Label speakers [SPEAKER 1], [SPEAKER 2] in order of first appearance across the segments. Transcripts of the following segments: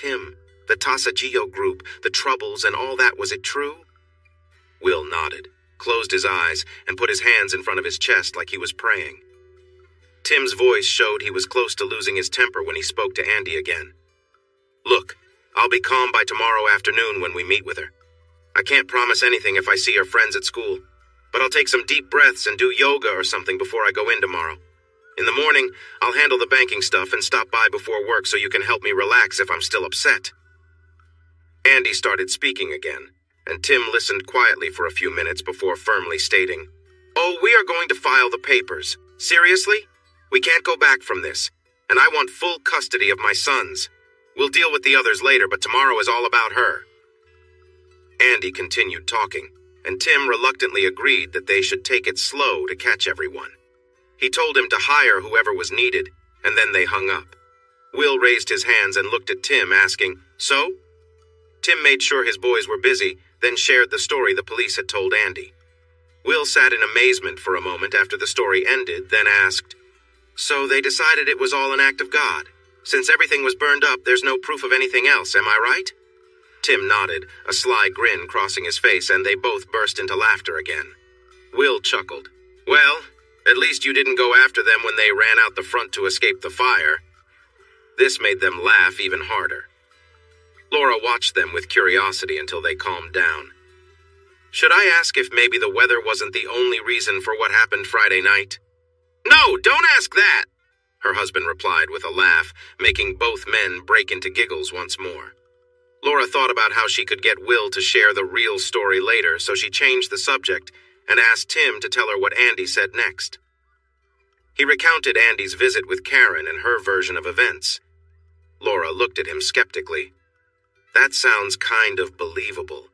[SPEAKER 1] him, the Tasajio group, the troubles and all that, was it true? Will nodded, closed his eyes, and put his hands in front of his chest like he was praying. Tim's voice showed he was close to losing his temper when he spoke to Andy again. Look, I'll be calm by tomorrow afternoon when we meet with her. I can't promise anything if I see her friends at school, but I'll take some deep breaths and do yoga or something before I go in tomorrow. In the morning, I'll handle the banking stuff and stop by before work so you can help me relax if I'm still upset. Andy started speaking again, and Tim listened quietly for a few minutes before firmly stating, "Oh, we are going to file the papers. Seriously? We can't go back from this, and I want full custody of my sons. We'll deal with the others later, but tomorrow is all about her." Andy continued talking, and Tim reluctantly agreed that they should take it slow to catch everyone. He told him to hire whoever was needed, and then they hung up. Will raised his hands and looked at Tim, asking, "So?" Tim made sure his boys were busy, then shared the story the police had told Andy. Will sat in amazement for a moment after the story ended, then asked, "So they decided it was all an act of God? Since everything was burned up, there's no proof of anything else, am I right?" Tim nodded, a sly grin crossing his face, and they both burst into laughter again. Will chuckled. "Well, at least you didn't go after them when they ran out the front to escape the fire." This made them laugh even harder. Laura watched them with curiosity until they calmed down. "Should I ask if maybe the weather wasn't the only reason for what happened Friday night?" "No, don't ask that," her husband replied with a laugh, making both men break into giggles once more. Laura thought about how she could get Will to share the real story later, so she changed the subject and asked Tim to tell her what Andy said next. He recounted Andy's visit with Karen and her version of events. Laura looked at him skeptically. "That sounds kind of believable.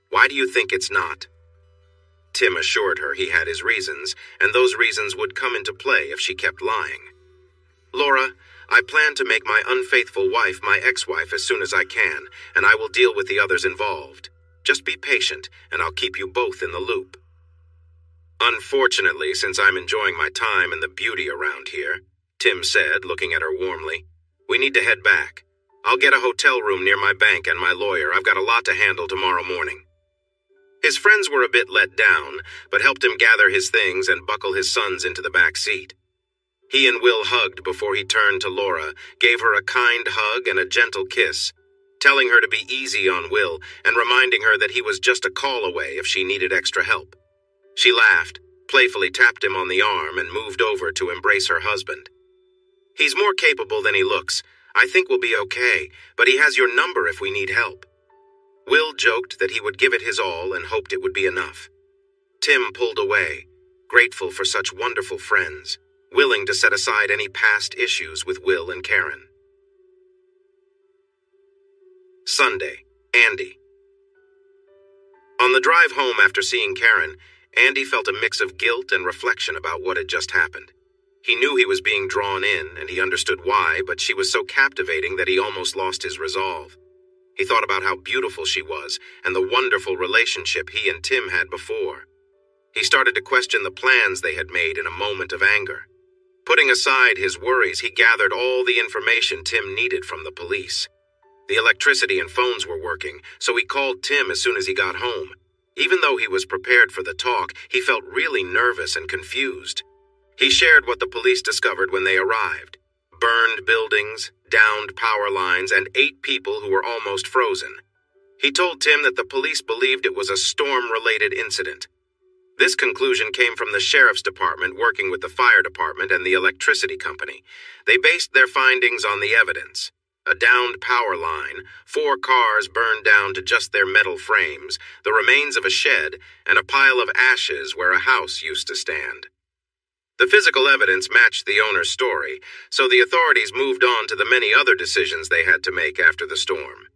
[SPEAKER 1] Why do you think it's not?" Tim assured her he had his reasons, and those reasons would come into play if she kept lying. "Laura, I plan to make my unfaithful wife my ex-wife as soon as I can, and I will deal with the others involved. Just be patient, and I'll keep you both in the loop." "Unfortunately, since I'm enjoying my time and the beauty around here," Tim said, looking at her warmly, "we need to head back. I'll get a hotel room near my bank and my lawyer. I've got a lot to handle tomorrow morning." His friends were a bit let down, but helped him gather his things and buckle his sons into the back seat. He and Will hugged before he turned to Laura, gave her a kind hug and a gentle kiss, telling her to be easy on Will and reminding her that he was just a call away if she needed extra help. She laughed, playfully tapped him on the arm, and moved over to embrace her husband. "He's more capable than he looks. I think we'll be okay, but he has your number if we need help." Will joked that he would give it his all and hoped it would be enough. Tim pulled away, grateful for such wonderful friends, willing to set aside any past issues with Will and Karen. Sunday, Andy. On the drive home after seeing Karen, Andy felt a mix of guilt and reflection about what had just happened. He knew he was being drawn in, and he understood why, but she was so captivating that he almost lost his resolve. He thought about how beautiful she was, and the wonderful relationship he and Tim had before. He started to question the plans they had made in a moment of anger. Putting aside his worries, he gathered all the information Tim needed from the police. The electricity and phones were working, so he called Tim as soon as he got home. Even though he was prepared for the talk, he felt really nervous and confused. He shared what the police discovered when they arrived: burned buildings, downed power lines, and 8 people who were almost frozen. He told Tim that the police believed it was a storm-related incident. This conclusion came from the sheriff's department working with the fire department and the electricity company. They based their findings on the evidence: a downed power line, 4 cars burned down to just their metal frames, the remains of a shed, and a pile of ashes where a house used to stand. The physical evidence matched the owner's story, so the authorities moved on to the many other decisions they had to make after the storm.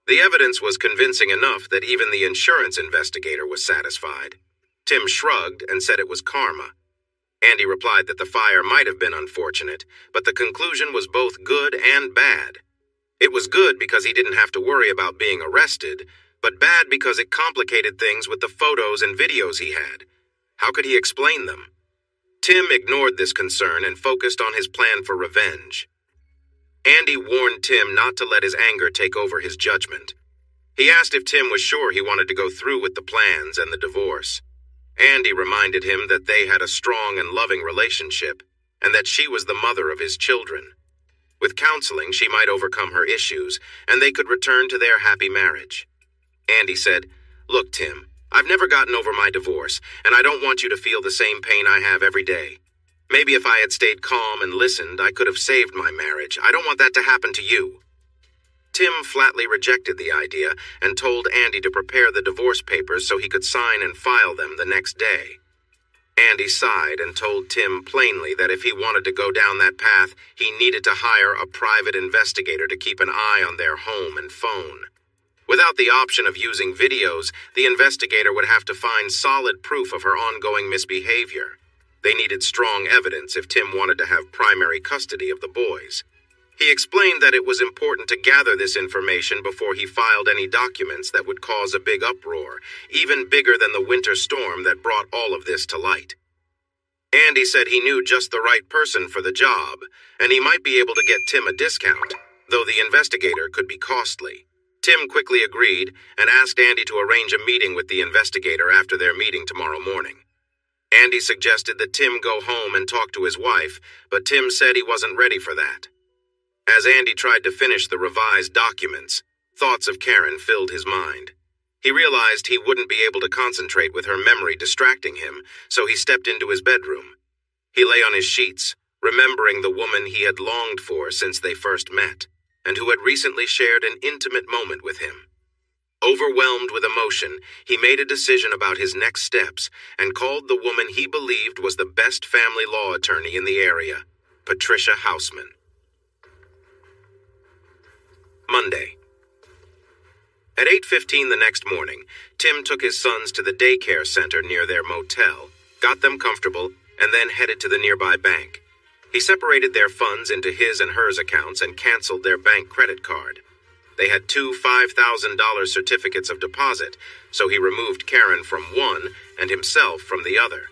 [SPEAKER 1] The evidence was convincing enough that even the insurance investigator was satisfied. Tim shrugged and said it was karma. Andy replied that the fire might have been unfortunate, but the conclusion was both good and bad. It was good because he didn't have to worry about being arrested, but bad because it complicated things with the photos and videos he had. How could he explain them? Tim ignored this concern and focused on his plan for revenge. Andy warned Tim not to let his anger take over his judgment. He asked if Tim was sure he wanted to go through with the plans and the divorce. Andy reminded him that they had a strong and loving relationship, and that she was the mother of his children. With counseling, she might overcome her issues, and they could return to their happy marriage. Andy said, "Look, Tim, I've never gotten over my divorce, and I don't want you to feel the same pain I have every day. Maybe if I had stayed calm and listened, I could have saved my marriage. I don't want that to happen to you." Tim flatly rejected the idea and told Andy to prepare the divorce papers so he could sign and file them the next day. Andy sighed and told Tim plainly that if he wanted to go down that path, he needed to hire a private investigator to keep an eye on their home and phone. Without the option of using videos, the investigator would have to find solid proof of her ongoing misbehavior. They needed strong evidence if Tim wanted to have primary custody of the boys. He explained that it was important to gather this information before he filed any documents that would cause a big uproar, even bigger than the winter storm that brought all of this to light. Andy said he knew just the right person for the job, and he might be able to get Tim a discount, though the investigator could be costly. Tim quickly agreed and asked Andy to arrange a meeting with the investigator after their meeting tomorrow morning. Andy suggested that Tim go home and talk to his wife, but Tim said he wasn't ready for that. As Andy tried to finish the revised documents, thoughts of Karen filled his mind. He realized he wouldn't be able to concentrate with her memory distracting him, so he stepped into his bedroom. He lay on his sheets, remembering the woman he had longed for since they first met, and who had recently shared an intimate moment with him. Overwhelmed with emotion, he made a decision about his next steps and called the woman he believed was the best family law attorney in the area, Patricia Houseman. Monday. At 8:15 the next morning, Tim took his sons to the daycare center near their motel, got them comfortable, and then headed to the nearby bank. He separated their funds into his and hers accounts and canceled their bank credit card. They had two $5,000 certificates of deposit, so he removed Karen from one and himself from the other.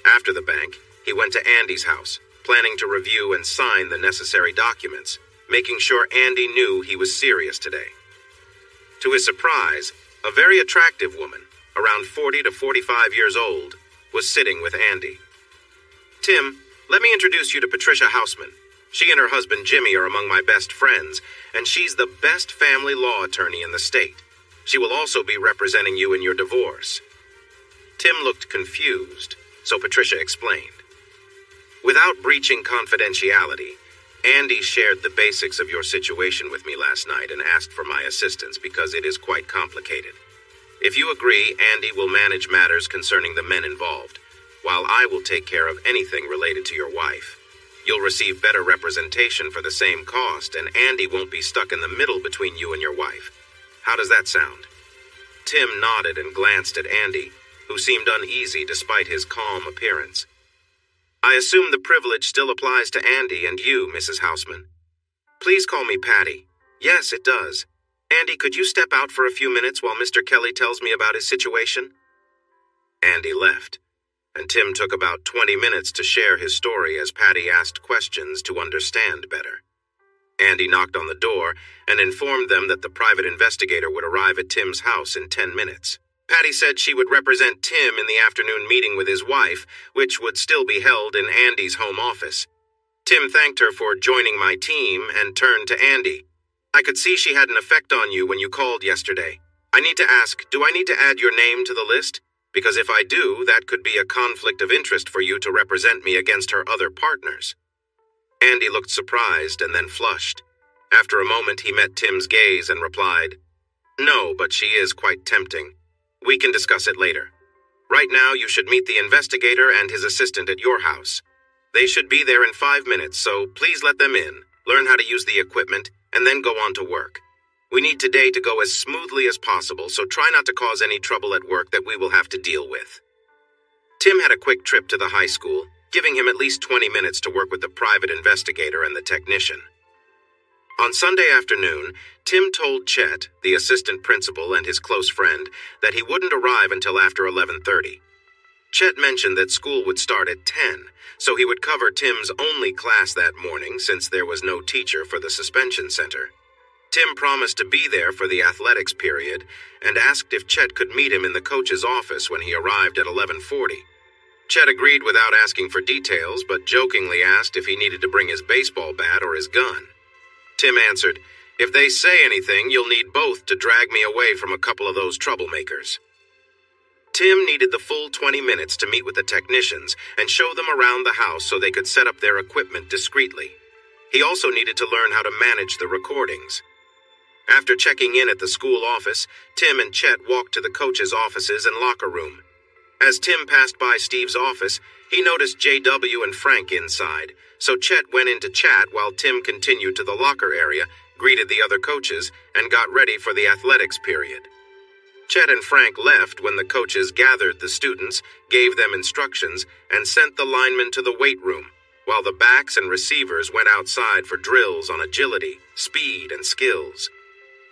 [SPEAKER 1] After the bank, he went to Andy's house, planning to review and sign the necessary documents, making sure Andy knew he was serious today. To his surprise, a very attractive woman, around 40 to 45 years old, was sitting with Andy. "Tim, let me introduce you to Patricia Houseman. She and her husband Jimmy are among my best friends, and she's the best family law attorney in the state. She will also be representing you in your divorce." Tim looked confused, so Patricia explained. "Without breaching confidentiality, Andy shared the basics of your situation with me last night and asked for my assistance because it is quite complicated. If you agree, Andy will manage matters concerning the men involved, while I will take care of anything related to your wife. You'll receive better representation for the same cost, and Andy won't be stuck in the middle between you and your wife. How does that sound?" Tim nodded and glanced at Andy, who seemed uneasy despite his calm appearance. "I assume the privilege still applies to Andy and you, Mrs. Houseman." "Please call me Patty." "Yes, it does. Andy, could you step out for a few minutes while Mr. Kelly tells me about his situation?" Andy left, and Tim took about 20 minutes to share his story as Patty asked questions to understand better. Andy knocked on the door and informed them that the private investigator would arrive at Tim's house in 10 minutes. Patty said she would represent Tim in the afternoon meeting with his wife, which would still be held in Andy's home office. Tim thanked her for joining my team and turned to Andy. "I could see she had an effect on you when you called yesterday. I need to ask, do I need to add your name to the list? Because if I do, that could be a conflict of interest for you to represent me against her other partners." Andy looked surprised and then flushed. After a moment, he met Tim's gaze and replied, "No, but she is quite tempting. We can discuss it later. Right now, you should meet the investigator and his assistant at your house. They should be there in 5 minutes, so please let them in, learn how to use the equipment, and then go on to work. We need today to go as smoothly as possible, so try not to cause any trouble at work that we will have to deal with." Tim had a quick trip to the high school, giving him at least 20 minutes to work with the private investigator and the technician. On Sunday afternoon, Tim told Chet, the assistant principal and his close friend, that he wouldn't arrive until after 11:30. Chet mentioned that school would start at 10, so he would cover Tim's only class that morning since there was no teacher for the suspension center. Tim promised to be there for the athletics period and asked if Chet could meet him in the coach's office when he arrived at 11:40. Chet agreed without asking for details, but jokingly asked if he needed to bring his baseball bat or his gun. Tim answered, "If they say anything, you'll need both to drag me away from a couple of those troublemakers." Tim needed the full 20 minutes to meet with the technicians and show them around the house so they could set up their equipment discreetly. He also needed to learn how to manage the recordings. After checking in at the school office, Tim and Chet walked to the coach's offices and locker room. As Tim passed by Steve's office, he noticed JW and Frank inside, so Chet went in to chat while Tim continued to the locker area, greeted the other coaches, and got ready for the athletics period. Chet and Frank left when the coaches gathered the students, gave them instructions, and sent the linemen to the weight room, while the backs and receivers went outside for drills on agility, speed, and skills.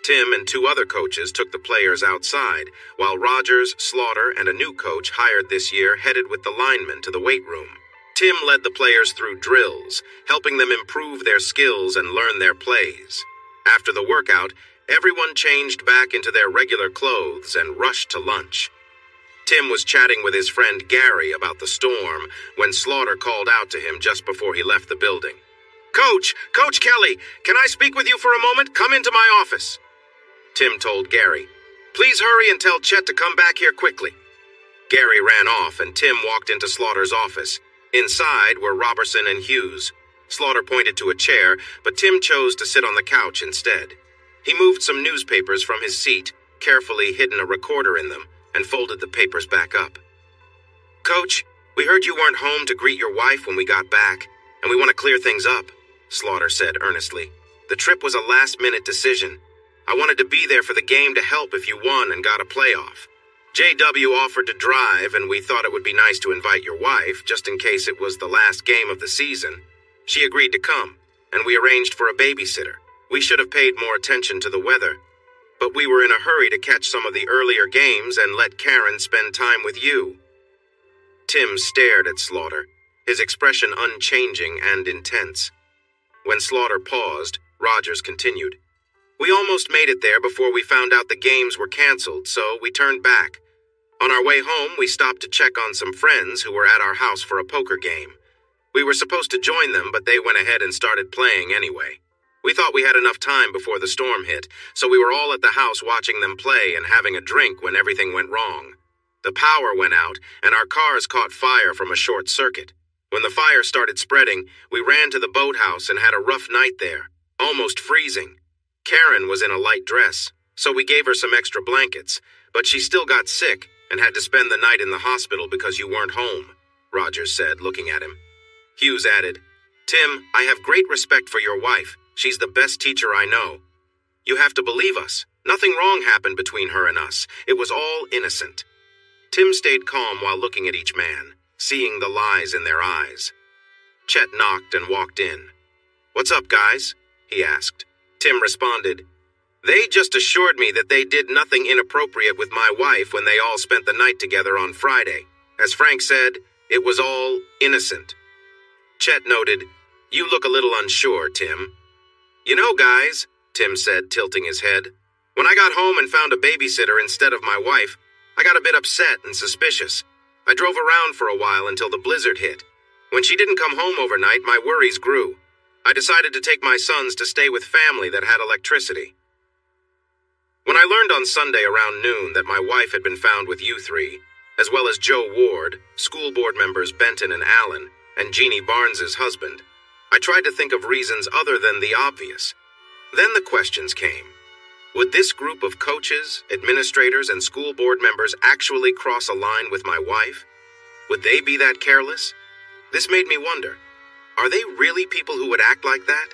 [SPEAKER 1] Tim and two other coaches took the players outside, while Rogers, Slaughter, and a new coach hired this year headed with the linemen to the weight room. Tim led the players through drills, helping them improve their skills and learn their plays. After the workout, everyone changed back into their regular clothes and rushed to lunch. Tim was chatting with his friend Gary about the storm when Slaughter called out to him just before he left the building. Coach Kelly, can I speak with you for a moment? Come into my office." Tim told Gary, "Please hurry and tell Chet to come back here quickly." Gary ran off and Tim walked into Slaughter's office. Inside were Robertson and Hughes. Slaughter pointed to a chair, but Tim chose to sit on the couch instead. He moved some newspapers from his seat, carefully hidden a recorder in them, and folded the papers back up. "Coach, we heard you weren't home to greet your wife when we got back, and we want to clear things up," Slaughter said earnestly. "The trip was a last-minute decision. I wanted to be there for the game to help if you won and got a playoff. JW offered to drive, and we thought it would be nice to invite your wife, just in case it was the last game of the season. She agreed to come, and we arranged for a babysitter. We should have paid more attention to the weather, but we were in a hurry to catch some of the earlier games and let Karen spend time with you." Tim stared at Slaughter, his expression unchanging and intense. When Slaughter paused, Rogers continued, "We almost made it there before we found out the games were canceled, so we turned back. On our way home, we stopped to check on some friends who were at our house for a poker game. We were supposed to join them, but they went ahead and started playing anyway. We thought we had enough time before the storm hit, so we were all at the house watching them play and having a drink when everything went wrong. The power went out, and our cars caught fire from a short circuit. When the fire started spreading, we ran to the boathouse and had a rough night there, almost freezing. Karen was in a light dress, so we gave her some extra blankets, but she still got sick and had to spend the night in the hospital because you weren't home," Rogers said, looking at him. Hughes added, "Tim, I have great respect for your wife. She's the best teacher I know. You have to believe us. Nothing wrong happened between her and us. It was all innocent." Tim stayed calm while looking at each man, seeing the lies in their eyes. Chet knocked and walked in. "What's up, guys?" he asked. Tim responded, "They just assured me that they did nothing inappropriate with my wife when they all spent the night together on Friday. As Frank said, it was all innocent." Chet noted, "You look a little unsure, Tim." "You know, guys," Tim said, tilting his head, "when I got home and found a babysitter instead of my wife, I got a bit upset and suspicious. I drove around for a while until the blizzard hit. When she didn't come home overnight, my worries grew. I decided to take my sons to stay with family that had electricity. When I learned on Sunday around noon that my wife had been found with you three, as well as Joe Ward, school board members Benton and Allen, and Jeannie Barnes's husband, I tried to think of reasons other than the obvious. Then the questions came. Would this group of coaches, administrators, and school board members actually cross a line with my wife? Would they be that careless? This made me wonder, are they really people who would act like that?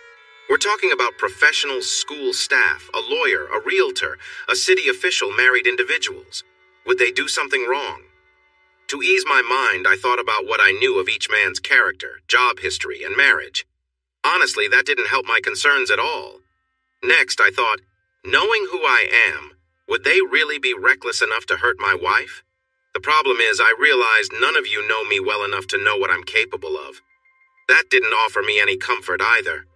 [SPEAKER 1] We're talking about professional school staff, a lawyer, a realtor, a city official, married individuals. Would they do something wrong? To ease my mind, I thought about what I knew of each man's character, job history, and marriage. Honestly, that didn't help my concerns at all. Next, I thought, knowing who I am, would they really be reckless enough to hurt my wife? The problem is I realized none of you know me well enough to know what I'm capable of. That didn't offer me any comfort either.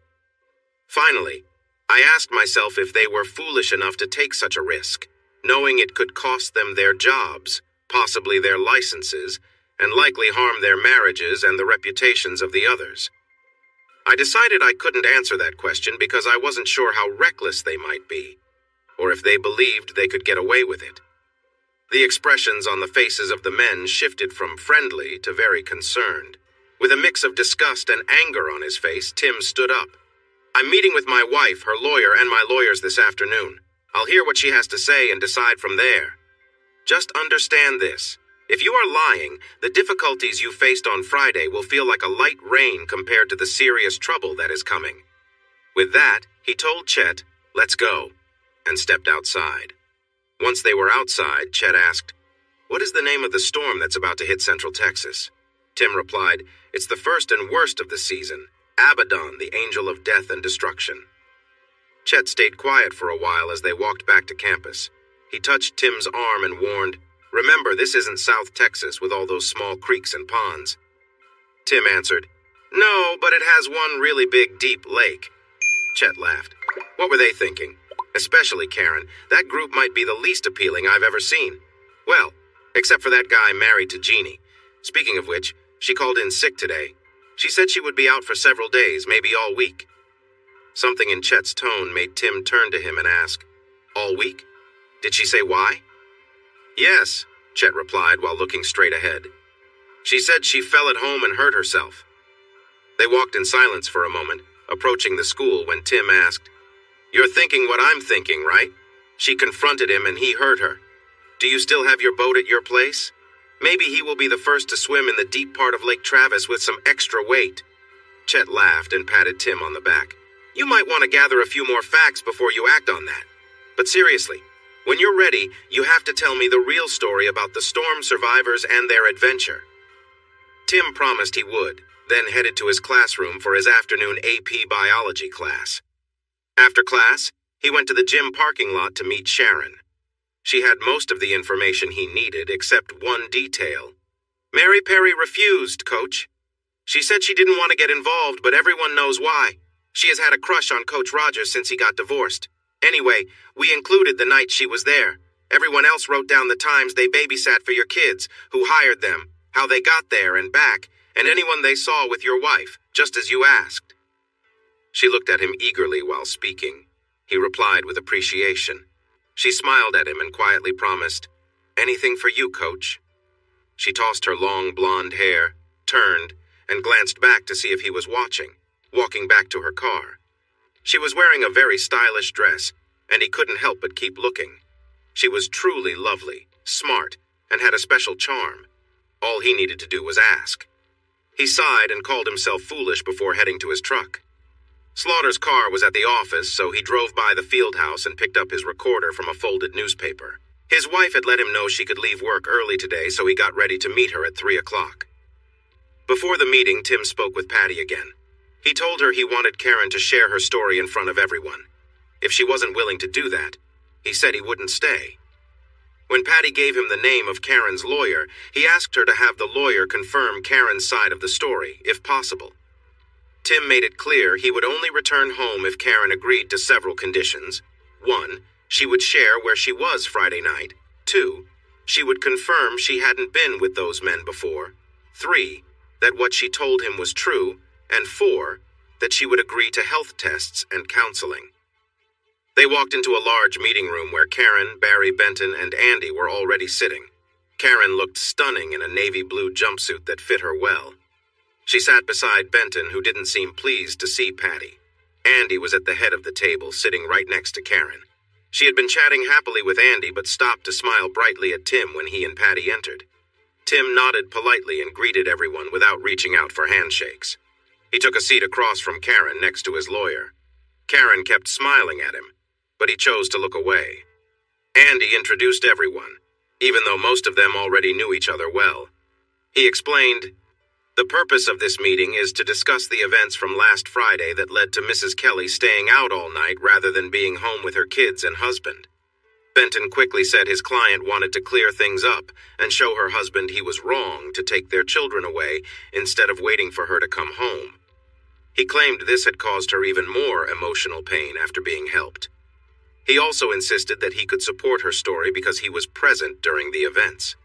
[SPEAKER 1] Finally, I asked myself if they were foolish enough to take such a risk, knowing it could cost them their jobs, possibly their licenses, and likely harm their marriages and the reputations of the others. I decided I couldn't answer that question because I wasn't sure how reckless they might be, or if they believed they could get away with it. The expressions on the faces of the men shifted from friendly to very concerned. With a mix of disgust and anger on his face, Tim stood up. I'm meeting with my wife, her lawyer, and my lawyers this afternoon. I'll hear what she has to say and decide from there. Just understand this. If you are lying, the difficulties you faced on Friday will feel like a light rain compared to the serious trouble that is coming. With that, he told Chet, let's go, and stepped outside. Once they were outside, Chet asked, what is the name of the storm that's about to hit Central Texas? Tim replied, it's the first and worst of the season, Abaddon, the angel of death and destruction. Chet stayed quiet for a while as they walked back to campus. He touched Tim's arm and warned, remember, this isn't South Texas with all those small creeks and ponds. Tim answered, no, but it has one really big, deep lake. Chet laughed. What were they thinking? Especially Karen. That group might be the least appealing I've ever seen. Well, except for that guy married to Jeannie. Speaking of which, she called in sick today. She said she would be out for several days, maybe all week. Something in Chet's tone made Tim turn to him and ask, all week? Did she say why? Yes, Chet replied while looking straight ahead. She said she fell at home and hurt herself. They walked in silence for a moment, approaching the school when Tim asked, you're thinking what I'm thinking, right? She confronted him and he hurt her. Do you still have your boat at your place? Maybe he will be the first to swim in the deep part of Lake Travis with some extra weight. Chet laughed and patted Tim on the back. You might want to gather a few more facts before you act on that. But seriously, when you're ready, you have to tell me the real story about the storm survivors and their adventure. Tim promised he would, then headed to his classroom for his afternoon AP biology class. After class, he went to the gym parking lot to meet Sharon. She had most of the information he needed, except one detail. Mary Perry refused, Coach. She said she didn't want to get involved, but everyone knows why. She has had a crush on Coach Rogers since he got divorced. Anyway, we included the night she was there. Everyone else wrote down the times they babysat for your kids, who hired them, how they got there and back, and anyone they saw with your wife, just as you asked. She looked at him eagerly while speaking. He replied with appreciation. She smiled at him and quietly promised, anything for you, Coach. She tossed her long blonde hair, turned, and glanced back to see if he was watching, walking back to her car. She was wearing a very stylish dress, and he couldn't help but keep looking. She was truly lovely, smart, and had a special charm. All he needed to do was ask. He sighed and called himself foolish before heading to his truck. Slaughter's car was at the office, so he drove by the field house and picked up his recorder from a folded newspaper. His wife had let him know she could leave work early today, so he got ready to meet her at 3 o'clock. Before the meeting, Tim spoke with Patty again. He told her he wanted Karen to share her story in front of everyone. If she wasn't willing to do that, he said he wouldn't stay. When Patty gave him the name of Karen's lawyer, he asked her to have the lawyer confirm Karen's side of the story, if possible. Tim made it clear he would only return home if Karen agreed to several conditions. 1, she would share where she was Friday night. 2, she would confirm she hadn't been with those men before. 3, that what she told him was true. And 4, that she would agree to health tests and counseling. They walked into a large meeting room where Karen, Barry Benton, and Andy were already sitting. Karen looked stunning in a navy blue jumpsuit that fit her well. She sat beside Benton, who didn't seem pleased to see Patty. Andy was at the head of the table, sitting right next to Karen. She had been chatting happily with Andy, but stopped to smile brightly at Tim when he and Patty entered. Tim nodded politely and greeted everyone without reaching out for handshakes. He took a seat across from Karen next to his lawyer. Karen kept smiling at him, but he chose to look away. Andy introduced everyone, even though most of them already knew each other well. He explained, the purpose of this meeting is to discuss the events from last Friday that led to Mrs. Kelly staying out all night rather than being home with her kids and husband. Benton quickly said his client wanted to clear things up and show her husband he was wrong to take their children away instead of waiting for her to come home. He claimed this had caused her even more emotional pain after being helped. He also insisted that he could support her story because he was present during the events.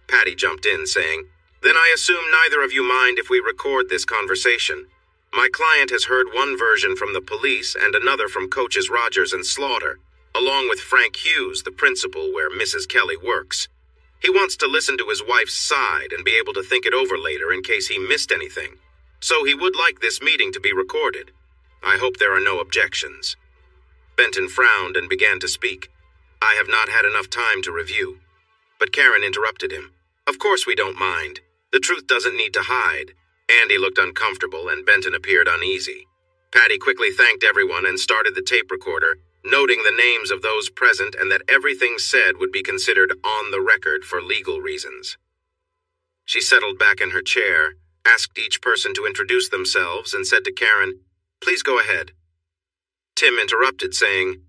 [SPEAKER 1] Patty jumped in, saying, "Then I assume neither of you mind if we record this conversation. My client has heard one version from the police and another from coaches Rogers and Slaughter, along with Frank Hughes, the principal where Mrs. Kelly works. He wants to listen to his wife's side and be able to think it over later in case he missed anything. So he would like this meeting to be recorded. I hope there are no objections." Benton frowned and began to speak. "I have not had enough time to review." But Karen interrupted him. "Of course we don't mind. The truth doesn't need to hide." Andy looked uncomfortable and Benton appeared uneasy. Patty quickly thanked everyone and started the tape recorder, noting the names of those present and that everything said would be considered on the record for legal reasons. She settled back in her chair, asked each person to introduce themselves, and said to Karen, "Please go ahead." Tim interrupted, saying,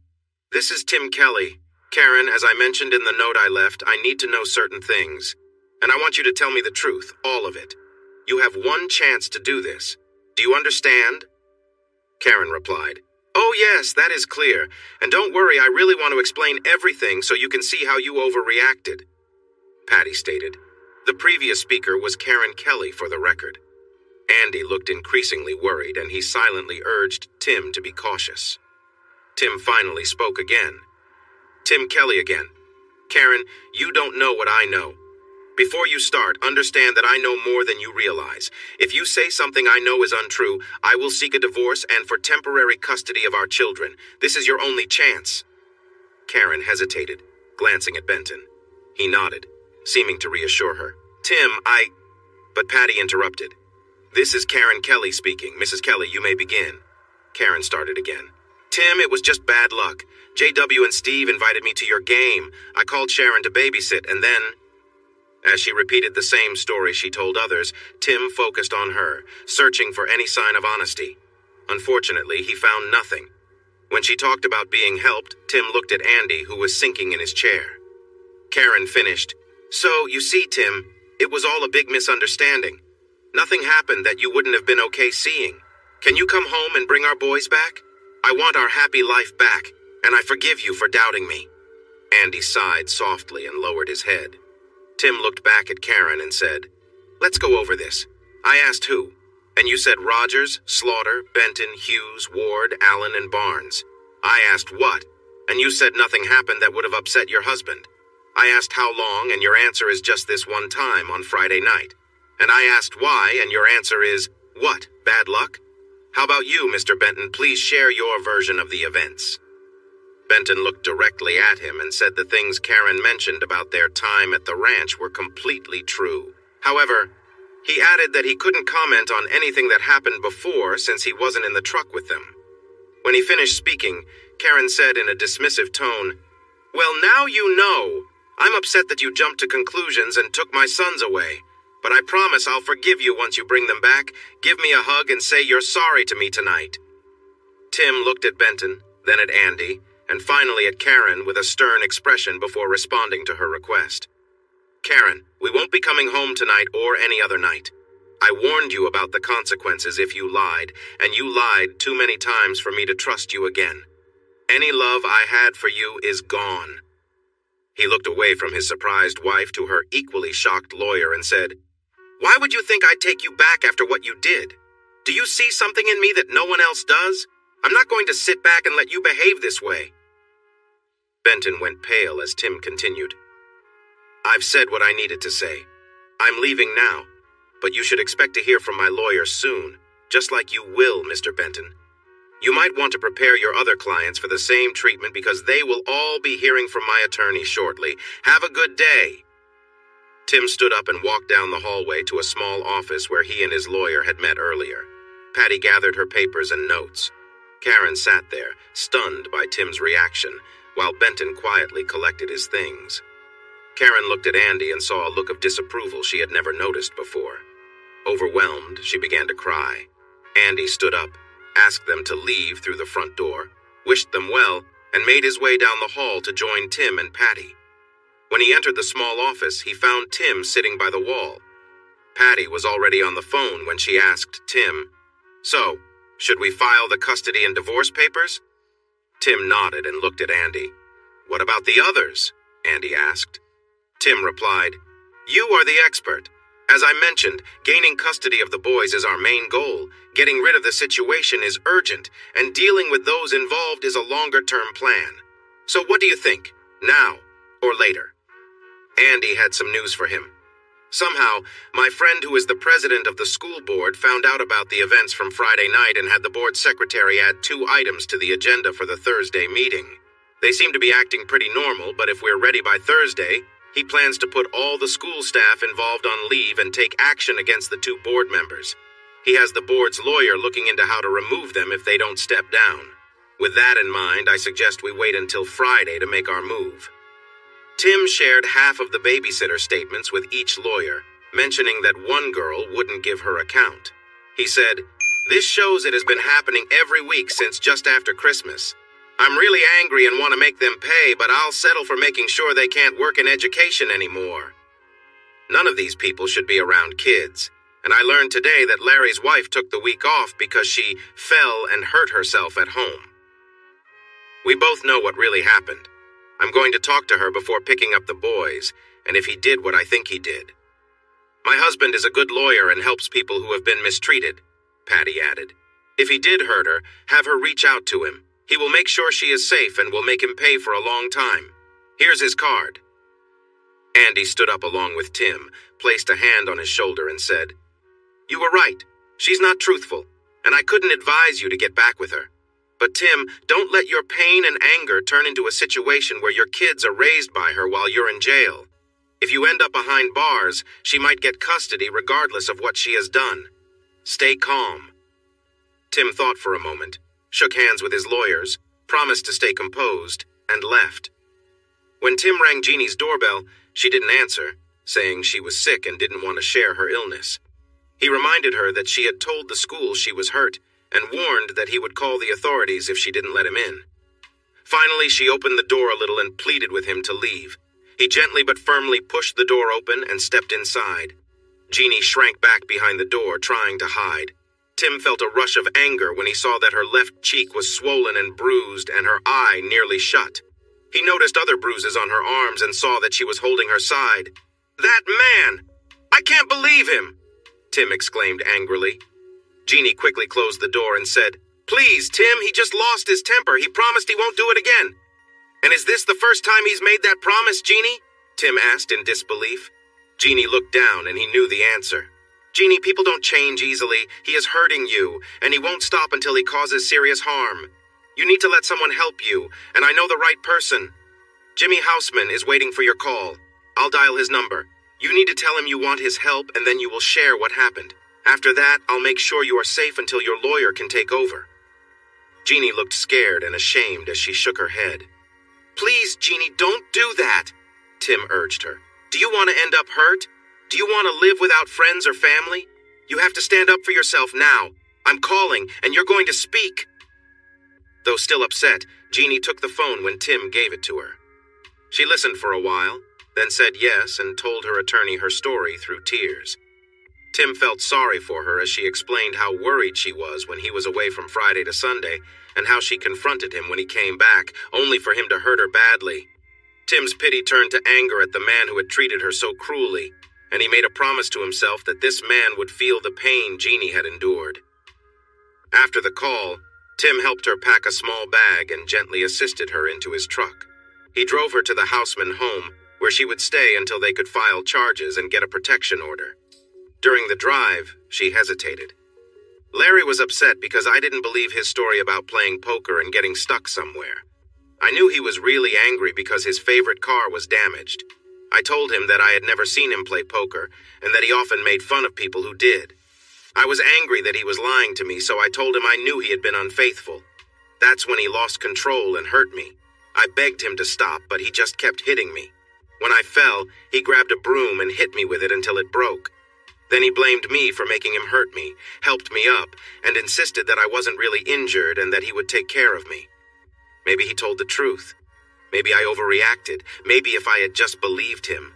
[SPEAKER 1] "This is Tim Kelly. Karen, as I mentioned in the note I left, I need to know certain things, and I want you to tell me the truth, all of it. You have one chance to do this. Do you understand?" Karen replied, "Oh yes, that is clear. And don't worry, I really want to explain everything so you can see how you overreacted." Patty stated, "The previous speaker was Karen Kelly for the record." Andy looked increasingly worried and he silently urged Tim to be cautious. Tim finally spoke again. "Tim Kelly again. Karen, you don't know what I know. Before you start, understand that I know more than you realize. If you say something I know is untrue, I will seek a divorce and for temporary custody of our children. This is your only chance." Karen hesitated, glancing at Benton. He nodded, seeming to reassure her. "Tim, But Patty interrupted. "This is Karen Kelly speaking. Mrs. Kelly, you may begin." Karen started again. "Tim, it was just bad luck. JW and Steve invited me to your game. I called Sharon to babysit, and then..." As she repeated the same story she told others, Tim focused on her, searching for any sign of honesty. Unfortunately, he found nothing. When she talked about being helped, Tim looked at Andy, who was sinking in his chair. Karen finished, "So, you see, Tim, it was all a big misunderstanding. Nothing happened that you wouldn't have been okay seeing. Can you come home and bring our boys back? I want our happy life back, and I forgive you for doubting me." Andy sighed softly and lowered his head. Tim looked back at Karen and said, "Let's go over this. I asked who, and you said Rogers, Slaughter, Benton, Hughes, Ward, Allen, and Barnes. I asked what, and you said nothing happened that would have upset your husband. I asked how long, and your answer is just this one time on Friday night. And I asked why, and your answer is, what, bad luck? How about you, Mr. Benton? Please share your version of the events." Benton looked directly at him and said the things Karen mentioned about their time at the ranch were completely true. However, he added that he couldn't comment on anything that happened before since he wasn't in the truck with them. When he finished speaking, Karen said in a dismissive tone, "Well, now you know. I'm upset that you jumped to conclusions and took my sons away. But I promise I'll forgive you once you bring them back. Give me a hug and say you're sorry to me tonight." Tim looked at Benton, then at Andy, and finally at Karen with a stern expression before responding to her request. "Karen, we won't be coming home tonight or any other night. I warned you about the consequences if you lied, and you lied too many times for me to trust you again. Any love I had for you is gone." He looked away from his surprised wife to her equally shocked lawyer and said, "Why would you think I'd take you back after what you did? Do you see something in me that no one else does? I'm not going to sit back and let you behave this way." Benton went pale as Tim continued. "I've said what I needed to say. I'm leaving now, but you should expect to hear from my lawyer soon, just like you will, Mr. Benton. You might want to prepare your other clients for the same treatment because they will all be hearing from my attorney shortly. Have a good day." Tim stood up and walked down the hallway to a small office where he and his lawyer had met earlier. Patty gathered her papers and notes. Karen sat there, stunned by Tim's reaction, while Benton quietly collected his things. Karen looked at Andy and saw a look of disapproval she had never noticed before. Overwhelmed, she began to cry. Andy stood up, asked them to leave through the front door, wished them well, and made his way down the hall to join Tim and Patty. When he entered the small office, he found Tim sitting by the wall. Patty was already on the phone when she asked Tim, "So, should we file the custody and divorce papers?" Tim nodded and looked at Andy. "What about the others?" Andy asked. Tim replied, "You are the expert. As I mentioned, gaining custody of the boys is our main goal. Getting rid of the situation is urgent, and dealing with those involved is a longer-term plan. So what do you think, now or later?" Andy had some news for him. Somehow, my friend who is the president of the school board found out about the events from Friday night and had the board secretary add 2 items to the agenda for the Thursday meeting. They seem to be acting pretty normal, but if we're ready by Thursday, he plans to put all the school staff involved on leave and take action against the 2 board members. He has the board's lawyer looking into how to remove them if they don't step down. With that in mind, I suggest we wait until Friday to make our move. Tim shared half of the babysitter statements with each lawyer, mentioning that one girl wouldn't give her account. He said, "This shows it has been happening every week since just after Christmas. I'm really angry and want to make them pay, but I'll settle for making sure they can't work in education anymore." None of these people should be around kids, and I learned today that Larry's wife took the week off because she fell and hurt herself at home. We both know what really happened. I'm going to talk to her before picking up the boys, and if he did what I think he did. My husband is a good lawyer and helps people who have been mistreated, Patty added. If he did hurt her, have her reach out to him. He will make sure she is safe and will make him pay for a long time. Here's his card. Andy stood up along with Tim, placed a hand on his shoulder and said, "You were right. She's not truthful, and I couldn't advise you to get back with her. But Tim, don't let your pain and anger turn into a situation where your kids are raised by her while you're in jail. If you end up behind bars, she might get custody regardless of what she has done. Stay calm." Tim thought for a moment, shook hands with his lawyers, promised to stay composed, and left. When Tim rang Jeannie's doorbell, she didn't answer, saying she was sick and didn't want to share her illness. He reminded her that she had told the school she was hurt, and warned that he would call the authorities if she didn't let him in. Finally, she opened the door a little and pleaded with him to leave. He gently but firmly pushed the door open and stepped inside. Jeannie shrank back behind the door, trying to hide. Tim felt a rush of anger when he saw that her left cheek was swollen and bruised and her eye nearly shut. He noticed other bruises on her arms and saw that she was holding her side. "That man! I can't believe him!" Tim exclaimed angrily. Jeannie quickly closed the door and said, "Please, Tim, he just lost his temper. He promised he won't do it again." "And is this the first time he's made that promise, Jeannie?" Tim asked in disbelief. Jeannie looked down and he knew the answer. "Jeannie, people don't change easily. He is hurting you, and he won't stop until he causes serious harm. You need to let someone help you, and I know the right person. Jimmy Houseman is waiting for your call. I'll dial his number. You need to tell him you want his help, and then you will share what happened. After that, I'll make sure you are safe until your lawyer can take over." Jeannie looked scared and ashamed as she shook her head. "Please, Jeannie, don't do that," Tim urged her. "Do you want to end up hurt? Do you want to live without friends or family? You have to stand up for yourself now. I'm calling, and you're going to speak." Though still upset, Jeannie took the phone when Tim gave it to her. She listened for a while, then said yes and told her attorney her story through tears. Tim felt sorry for her as she explained how worried she was when he was away from Friday to Sunday, and how she confronted him when he came back, only for him to hurt her badly. Tim's pity turned to anger at the man who had treated her so cruelly, and he made a promise to himself that this man would feel the pain Jeannie had endured. After the call, Tim helped her pack a small bag and gently assisted her into his truck. He drove her to the Houseman home, where she would stay until they could file charges and get a protection order. During the drive, she hesitated. Larry was upset because I didn't believe his story about playing poker and getting stuck somewhere. I knew he was really angry because his favorite car was damaged. I told him that I had never seen him play poker and that he often made fun of people who did. I was angry that he was lying to me, so I told him I knew he had been unfaithful. That's when he lost control and hurt me. I begged him to stop, but he just kept hitting me. When I fell, he grabbed a broom and hit me with it until it broke. Then he blamed me for making him hurt me, helped me up, and insisted that I wasn't really injured and that he would take care of me. Maybe he told the truth. Maybe I overreacted. Maybe if I had just believed him.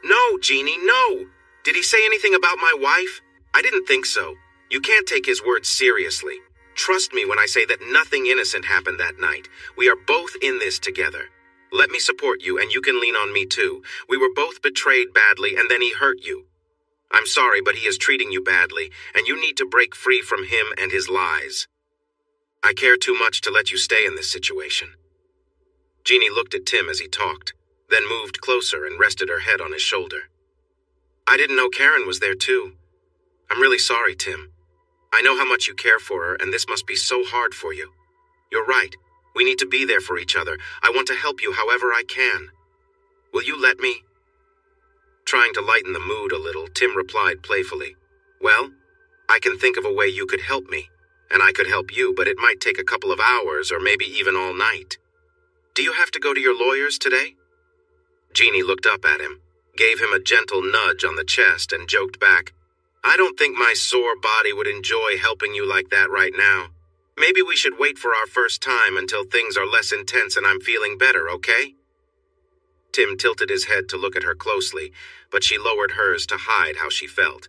[SPEAKER 1] No, Jeannie, no! Did he say anything about my wife? I didn't think so. You can't take his words seriously. Trust me when I say that nothing innocent happened that night. We are both in this together. Let me support you, and you can lean on me too. We were both betrayed badly, and then he hurt you. I'm sorry, but he is treating you badly, and you need to break free from him and his lies. I care too much to let you stay in this situation. Jeannie looked at Tim as he talked, then moved closer and rested her head on his shoulder. I didn't know Karen was there too. I'm really sorry, Tim. I know how much you care for her, and this must be so hard for you. You're right. We need to be there for each other. I want to help you however I can. Will you let me? Trying to lighten the mood a little, Tim replied playfully, Well, I can think of a way you could help me, and I could help you, but it might take a couple of hours or maybe even all night. Do you have to go to your lawyers today? Jeannie looked up at him, gave him a gentle nudge on the chest, and joked back, I don't think my sore body would enjoy helping you like that right now. Maybe we should wait for our first time until things are less intense and I'm feeling better, okay? Tim tilted his head to look at her closely, but she lowered hers to hide how she felt.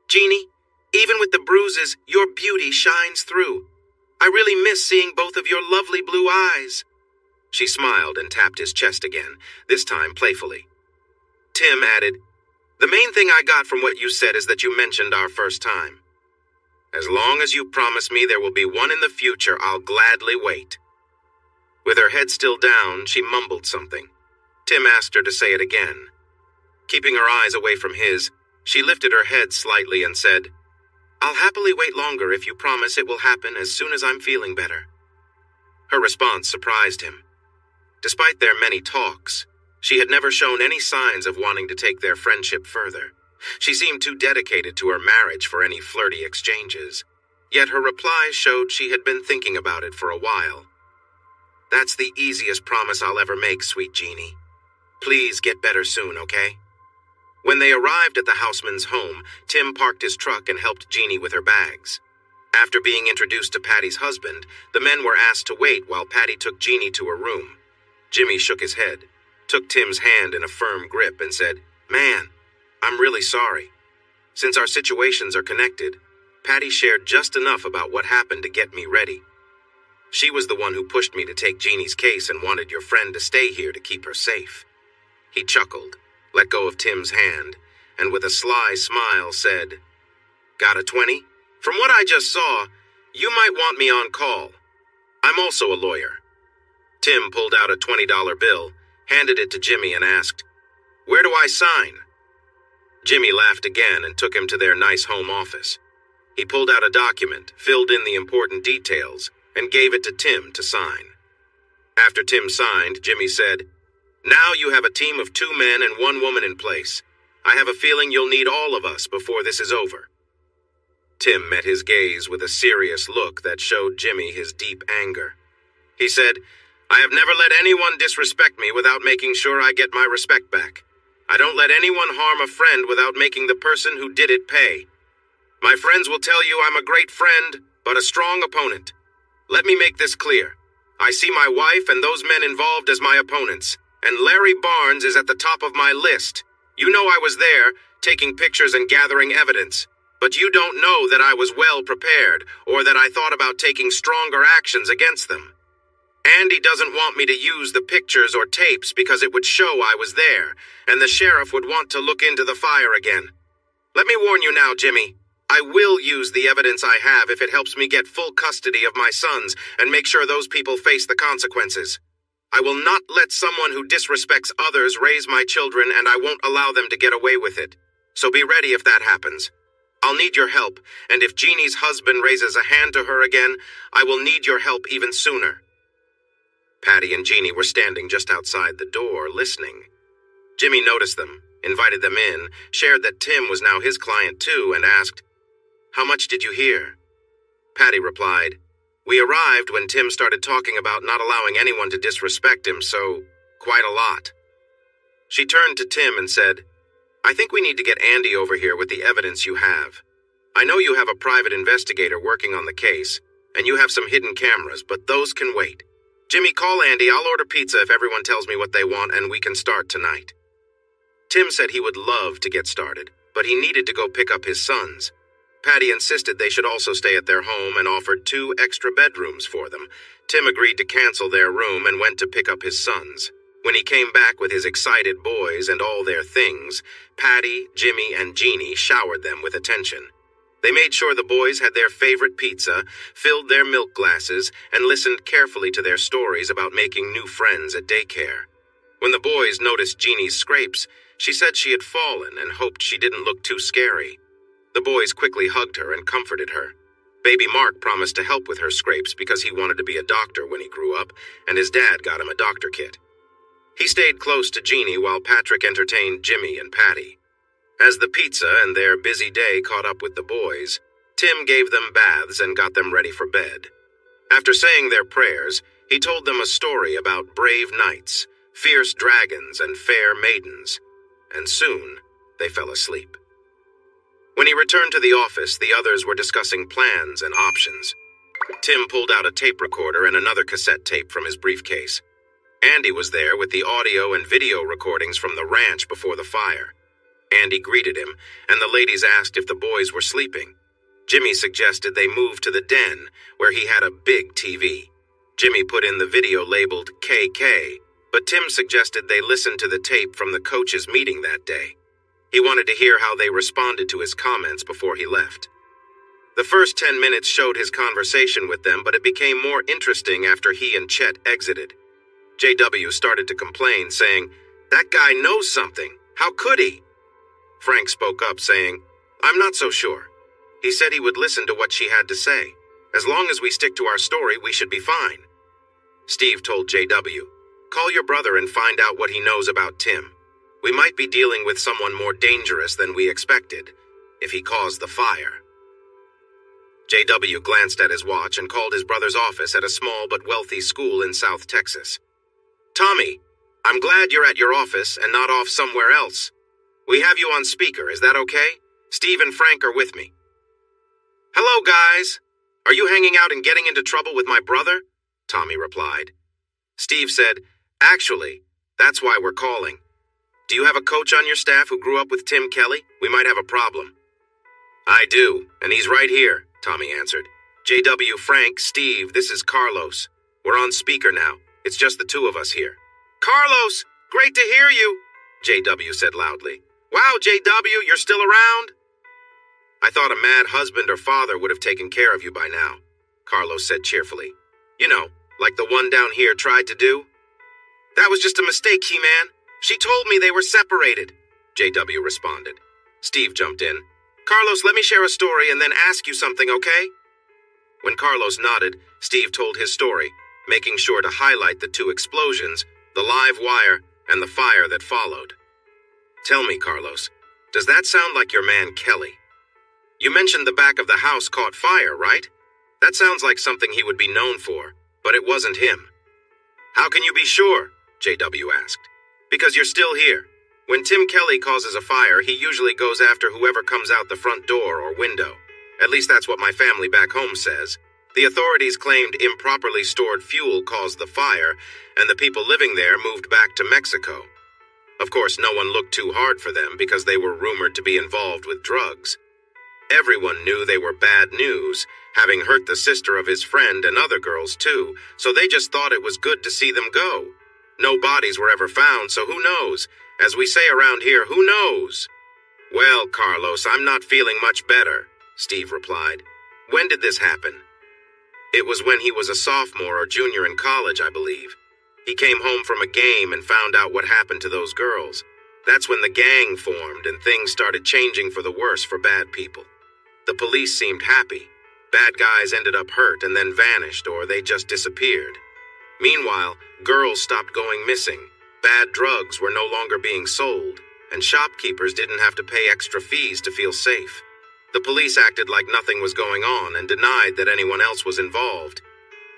[SPEAKER 1] Jeannie, even with the bruises, your beauty shines through. I really miss seeing both of your lovely blue eyes. She smiled and tapped his chest again, this time playfully. Tim added, The main thing I got from what you said is that you mentioned our first time. As long as you promise me there will be one in the future, I'll gladly wait. With her head still down, she mumbled something. Tim asked her to say it again. Keeping her eyes away from his, she lifted her head slightly and said, I'll happily wait longer if you promise it will happen as soon as I'm feeling better. Her response surprised him. Despite their many talks, she had never shown any signs of wanting to take their friendship further. She seemed too dedicated to her marriage for any flirty exchanges. Yet her reply showed she had been thinking about it for a while. That's the easiest promise I'll ever make, sweet Jeannie. Please get better soon, okay? When they arrived at the houseman's home, Tim parked his truck and helped Jeannie with her bags. After being introduced to Patty's husband, the men were asked to wait while Patty took Jeannie to her room. Jimmy shook his head, took Tim's hand in a firm grip, and said, Man, I'm really sorry. Since our situations are connected, Patty shared just enough about what happened to get me ready. She was the one who pushed me to take Jeannie's case and wanted your friend to stay here to keep her safe. He chuckled, let go of Tim's hand, and with a sly smile said, Got a 20? From what I just saw, you might want me on call. I'm also a lawyer. Tim pulled out a $20 bill, handed it to Jimmy, and asked, Where do I sign? Jimmy laughed again and took him to their nice home office. He pulled out a document, filled in the important details, and gave it to Tim to sign. After Tim signed, Jimmy said, Now you have a team of 2 men and 1 woman in place. I have a feeling you'll need all of us before this is over. Tim met his gaze with a serious look that showed Jimmy his deep anger. He said, I have never let anyone disrespect me without making sure I get my respect back. I don't let anyone harm a friend without making the person who did it pay. My friends will tell you I'm a great friend, but a strong opponent. Let me make this clear. I see my wife and those men involved as my opponents, and Larry Barnes is at the top of my list. You know I was there, taking pictures and gathering evidence, but you don't know that I was well prepared, or that I thought about taking stronger actions against them. Andy doesn't want me to use the pictures or tapes because it would show I was there, and the sheriff would want to look into the fire again. Let me warn you now, Jimmy. I will use the evidence I have if it helps me get full custody of my sons and make sure those people face the consequences. I will not let someone who disrespects others raise my children, and I won't allow them to get away with it. So be ready if that happens. I'll need your help, and if Jeannie's husband raises a hand to her again, I will need your help even sooner. Patty and Jeannie were standing just outside the door, listening. Jimmy noticed them, invited them in, shared that Tim was now his client too, and asked, How much did you hear? Patty replied, We arrived when Tim started talking about not allowing anyone to disrespect him, so quite a lot. She turned to Tim and said, I think we need to get Andy over here with the evidence you have. I know you have a private investigator working on the case, and you have some hidden cameras, but those can wait. Jimmy, call Andy. I'll order pizza if everyone tells me what they want, and we can start tonight. Tim said he would love to get started, but he needed to go pick up his sons. Patty insisted they should also stay at their home and offered 2 extra bedrooms for them. Tim agreed to cancel their room and went to pick up his sons. When he came back with his excited boys and all their things, Patty, Jimmy, and Jeannie showered them with attention. They made sure the boys had their favorite pizza, filled their milk glasses, and listened carefully to their stories about making new friends at daycare. When the boys noticed Jeannie's scrapes, she said she had fallen and hoped she didn't look too scary. The boys quickly hugged her and comforted her. Baby Mark promised to help with her scrapes because he wanted to be a doctor when he grew up, and his dad got him a doctor kit. He stayed close to Jeannie while Patrick entertained Jimmy and Patty. As the pizza and their busy day caught up with the boys, Tim gave them baths and got them ready for bed. After saying their prayers, he told them a story about brave knights, fierce dragons, and fair maidens. And soon, they fell asleep. When he returned to the office, the others were discussing plans and options. Tim pulled out a tape recorder and another cassette tape from his briefcase. Andy was there with the audio and video recordings from the ranch before the fire. Andy greeted him, and the ladies asked if the boys were sleeping. Jimmy suggested they move to the den, where he had a big TV. Jimmy put in the video labeled KK, but Tim suggested they listen to the tape from the coaches' meeting that day. He wanted to hear how they responded to his comments before he left. The first 10 minutes showed his conversation with them, but it became more interesting after he and Chet exited. JW started to complain, saying, "That guy knows something. How could he?" Frank spoke up, saying, "I'm not so sure. He said he would listen to what she had to say. As long as we stick to our story, we should be fine." Steve told JW, "Call your brother and find out what he knows about Tim. We might be dealing with someone more dangerous than we expected, if he caused the fire." JW glanced at his watch and called his brother's office at a small but wealthy school in South Texas. "Tommy, I'm glad you're at your office and not off somewhere else. We have you on speaker, is that okay? Steve and Frank are with me." "Hello, guys. Are you hanging out and getting into trouble with my brother?" Tommy replied. Steve said, "Actually, that's why we're calling. Do you have a coach on your staff who grew up with Tim Kelly? We might have a problem." "I do, and he's right here," Tommy answered. "JW, Frank, Steve, this is Carlos. We're on speaker now. It's just the 2 of us here." "Carlos, great to hear you," JW said loudly. "Wow, JW, you're still around?" "I thought a mad husband or father would have taken care of you by now," Carlos said cheerfully. "You know, like the one down here tried to do." "That was just a mistake, He-Man. She told me they were separated," JW responded. Steve jumped in. "Carlos, let me share a story and then ask you something, okay?" When Carlos nodded, Steve told his story, making sure to highlight the 2 explosions, the live wire, and the fire that followed. "Tell me, Carlos, does that sound like your man Kelly? You mentioned the back of the house caught fire, right? That sounds like something he would be known for, but it wasn't him." "How can you be sure?" JW asked. "Because you're still here. When Tim Kelly causes a fire, he usually goes after whoever comes out the front door or window. At least that's what my family back home says. The authorities claimed improperly stored fuel caused the fire, and the people living there moved back to Mexico. Of course, no one looked too hard for them because they were rumored to be involved with drugs. Everyone knew they were bad news, having hurt the sister of his friend and other girls too, so they just thought it was good to see them go. No bodies were ever found, so who knows? As we say around here, who knows?" "Well, Carlos, I'm not feeling much better," Steve replied. "When did this happen?" "It was when he was a sophomore or junior in college, I believe. He came home from a game and found out what happened to those girls. That's when the gang formed and things started changing for the worse for bad people. The police seemed happy. Bad guys ended up hurt and then vanished, or they just disappeared. Meanwhile, girls stopped going missing, bad drugs were no longer being sold, and shopkeepers didn't have to pay extra fees to feel safe. The police acted like nothing was going on and denied that anyone else was involved.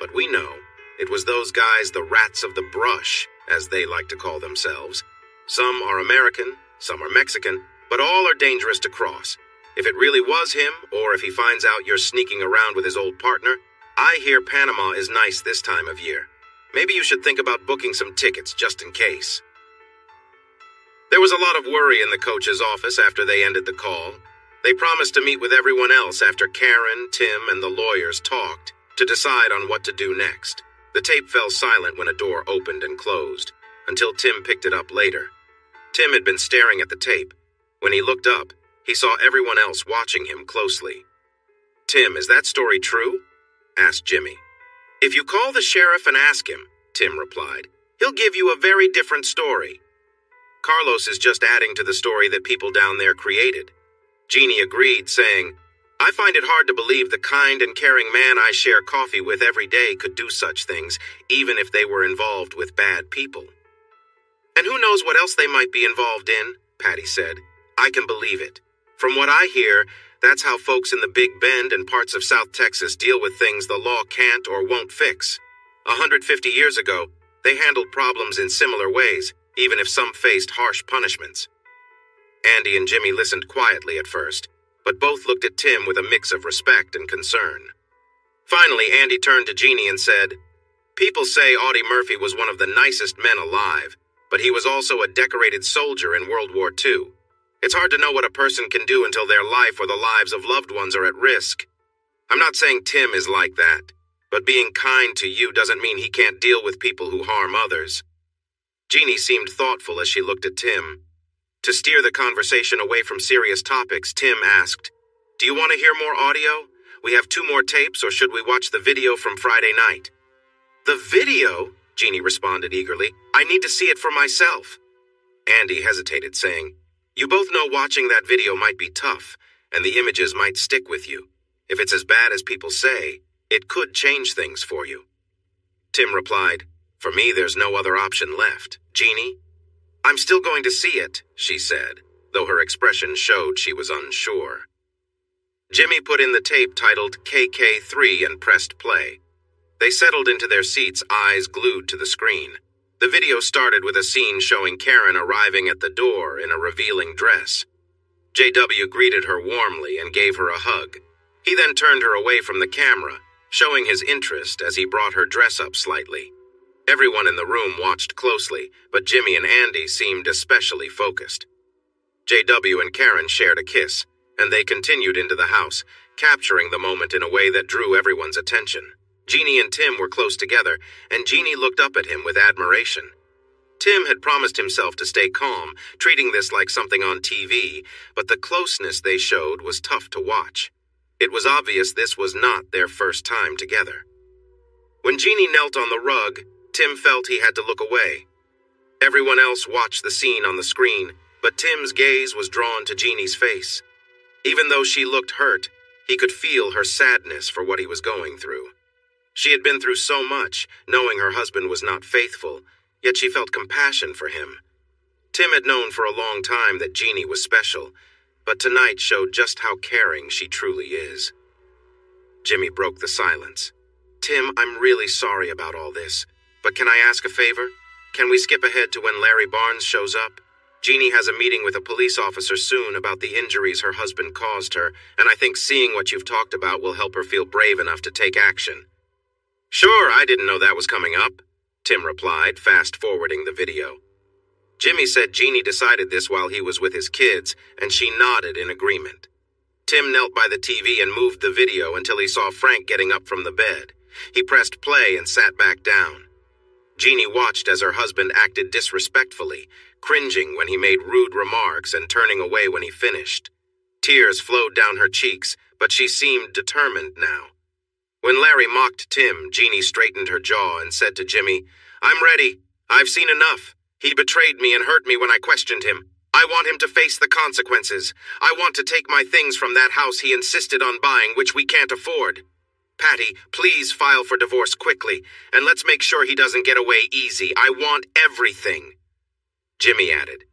[SPEAKER 1] But we know it was those guys, the rats of the brush, as they like to call themselves. Some are American, some are Mexican, but all are dangerous to cross. If it really was him, or if he finds out you're sneaking around with his old partner, I hear Panama is nice this time of year. Maybe you should think about booking some tickets just in case." There was a lot of worry in the coach's office after they ended the call. They promised to meet with everyone else after Karen, Tim, and the lawyers talked to decide on what to do next. The tape fell silent when a door opened and closed, until Tim picked it up later. Tim had been staring at the tape. When he looked up, he saw everyone else watching him closely. "Tim, is that story true?" asked Jimmy. "If you call the sheriff and ask him," Tim replied, "he'll give you a very different story. Carlos is just adding to the story that people down there created." Jeannie agreed, saying, "I find it hard to believe the kind and caring man I share coffee with every day could do such things, even if they were involved with bad people." "And who knows what else they might be involved in," Patty said. "I can believe it. From what I hear, that's how folks in the Big Bend and parts of South Texas deal with things the law can't or won't fix. 150 years ago, they handled problems in similar ways, even if some faced harsh punishments." Andy and Jimmy listened quietly at first, but both looked at Tim with a mix of respect and concern. Finally, Andy turned to Jeannie and said, "People say Audie Murphy was one of the nicest men alive, but he was also a decorated soldier in World War II. It's hard to know what a person can do until their life or the lives of loved ones are at risk. I'm not saying Tim is like that, but being kind to you doesn't mean he can't deal with people who harm others." Jeannie seemed thoughtful as she looked at Tim. To steer the conversation away from serious topics, Tim asked, "Do you want to hear more audio? We have 2 more tapes, or should we watch the video from Friday night?" "The video?" Jeannie responded eagerly. "I need to see it for myself." Andy hesitated, saying, "You both know watching that video might be tough, and the images might stick with you. If it's as bad as people say, it could change things for you." Tim replied, "For me, there's no other option left. Jeannie?" "I'm still going to see it," she said, though her expression showed she was unsure. Jimmy put in the tape titled KK3 and pressed play. They settled into their seats, eyes glued to the screen. The video started with a scene showing Karen arriving at the door in a revealing dress. JW greeted her warmly and gave her a hug. He then turned her away from the camera, showing his interest as he brought her dress up slightly. Everyone in the room watched closely, but Jimmy and Andy seemed especially focused. JW and Karen shared a kiss, and they continued into the house, capturing the moment in a way that drew everyone's attention. Jeannie and Tim were close together, and Jeannie looked up at him with admiration. Tim had promised himself to stay calm, treating this like something on TV, but the closeness they showed was tough to watch. It was obvious this was not their first time together. When Jeannie knelt on the rug, Tim felt he had to look away. Everyone else watched the scene on the screen, but Tim's gaze was drawn to Jeannie's face. Even though she looked hurt, he could feel her sadness for what he was going through. She had been through so much, knowing her husband was not faithful, yet she felt compassion for him. Tim had known for a long time that Jeannie was special, but tonight showed just how caring she truly is. Jimmy broke the silence. "Tim, I'm really sorry about all this. But can I ask a favor? Can we skip ahead to when Larry Barnes shows up? Jeannie has a meeting with a police officer soon about the injuries her husband caused her, and I think seeing what you've talked about will help her feel brave enough to take action." "Sure, I didn't know that was coming up," Tim replied, fast-forwarding the video. Jimmy said Jeannie decided this while he was with his kids, and she nodded in agreement. Tim knelt by the TV and moved the video until he saw Frank getting up from the bed. He pressed play and sat back down. Jeannie watched as her husband acted disrespectfully, cringing when he made rude remarks and turning away when he finished. Tears flowed down her cheeks, but she seemed determined now. When Larry mocked Tim, Jeannie straightened her jaw and said to Jimmy, "I'm ready. I've seen enough. He betrayed me and hurt me when I questioned him. I want him to face the consequences. I want to take my things from that house he insisted on buying, which we can't afford. Patty, please file for divorce quickly, and let's make sure he doesn't get away easy. I want everything." Jimmy added,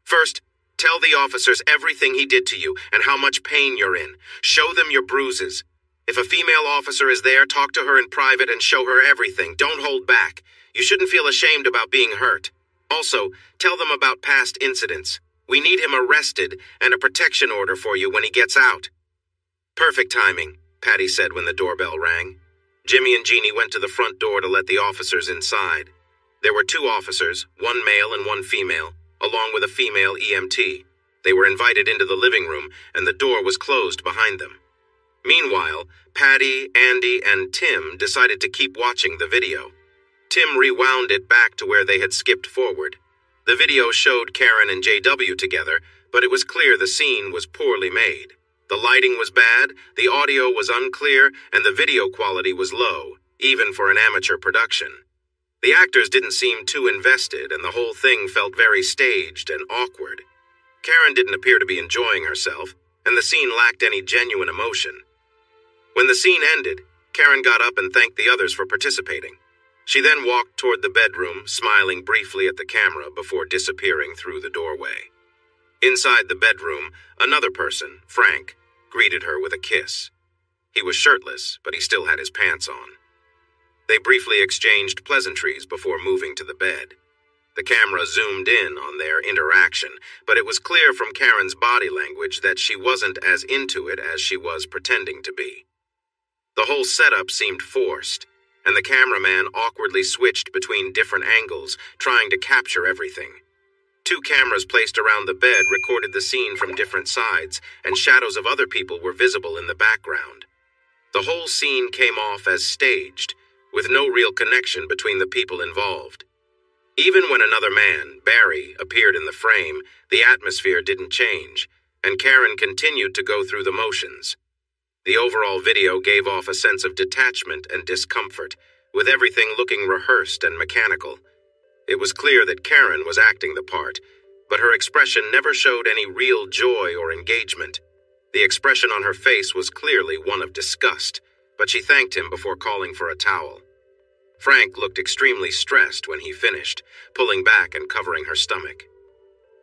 [SPEAKER 1] "First, tell the officers everything he did to you and how much pain you're in. Show them your bruises. If a female officer is there, talk to her in private and show her everything. Don't hold back. You shouldn't feel ashamed about being hurt. Also, tell them about past incidents. We need him arrested and a protection order for you when he gets out." "Perfect timing," Patty said when the doorbell rang. Jimmy and Jeannie went to the front door to let the officers inside. There were 2 officers, one male and one female, along with a female EMT. They were invited into the living room, and the door was closed behind them. Meanwhile, Patty, Andy, and Tim decided to keep watching the video. Tim rewound it back to where they had skipped forward. The video showed Karen and JW together, but it was clear the scene was poorly made. The lighting was bad, the audio was unclear, and the video quality was low, even for an amateur production. The actors didn't seem too invested, and the whole thing felt very staged and awkward. Karen didn't appear to be enjoying herself, and the scene lacked any genuine emotion. When the scene ended, Karen got up and thanked the others for participating. She then walked toward the bedroom, smiling briefly at the camera before disappearing through the doorway. Inside the bedroom, another person, Frank, greeted her with a kiss. He was shirtless, but he still had his pants on. They briefly exchanged pleasantries before moving to the bed. The camera zoomed in on their interaction, but it was clear from Karen's body language that she wasn't as into it as she was pretending to be. The whole setup seemed forced, and the cameraman awkwardly switched between different angles, trying to capture everything. 2 cameras placed around the bed recorded the scene from different sides, and shadows of other people were visible in the background. The whole scene came off as staged, with no real connection between the people involved. Even when another man, Barry, appeared in the frame, the atmosphere didn't change, and Karen continued to go through the motions. The overall video gave off a sense of detachment and discomfort, with everything looking rehearsed and mechanical. It was clear that Karen was acting the part, but her expression never showed any real joy or engagement. The expression on her face was clearly one of disgust, but she thanked him before calling for a towel. Frank looked extremely stressed when he finished, pulling back and covering her stomach.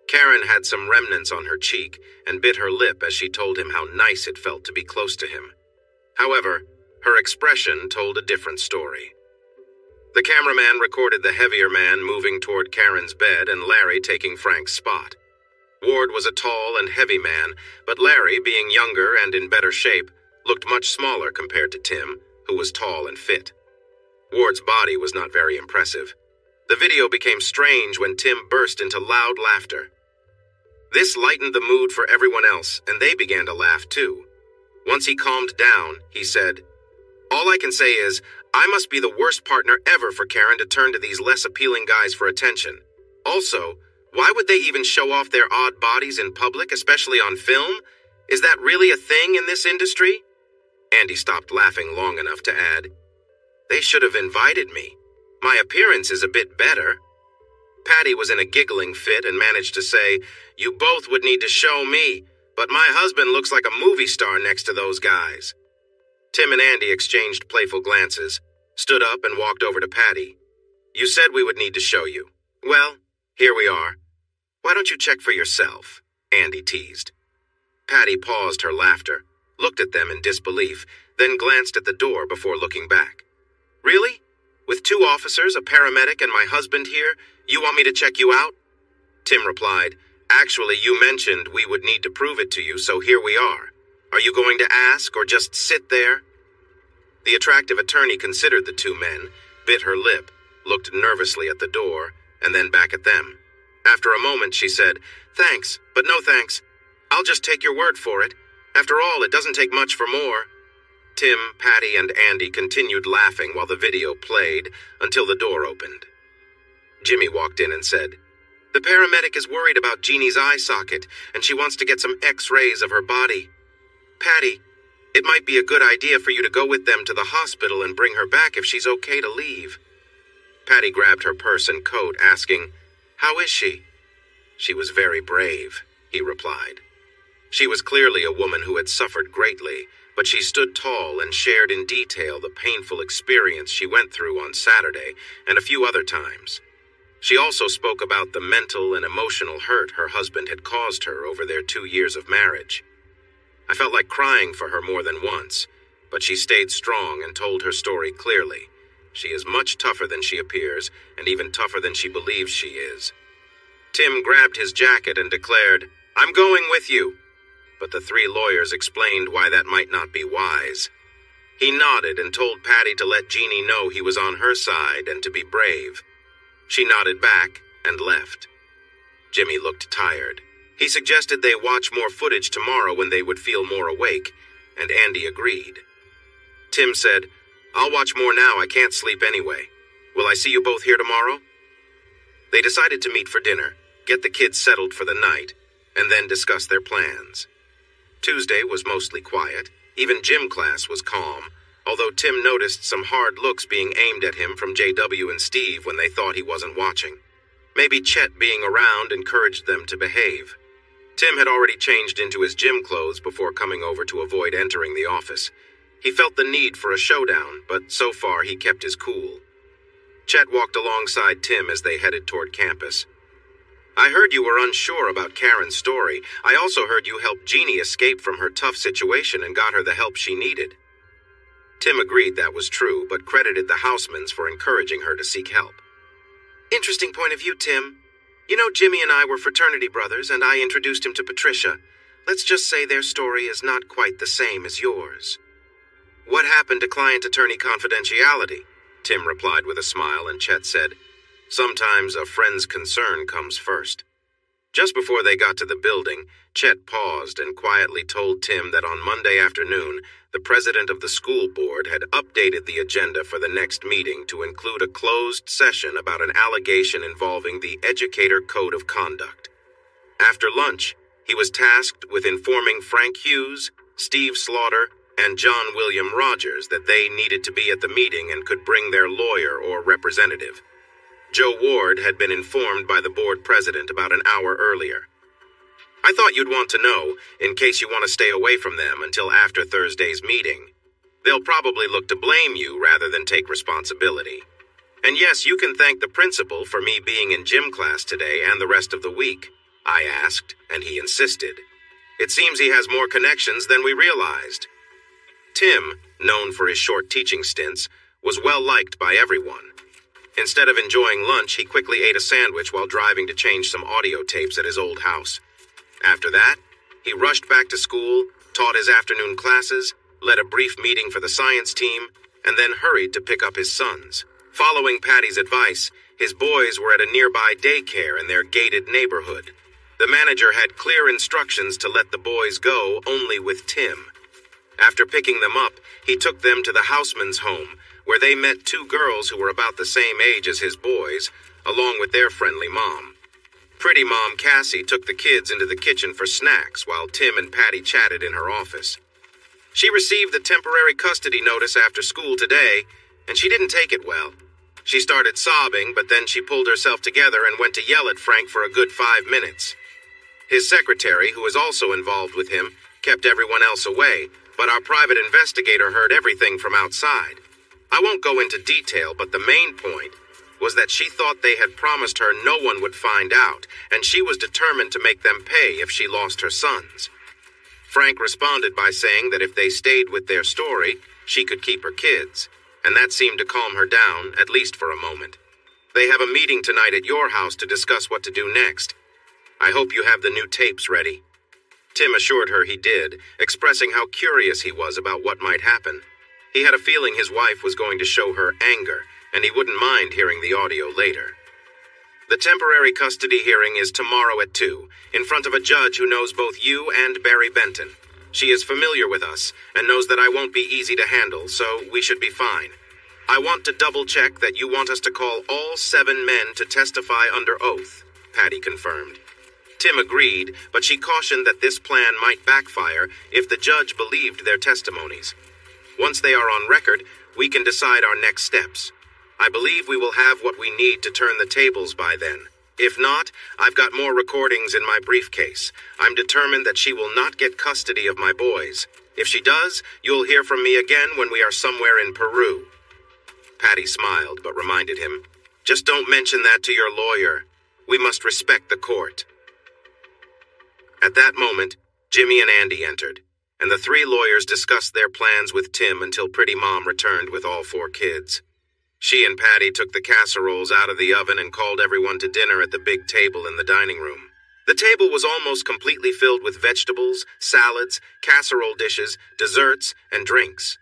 [SPEAKER 1] Karen had some remnants on her cheek and bit her lip as she told him how nice it felt to be close to him. However, her expression told a different story. The cameraman recorded the heavier man moving toward Karen's bed and Larry taking Frank's spot. Ward was a tall and heavy man, but Larry, being younger and in better shape, looked much smaller compared to Tim, who was tall and fit. Ward's body was not very impressive. The video became strange when Tim burst into loud laughter. This lightened the mood for everyone else, and they began to laugh too. Once he calmed down, he said, "All I can say is, I must be the worst partner ever for Karen to turn to these less appealing guys for attention. Also, why would they even show off their odd bodies in public, especially on film? Is that really a thing in this industry?" Andy stopped laughing long enough to add, "They should have invited me. My appearance is a bit better." Patty was in a giggling fit and managed to say, "You both would need to show me, but my husband looks like a movie star next to those guys." Tim and Andy exchanged playful glances, stood up and walked over to Patty. "You said we would need to show you. Well, here we are. Why don't you check for yourself?" Andy teased. Patty paused her laughter, looked at them in disbelief, then glanced at the door before looking back. "Really? With 2 officers, a paramedic, and my husband here, you want me to check you out?" Tim replied, "Actually, you mentioned we would need to prove it to you, so here we are. Are you going to ask or just sit there?" The attractive attorney considered the 2 men, bit her lip, looked nervously at the door, and then back at them. After a moment, she said, "Thanks, but no thanks. I'll just take your word for it. After all, it doesn't take much for more." Tim, Patty, and Andy continued laughing while the video played until the door opened. Jimmy walked in and said, "The paramedic is worried about Jeannie's eye socket, and she wants to get some X-rays of her body. Patty, it might be a good idea for you to go with them to the hospital and bring her back if she's okay to leave." Patty grabbed her purse and coat, asking, "How is she?" "She was very brave," he replied. She was clearly a woman who had suffered greatly, but she stood tall and shared in detail the painful experience she went through on Saturday and a few other times. She also spoke about the mental and emotional hurt her husband had caused her over their 2 years of marriage. I felt like crying for her more than once, but she stayed strong and told her story clearly. She is much tougher than she appears, and even tougher than she believes she is. Tim grabbed his jacket and declared, "I'm going with you." But the 3 lawyers explained why that might not be wise. He nodded and told Patty to let Jeannie know he was on her side and to be brave. She nodded back and left. Jimmy looked tired. He suggested they watch more footage tomorrow when they would feel more awake, and Andy agreed. Tim said, "I'll watch more now, I can't sleep anyway. Will I see you both here tomorrow?" They decided to meet for dinner, get the kids settled for the night, and then discuss their plans. Tuesday was mostly quiet. Even gym class was calm, although Tim noticed some hard looks being aimed at him from JW and Steve when they thought he wasn't watching. Maybe Chet being around encouraged them to behave. Tim had already changed into his gym clothes before coming over to avoid entering the office. He felt the need for a showdown, but so far he kept his cool. Chet walked alongside Tim as they headed toward campus. "I heard you were unsure about Karen's story. I also heard you helped Jeannie escape from her tough situation and got her the help she needed." Tim agreed that was true, but credited the Housemans for encouraging her to seek help. "Interesting point of view, Tim. You know, Jimmy and I were fraternity brothers, and I introduced him to Patricia. Let's just say their story is not quite the same as yours." "What happened to client-attorney confidentiality?" Tim replied with a smile, and Chet said, "Sometimes a friend's concern comes first." Just before they got to the building, Chet paused and quietly told Tim that on Monday afternoon, the president of the school board had updated the agenda for the next meeting to include a closed session about an allegation involving the Educator Code of Conduct. After lunch, he was tasked with informing Frank Hughes, Steve Slaughter, and John William Rogers that they needed to be at the meeting and could bring their lawyer or representative. Joe Ward had been informed by the board president about an hour earlier. "I thought you'd want to know, in case you want to stay away from them until after Thursday's meeting. They'll probably look to blame you rather than take responsibility. And yes, you can thank the principal for me being in gym class today and the rest of the week," I asked, and he insisted. "It seems he has more connections than we realized." Tim, known for his short teaching stints, was well liked by everyone. Instead of enjoying lunch, he quickly ate a sandwich while driving to change some audio tapes at his old house. After that, he rushed back to school, taught his afternoon classes, led a brief meeting for the science team, and then hurried to pick up his sons. Following Patty's advice, his boys were at a nearby daycare in their gated neighborhood. The manager had clear instructions to let the boys go only with Tim. After picking them up, he took them to the Houseman's home, where they met two girls who were about the same age as his boys, along with their friendly mom. Pretty Mom Cassie took the kids into the kitchen for snacks while Tim and Patty chatted in her office. She received the temporary custody notice after school today, and she didn't take it well. She started sobbing, but then she pulled herself together and went to yell at Frank for a good 5 minutes. His secretary, who was also involved with him, kept everyone else away, but our private investigator heard everything from outside. I won't go into detail, but the main point was that she thought they had promised her no one would find out, and she was determined to make them pay if she lost her sons. Frank responded by saying that if they stayed with their story, she could keep her kids, and that seemed to calm her down, at least for a moment. They have a meeting tonight at your house to discuss what to do next. I hope you have the new tapes ready." Tim assured her he did, expressing how curious he was about what might happen. He had a feeling his wife was going to show her anger, and he wouldn't mind hearing the audio later. "The temporary custody hearing is tomorrow at 2, in front of a judge who knows both you and Barry Benton. She is familiar with us, and knows that I won't be easy to handle, so we should be fine. I want to double-check that you want us to call all 7 men to testify under oath," Patty confirmed. Tim agreed, but she cautioned that this plan might backfire if the judge believed their testimonies. "Once they are on record, we can decide our next steps. I believe we will have what we need to turn the tables by then. If not, I've got more recordings in my briefcase. I'm determined that she will not get custody of my boys. If she does, you'll hear from me again when we are somewhere in Peru." Patty smiled, but reminded him, "Just don't mention that to your lawyer. We must respect the court." At that moment, Jimmy and Andy entered, and the 3 lawyers discussed their plans with Tim until Pretty Mom returned with all 4 kids. She and Patty took the casseroles out of the oven and called everyone to dinner at the big table in the dining room. The table was almost completely filled with vegetables, salads, casserole dishes, desserts, and drinks.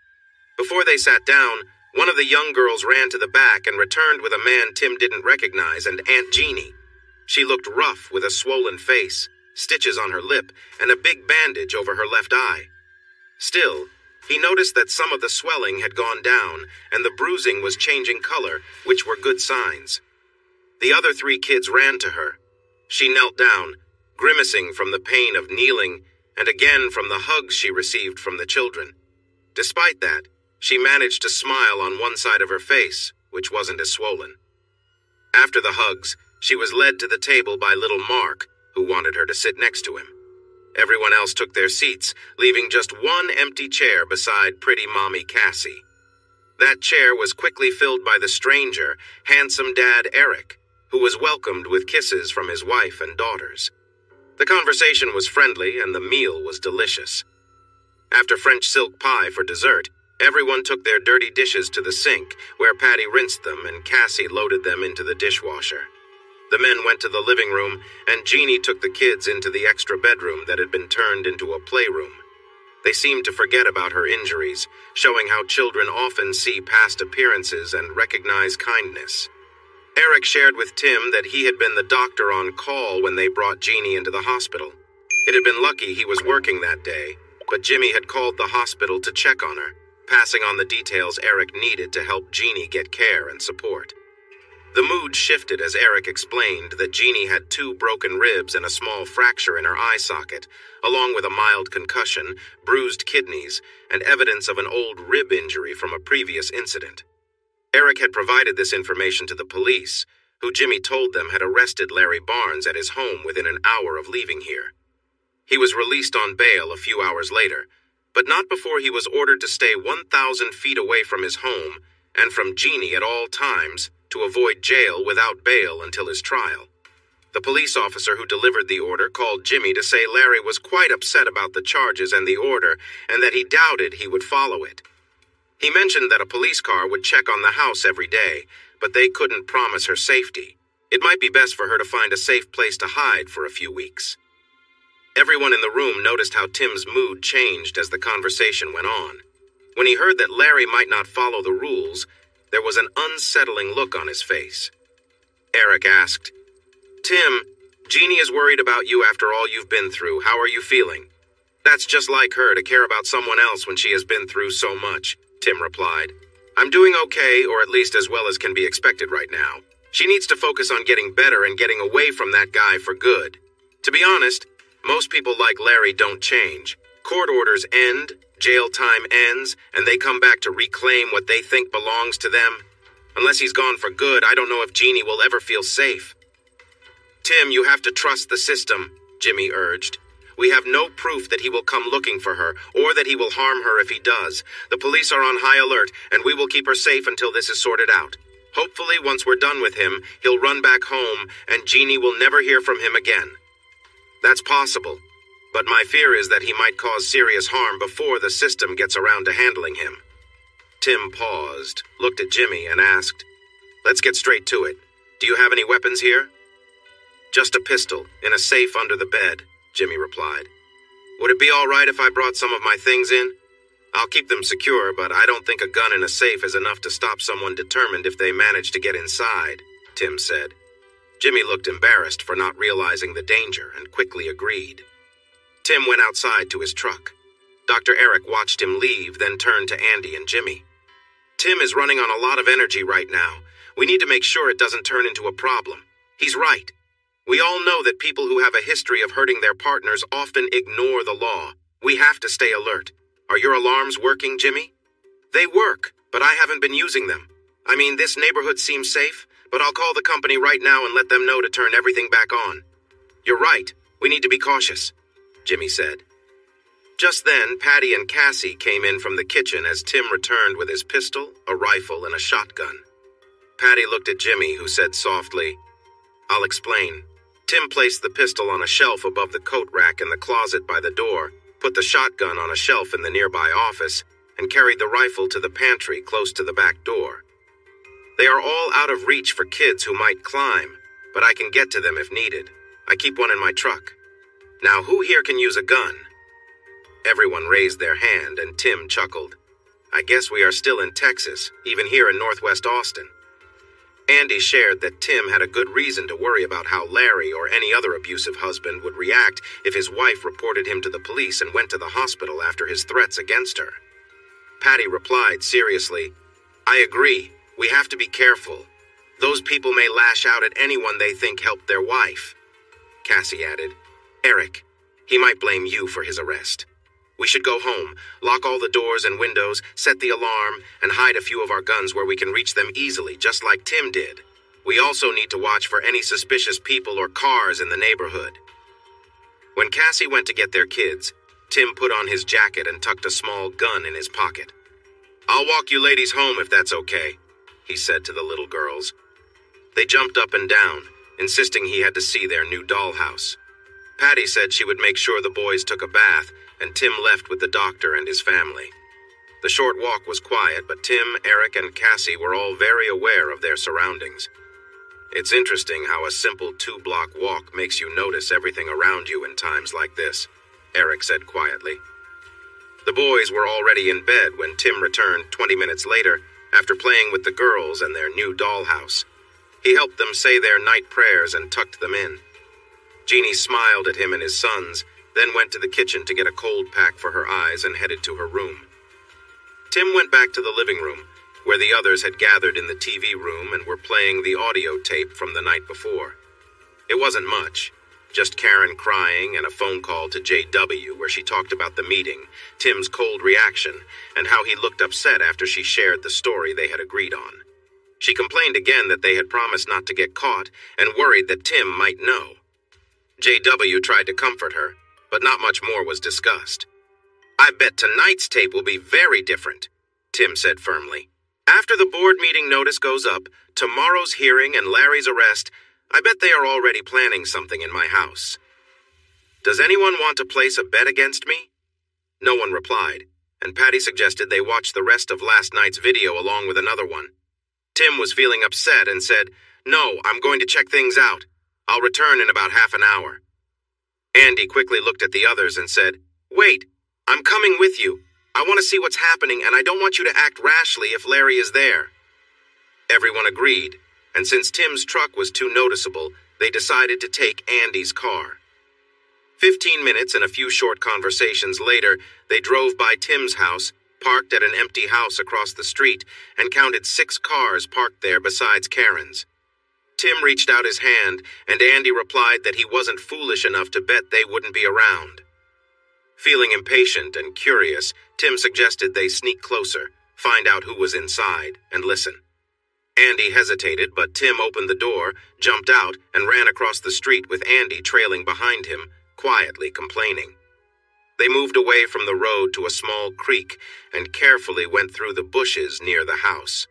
[SPEAKER 1] Before they sat down, one of the young girls ran to the back and returned with a man Tim didn't recognize and Aunt Jeannie. She looked rough with a swollen face, stitches on her lip, and a big bandage over her left eye. Still, he noticed that some of the swelling had gone down and the bruising was changing color, which were good signs. The other 3 kids ran to her. She knelt down, grimacing from the pain of kneeling and again from the hugs she received from the children. Despite that, she managed to smile on one side of her face, which wasn't as swollen. After the hugs, she was led to the table by little Mark, who wanted her to sit next to him. Everyone else took their seats, leaving just one empty chair beside pretty Mommy Cassie. That chair was quickly filled by the stranger, handsome Dad Eric, who was welcomed with kisses from his wife and daughters. The conversation was friendly and the meal was delicious. After French silk pie for dessert, everyone took their dirty dishes to the sink, where Patty rinsed them and Cassie loaded them into the dishwasher. The men went to the living room, and Jeannie took the kids into the extra bedroom that had been turned into a playroom. They seemed to forget about her injuries, showing how children often see past appearances and recognize kindness. Eric shared with Tim that he had been the doctor on call when they brought Jeannie into the hospital. It had been lucky he was working that day, but Jimmy had called the hospital to check on her, passing on the details Eric needed to help Jeannie get care and support. The mood shifted as Eric explained that Jeannie had 2 broken ribs and a small fracture in her eye socket, along with a mild concussion, bruised kidneys, and evidence of an old rib injury from a previous incident. Eric had provided this information to the police, who Jimmy told them had arrested Larry Barnes at his home within an hour of leaving here. He was released on bail a few hours later, but not before he was ordered to stay 1,000 feet away from his home and from Jeannie at all times, to avoid jail without bail until his trial. The police officer who delivered the order called Jimmy to say Larry was quite upset about the charges and the order, and that he doubted he would follow it. He mentioned that a police car would check on the house every day, but they couldn't promise her safety. It might be best for her to find a safe place to hide for a few weeks. Everyone in the room noticed how Tim's mood changed as the conversation went on. When he heard that Larry might not follow the rules, there was an unsettling look on his face. Eric asked, "Tim, Jeannie is worried about you after all you've been through. How are you feeling?" "That's just like her to care about someone else when she has been through so much," Tim replied. "I'm doing okay, or at least as well as can be expected right now. She needs to focus on getting better and getting away from that guy for good. To be honest, most people like Larry don't change. Court orders end, jail time ends, and they come back to reclaim what they think belongs to them. Unless he's gone for good, I don't know if Jeannie will ever feel safe." "Tim, you have to trust the system," Jimmy urged. "We have no proof that he will come looking for her, or that he will harm her if he does. The police are on high alert, and we will keep her safe until this is sorted out. Hopefully, once we're done with him, he'll run back home, and Jeannie will never hear from him again." "That's possible, but my fear is that he might cause serious harm before the system gets around to handling him." Tim paused, looked at Jimmy, and asked, "Let's get straight to it. Do you have any weapons here?" "Just a pistol, in a safe under the bed," Jimmy replied. "Would it be all right if I brought some of my things in? I'll keep them secure, but I don't think a gun in a safe is enough to stop someone determined if they manage to get inside," Tim said. Jimmy looked embarrassed for not realizing the danger and quickly agreed. Tim went outside to his truck. Dr. Eric watched him leave, then turned to Andy and Jimmy. "Tim is running on a lot of energy right now. We need to make sure it doesn't turn into a problem. He's right. We all know that people who have a history of hurting their partners often ignore the law. We have to stay alert. Are your alarms working, Jimmy?" "They work, but I haven't been using them. I mean, this neighborhood seems safe, but I'll call the company right now and let them know to turn everything back on." "You're right. We need to be cautious," Jimmy said. Just then, Patty and Cassie came in from the kitchen as Tim returned with his pistol, a rifle, and a shotgun. Patty looked at Jimmy, who said softly, "I'll explain." Tim placed the pistol on a shelf above the coat rack in the closet by the door, put the shotgun on a shelf in the nearby office, and carried the rifle to the pantry close to the back door. "They are all out of reach for kids who might climb, but I can get to them if needed. I keep one in my truck. Now, who here can use a gun?" Everyone raised their hand, and Tim chuckled. I guess we are still in Texas, even here in Northwest Austin. Andy shared that Tim had a good reason to worry about how Larry or any other abusive husband would react if his wife reported him to the police and went to the hospital after his threats against her. Patty replied seriously, "I agree. We have to be careful. Those people may lash out at anyone they think helped their wife." Cassie added, "Eric, he might blame you for his arrest. We should go home, lock all the doors and windows, set the alarm, and hide a few of our guns where we can reach them easily, just like Tim did. We also need to watch for any suspicious people or cars in the neighborhood." When Cassie went to get their kids, Tim put on his jacket and tucked a small gun in his pocket. "I'll walk you ladies home if that's okay," he said to the little girls. They jumped up and down, insisting he had to see their new dollhouse. Patty said she would make sure the boys took a bath, and Tim left with the doctor and his family. The short walk was quiet, but Tim, Eric, and Cassie were all very aware of their surroundings. "It's interesting how a simple 2-block walk makes you notice everything around you in times like this," Eric said quietly. The boys were already in bed when Tim returned 20 minutes later after playing with the girls and their new dollhouse. He helped them say their night prayers and tucked them in. Jeannie smiled at him and his sons, then went to the kitchen to get a cold pack for her eyes and headed to her room. Tim went back to the living room, where the others had gathered in the TV room and were playing the audio tape from the night before. It wasn't much, just Karen crying and a phone call to JW where she talked about the meeting, Tim's cold reaction, and how he looked upset after she shared the story they had agreed on. She complained again that they had promised not to get caught and worried that Tim might know. JW tried to comfort her, but not much more was discussed. "I bet tonight's tape will be very different," Tim said firmly. "After the board meeting notice goes up, tomorrow's hearing and Larry's arrest, I bet they are already planning something in my house. Does anyone want to place a bet against me?" No one replied, and Patty suggested they watch the rest of last night's video along with another one. Tim was feeling upset and said, "No, I'm going to check things out. I'll return in about half an hour." Andy quickly looked at the others and said, "Wait, I'm coming with you. I want to see what's happening, and I don't want you to act rashly if Larry is there." Everyone agreed, and since Tim's truck was too noticeable, they decided to take Andy's car. 15 minutes and a few short conversations later, they drove by Tim's house, parked at an empty house across the street, and counted 6 cars parked there besides Karen's. Tim reached out his hand, and Andy replied that he wasn't foolish enough to bet they wouldn't be around. Feeling impatient and curious, Tim suggested they sneak closer, find out who was inside, and listen. Andy hesitated, but Tim opened the door, jumped out, and ran across the street with Andy trailing behind him, quietly complaining. They moved away from the road to a small creek and carefully went through the bushes near the house.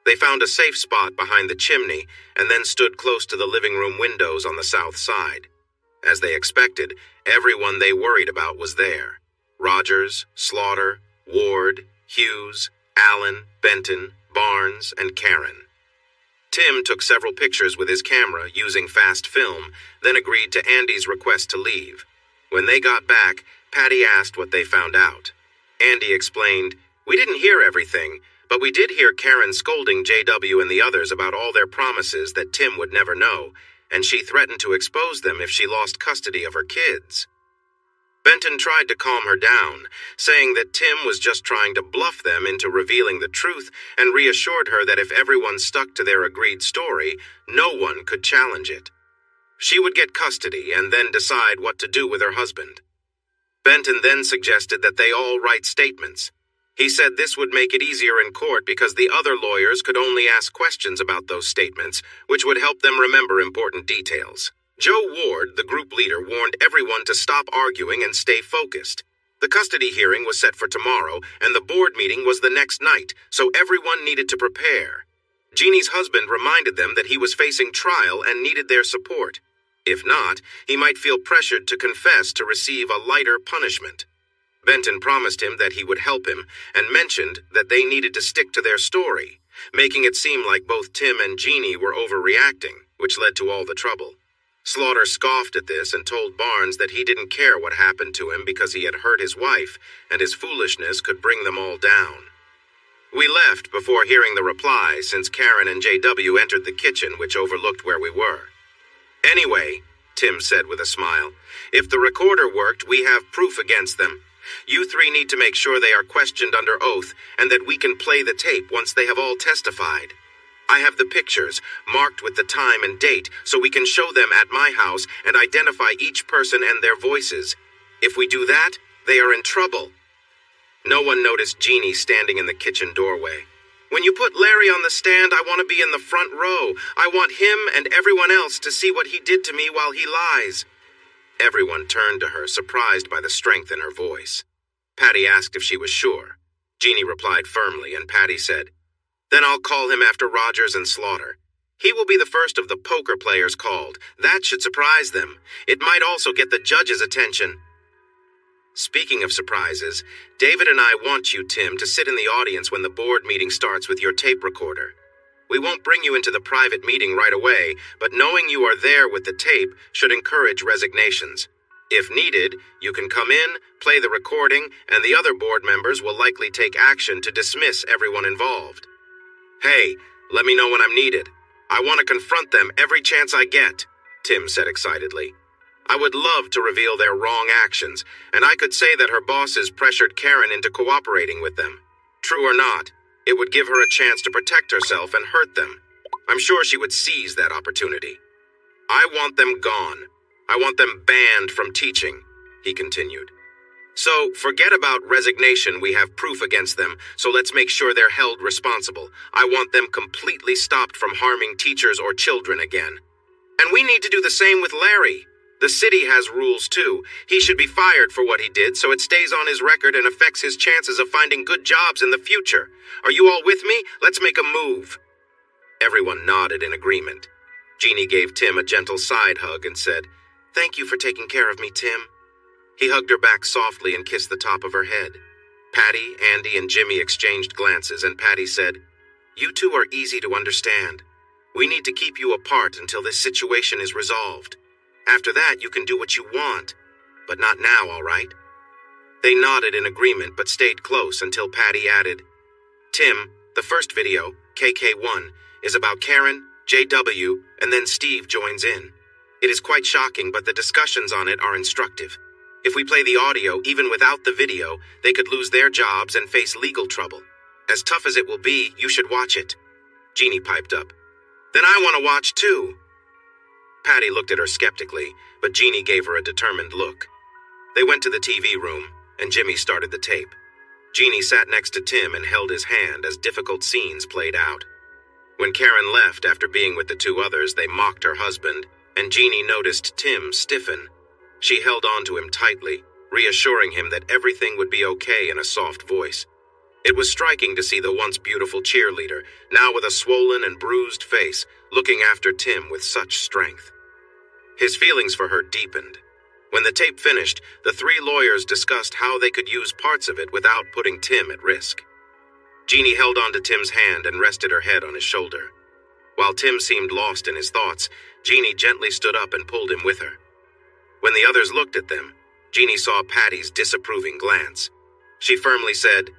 [SPEAKER 1] They found a safe spot behind the chimney and then stood close to the living room windows on the south side. As they expected, everyone they worried about was there. Rogers, Slaughter, Ward, Hughes, Allen, Benton, Barnes, and Karen. Tim took several pictures with his camera using fast film, then agreed to Andy's request to leave. When they got back, Patty asked what they found out. Andy explained, "We didn't hear everything, but we did hear Karen scolding JW and the others about all their promises that Tim would never know, and she threatened to expose them if she lost custody of her kids." Benton tried to calm her down, saying that Tim was just trying to bluff them into revealing the truth and reassured her that if everyone stuck to their agreed story, no one could challenge it. She would get custody and then decide what to do with her husband. Benton then suggested that they all write statements. He said this would make it easier in court because the other lawyers could only ask questions about those statements, which would help them remember important details. Joe Ward, the group leader, warned everyone to stop arguing and stay focused. The custody hearing was set for tomorrow, and the board meeting was the next night, so everyone needed to prepare. Jeannie's husband reminded them that he was facing trial and needed their support. If not, he might feel pressured to confess to receive a lighter punishment. Benton promised him that he would help him and mentioned that they needed to stick to their story, making it seem like both Tim and Jeannie were overreacting, which led to all the trouble. Slaughter scoffed at this and told Barnes that he didn't care what happened to him because he had hurt his wife, and his foolishness could bring them all down. We left before hearing the reply since Karen and JW entered the kitchen, which overlooked where we were. Anyway, Tim said with a smile, if the recorder worked, we have proof against them. You three need to make sure they are questioned under oath and that we can play the tape once they have all testified. I have the pictures, marked with the time and date, so we can show them at my house and identify each person and their voices. If we do that, they are in trouble. No one noticed Jeannie standing in the kitchen doorway. When you put Larry on the stand, I want to be in the front row. I want him and everyone else to see what he did to me while he lies. Everyone turned to her, surprised by the strength in her voice. Patty asked if she was sure. Jeannie replied firmly, and Patty said, "Then I'll call him after Rogers and Slaughter. He will be the first of the poker players called. That should surprise them. It might also get the judge's attention." Speaking of surprises, David and I want you, Tim, to sit in the audience when the board meeting starts with your tape recorder. We won't bring you into the private meeting right away, but knowing you are there with the tape should encourage resignations. If needed, you can come in, play the recording, and the other board members will likely take action to dismiss everyone involved. Hey, let me know when I'm needed. I want to confront them every chance I get, Tim said excitedly. I would love to reveal their wrong actions, and I could say that her bosses pressured Karen into cooperating with them. True or not, it would give her a chance to protect herself and hurt them. I'm sure she would seize that opportunity. I want them gone. I want them banned from teaching, he continued. So, forget about resignation. We have proof against them, so let's make sure they're held responsible. I want them completely stopped from harming teachers or children again. And we need to do the same with Larry. The city has rules too. He should be fired for what he did, so it stays on his record and affects his chances of finding good jobs in the future. Are you all with me? Let's make a move. Everyone nodded in agreement. Jeannie gave Tim a gentle side hug and said, "Thank you for taking care of me, Tim." He hugged her back softly and kissed the top of her head. Patty, Andy, and Jimmy exchanged glances, and Patty said, "You two are easy to understand. We need to keep you apart until this situation is resolved. After that, you can do what you want, but not now, all right?" They nodded in agreement but stayed close until Patty added, "Tim, the first video, KK1, is about Karen, JW, and then Steve joins in. It is quite shocking, but the discussions on it are instructive. If we play the audio, even without the video, they could lose their jobs and face legal trouble. As tough as it will be, you should watch it." Jeannie piped up, "Then I want to watch too." Patty looked at her skeptically, but Jeannie gave her a determined look. They went to the TV room, and Jimmy started the tape. Jeannie sat next to Tim and held his hand as difficult scenes played out. When Karen left after being with the two others, they mocked her husband, and Jeannie noticed Tim stiffen. She held on to him tightly, reassuring him that everything would be okay in a soft voice. It was striking to see the once beautiful cheerleader, now with a swollen and bruised face, looking after Tim with such strength. His feelings for her deepened. When the tape finished, the three lawyers discussed how they could use parts of it without putting Tim at risk. Jeannie held onto Tim's hand and rested her head on his shoulder. While Tim seemed lost in his thoughts, Jeannie gently stood up and pulled him with her. When the others looked at them, Jeannie saw Patty's disapproving glance. She firmly said,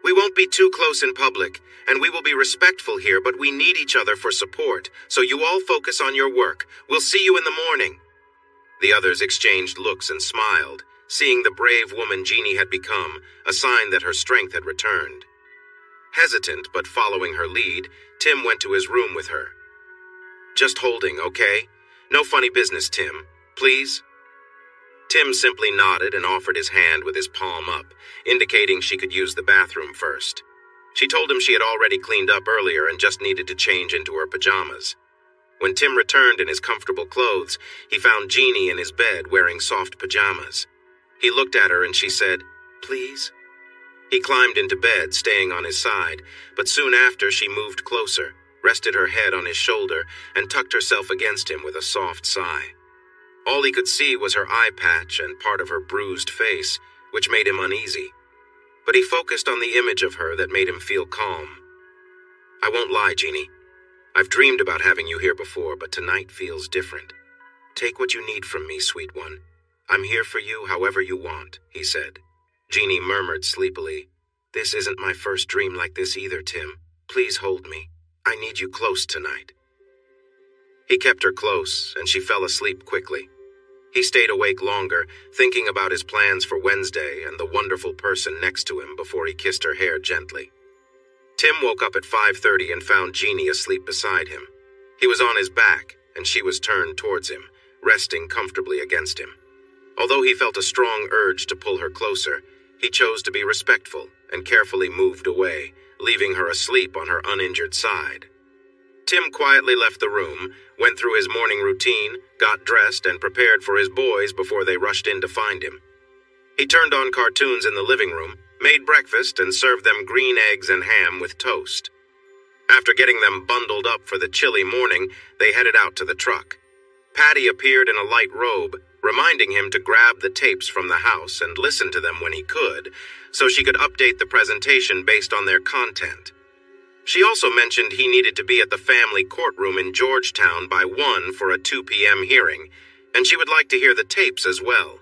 [SPEAKER 1] "We won't be too close in public, and we will be respectful here, but we need each other for support, so you all focus on your work. We'll see you in the morning." The others exchanged looks and smiled, seeing the brave woman Jeannie had become, a sign that her strength had returned. Hesitant but following her lead, Tim went to his room with her. "Just holding, okay? No funny business, Tim. Please?" Tim simply nodded and offered his hand with his palm up, indicating she could use the bathroom first. She told him she had already cleaned up earlier and just needed to change into her pajamas. When Tim returned in his comfortable clothes, he found Jeannie in his bed wearing soft pajamas. He looked at her and she said, "Please?" He climbed into bed, staying on his side, but soon after she moved closer, rested her head on his shoulder, and tucked herself against him with a soft sigh. All he could see was her eye patch and part of her bruised face, which made him uneasy. But he focused on the image of her that made him feel calm. "I won't lie, Jeannie. I've dreamed about having you here before, but tonight feels different. Take what you need from me, sweet one. I'm here for you however you want," he said. Jeannie murmured sleepily, "This isn't my first dream like this either, Tim. Please hold me. I need you close tonight." He kept her close, and she fell asleep quickly. He stayed awake longer, thinking about his plans for Wednesday and the wonderful person next to him before he kissed her hair gently. Tim woke up at 5:30 and found Jeannie asleep beside him. He was on his back, and she was turned towards him, resting comfortably against him. Although he felt a strong urge to pull her closer, he chose to be respectful and carefully moved away, leaving her asleep on her uninjured side. Tim quietly left the room, went through his morning routine, got dressed, and prepared for his boys before they rushed in to find him. He turned on cartoons in the living room, made breakfast, and served them green eggs and ham with toast. After getting them bundled up for the chilly morning, they headed out to the truck. Patty appeared in a light robe, reminding him to grab the tapes from the house and listen to them when he could, so she could update the presentation based on their content. She also mentioned he needed to be at the family courtroom in Georgetown by 1 for a 2 p.m. hearing, and she would like to hear the tapes as well.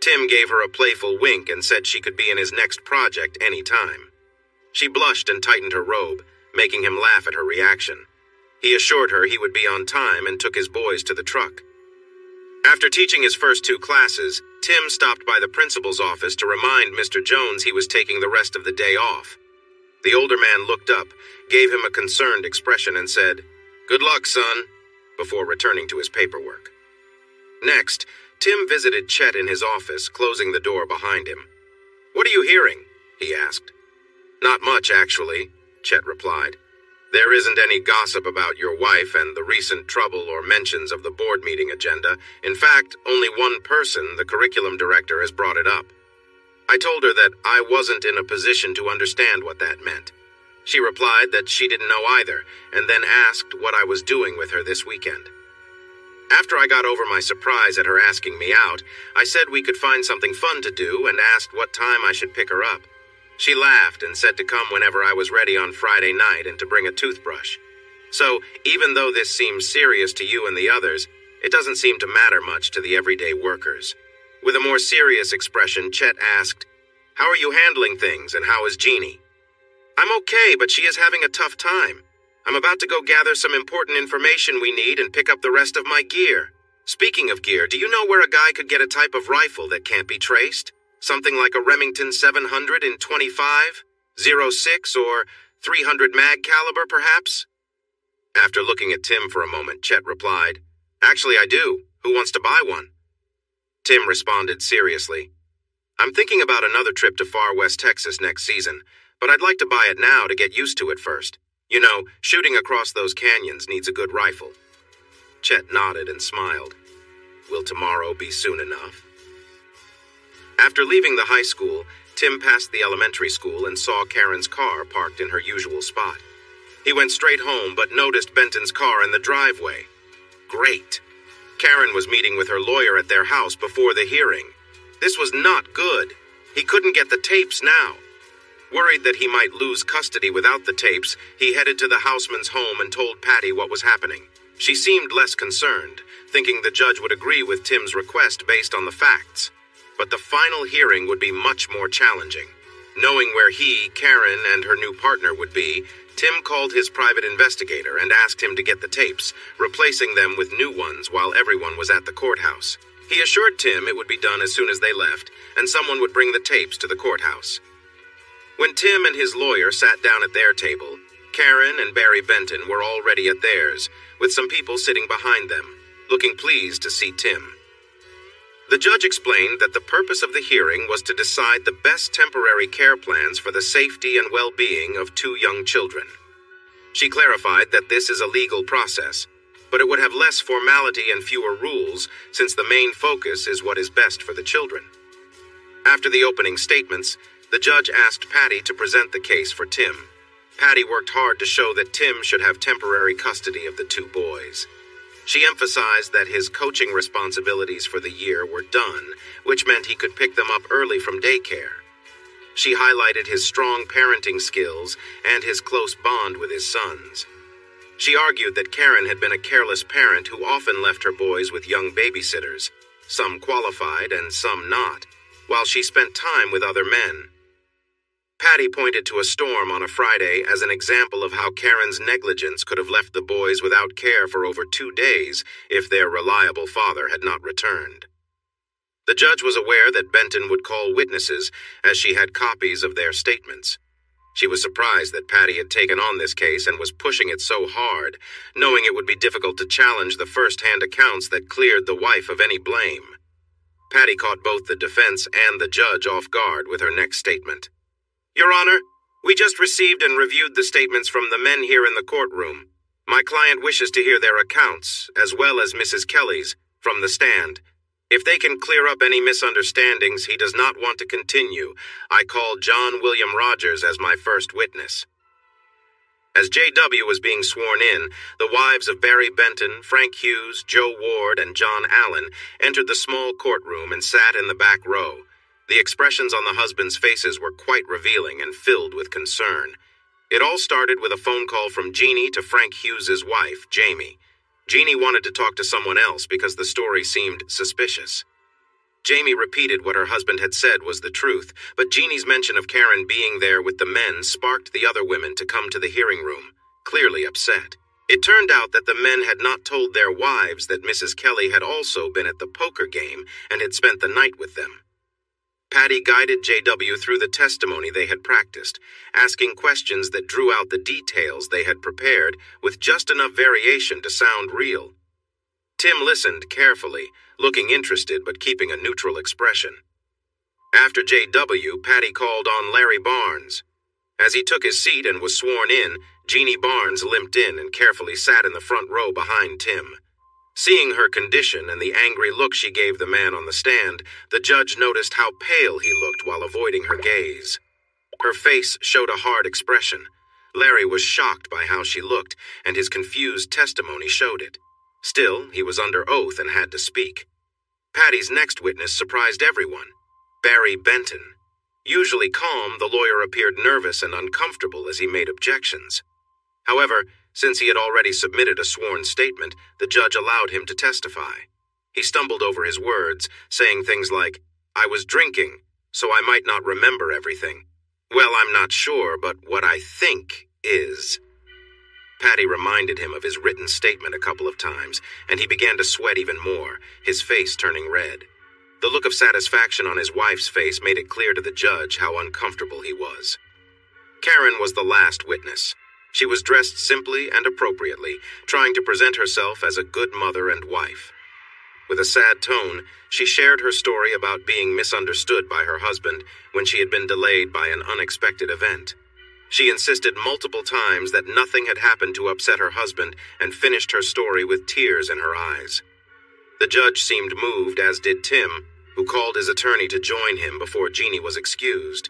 [SPEAKER 1] Tim gave her a playful wink and said she could be in his next project any time. She blushed and tightened her robe, making him laugh at her reaction. He assured her he would be on time and took his boys to the truck. After teaching his first 2 classes, Tim stopped by the principal's office to remind Mr. Jones he was taking the rest of the day off. The older man looked up, gave him a concerned expression, and said, "Good luck, son," before returning to his paperwork. Next, Tim visited Chet in his office, closing the door behind him. "What are you hearing?" he asked. "Not much, actually," Chet replied. "There isn't any gossip about your wife and the recent trouble or mentions of the board meeting agenda. In fact, only one person, the curriculum director, has brought it up. I told her that I wasn't in a position to understand what that meant. She replied that she didn't know either, and then asked what I was doing with her this weekend. After I got over my surprise at her asking me out, I said we could find something fun to do and asked what time I should pick her up. She laughed and said to come whenever I was ready on Friday night and to bring a toothbrush. So, even though this seems serious to you and the others, it doesn't seem to matter much to the everyday workers." With a more serious expression, Chet asked, "How are you handling things, and how is Jeannie?" "I'm okay, but she is having a tough time. I'm about to go gather some important information we need and pick up the rest of my gear. Speaking of gear, do you know where a guy could get a type of rifle that can't be traced? Something like a Remington 700 in 25, 06, or 300 mag caliber, perhaps?" After looking at Tim for a moment, Chet replied, "Actually, I do. Who wants to buy one?" Tim responded seriously, "I'm thinking about another trip to far west Texas next season, but I'd like to buy it now to get used to it first. You know, shooting across those canyons needs a good rifle." Chet nodded and smiled. "Will tomorrow be soon enough?" After leaving the high school, Tim passed the elementary school and saw Karen's car parked in her usual spot. He went straight home but noticed Benton's car in the driveway. Great! Karen was meeting with her lawyer at their house before the hearing. This was not good. He couldn't get the tapes now. Worried that he might lose custody without the tapes, he headed to the houseman's home and told Patty what was happening. She seemed less concerned, thinking the judge would agree with Tim's request based on the facts. But the final hearing would be much more challenging. Knowing where he, Karen, and her new partner would be, Tim called his private investigator and asked him to get the tapes, replacing them with new ones while everyone was at the courthouse. He assured Tim it would be done as soon as they left, and someone would bring the tapes to the courthouse. When Tim and his lawyer sat down at their table, Karen and Barry Benton were already at theirs, with some people sitting behind them, looking pleased to see Tim. The judge explained that the purpose of the hearing was to decide the best temporary care plans for the safety and well-being of 2 young children. She clarified that this is a legal process, but it would have less formality and fewer rules since the main focus is what is best for the children. After the opening statements, the judge asked Patty to present the case for Tim. Patty worked hard to show that Tim should have temporary custody of the 2 boys. She emphasized that his coaching responsibilities for the year were done, which meant he could pick them up early from daycare. She highlighted his strong parenting skills and his close bond with his sons. She argued that Karen had been a careless parent who often left her boys with young babysitters, some qualified and some not, while she spent time with other men. Patty pointed to a storm on a Friday as an example of how Karen's negligence could have left the boys without care for over 2 days if their reliable father had not returned. The judge was aware that Benton would call witnesses, as she had copies of their statements. She was surprised that Patty had taken on this case and was pushing it so hard, knowing it would be difficult to challenge the first-hand accounts that cleared the wife of any blame. Patty caught both the defense and the judge off guard with her next statement. "Your Honor, we just received and reviewed the statements from the men here in the courtroom. My client wishes to hear their accounts, as well as Mrs. Kelly's, from the stand. If they can clear up any misunderstandings he does not want to continue, I call John William Rogers as my first witness." As J.W. was being sworn in, the wives of Barry Benton, Frank Hughes, Joe Ward, and John Allen entered the small courtroom and sat in the back row. The expressions on the husbands' faces were quite revealing and filled with concern. It all started with a phone call from Jeannie to Frank Hughes's wife, Jamie. Jeannie wanted to talk to someone else because the story seemed suspicious. Jamie repeated what her husband had said was the truth, but Jeannie's mention of Karen being there with the men sparked the other women to come to the hearing room, clearly upset. It turned out that the men had not told their wives that Mrs. Kelly had also been at the poker game and had spent the night with them. Patty guided J.W. through the testimony they had practiced, asking questions that drew out the details they had prepared with just enough variation to sound real. Tim listened carefully, looking interested but keeping a neutral expression. After J.W., Patty called on Larry Barnes. As he took his seat and was sworn in, Jeannie Barnes limped in and carefully sat in the front row behind Tim. Seeing her condition and the angry look she gave the man on the stand, the judge noticed how pale he looked while avoiding her gaze. Her face showed a hard expression. Larry was shocked by how she looked, and his confused testimony showed it. Still, he was under oath and had to speak. Patty's next witness surprised everyone. Barry Benton. Usually calm, the lawyer appeared nervous and uncomfortable as he made objections. However, since he had already submitted a sworn statement, the judge allowed him to testify. He stumbled over his words, saying things like, "I was drinking, so I might not remember everything. Well, I'm not sure, but what I think is." Patty reminded him of his written statement a couple of times, and he began to sweat even more, his face turning red. The look of satisfaction on his wife's face made it clear to the judge how uncomfortable he was. Karen was the last witness. She was dressed simply and appropriately, trying to present herself as a good mother and wife. With a sad tone, she shared her story about being misunderstood by her husband when she had been delayed by an unexpected event. She insisted multiple times that nothing had happened to upset her husband and finished her story with tears in her eyes. The judge seemed moved, as did Tim, who called his attorney to join him before Jeannie was excused.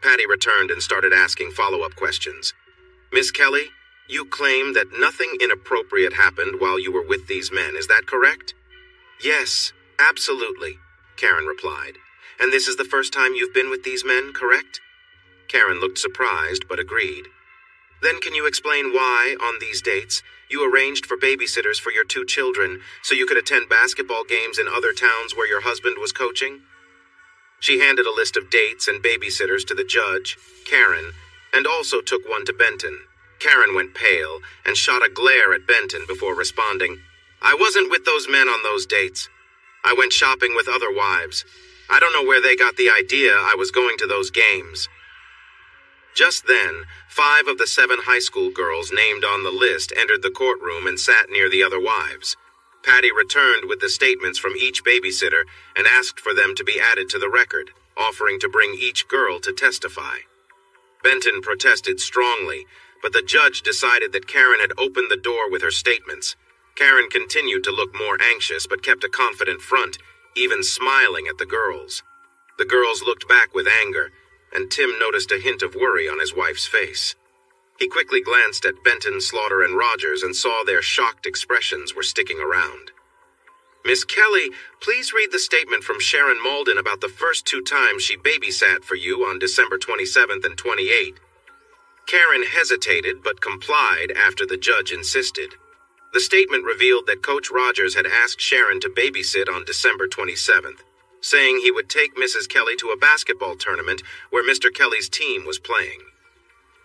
[SPEAKER 1] Patty returned and started asking follow-up questions. "Miss Kelly, you claim that nothing inappropriate happened while you were with these men, is that correct?" "Yes, absolutely," Karen replied. "And this is the first time you've been with these men, correct?" Karen looked surprised but agreed. "Then can you explain why, on these dates, you arranged for babysitters for your 2 children so you could attend basketball games in other towns where your husband was coaching?" She handed a list of dates and babysitters to the judge, Karen, and also took one to Benton. Karen went pale and shot a glare at Benton before responding, "I wasn't with those men on those dates. I went shopping with other wives. I don't know where they got the idea I was going to those games." Just then, 5 of the 7 high school girls named on the list entered the courtroom and sat near the other wives. Patty returned with the statements from each babysitter and asked for them to be added to the record, offering to bring each girl to testify. Benton protested strongly, but the judge decided that Karen had opened the door with her statements. Karen continued to look more anxious but kept a confident front, even smiling at the girls. The girls looked back with anger, and Tim noticed a hint of worry on his wife's face. He quickly glanced at Benton, Slaughter, and Rogers and saw their shocked expressions were sticking around. "Miss Kelly, please read the statement from Sharon Malden about the first 2 times she babysat for you on December 27th and 28th. Karen hesitated but complied after the judge insisted. The statement revealed that Coach Rogers had asked Sharon to babysit on December 27th. saying he would take Mrs. Kelly to a basketball tournament where Mr. Kelly's team was playing.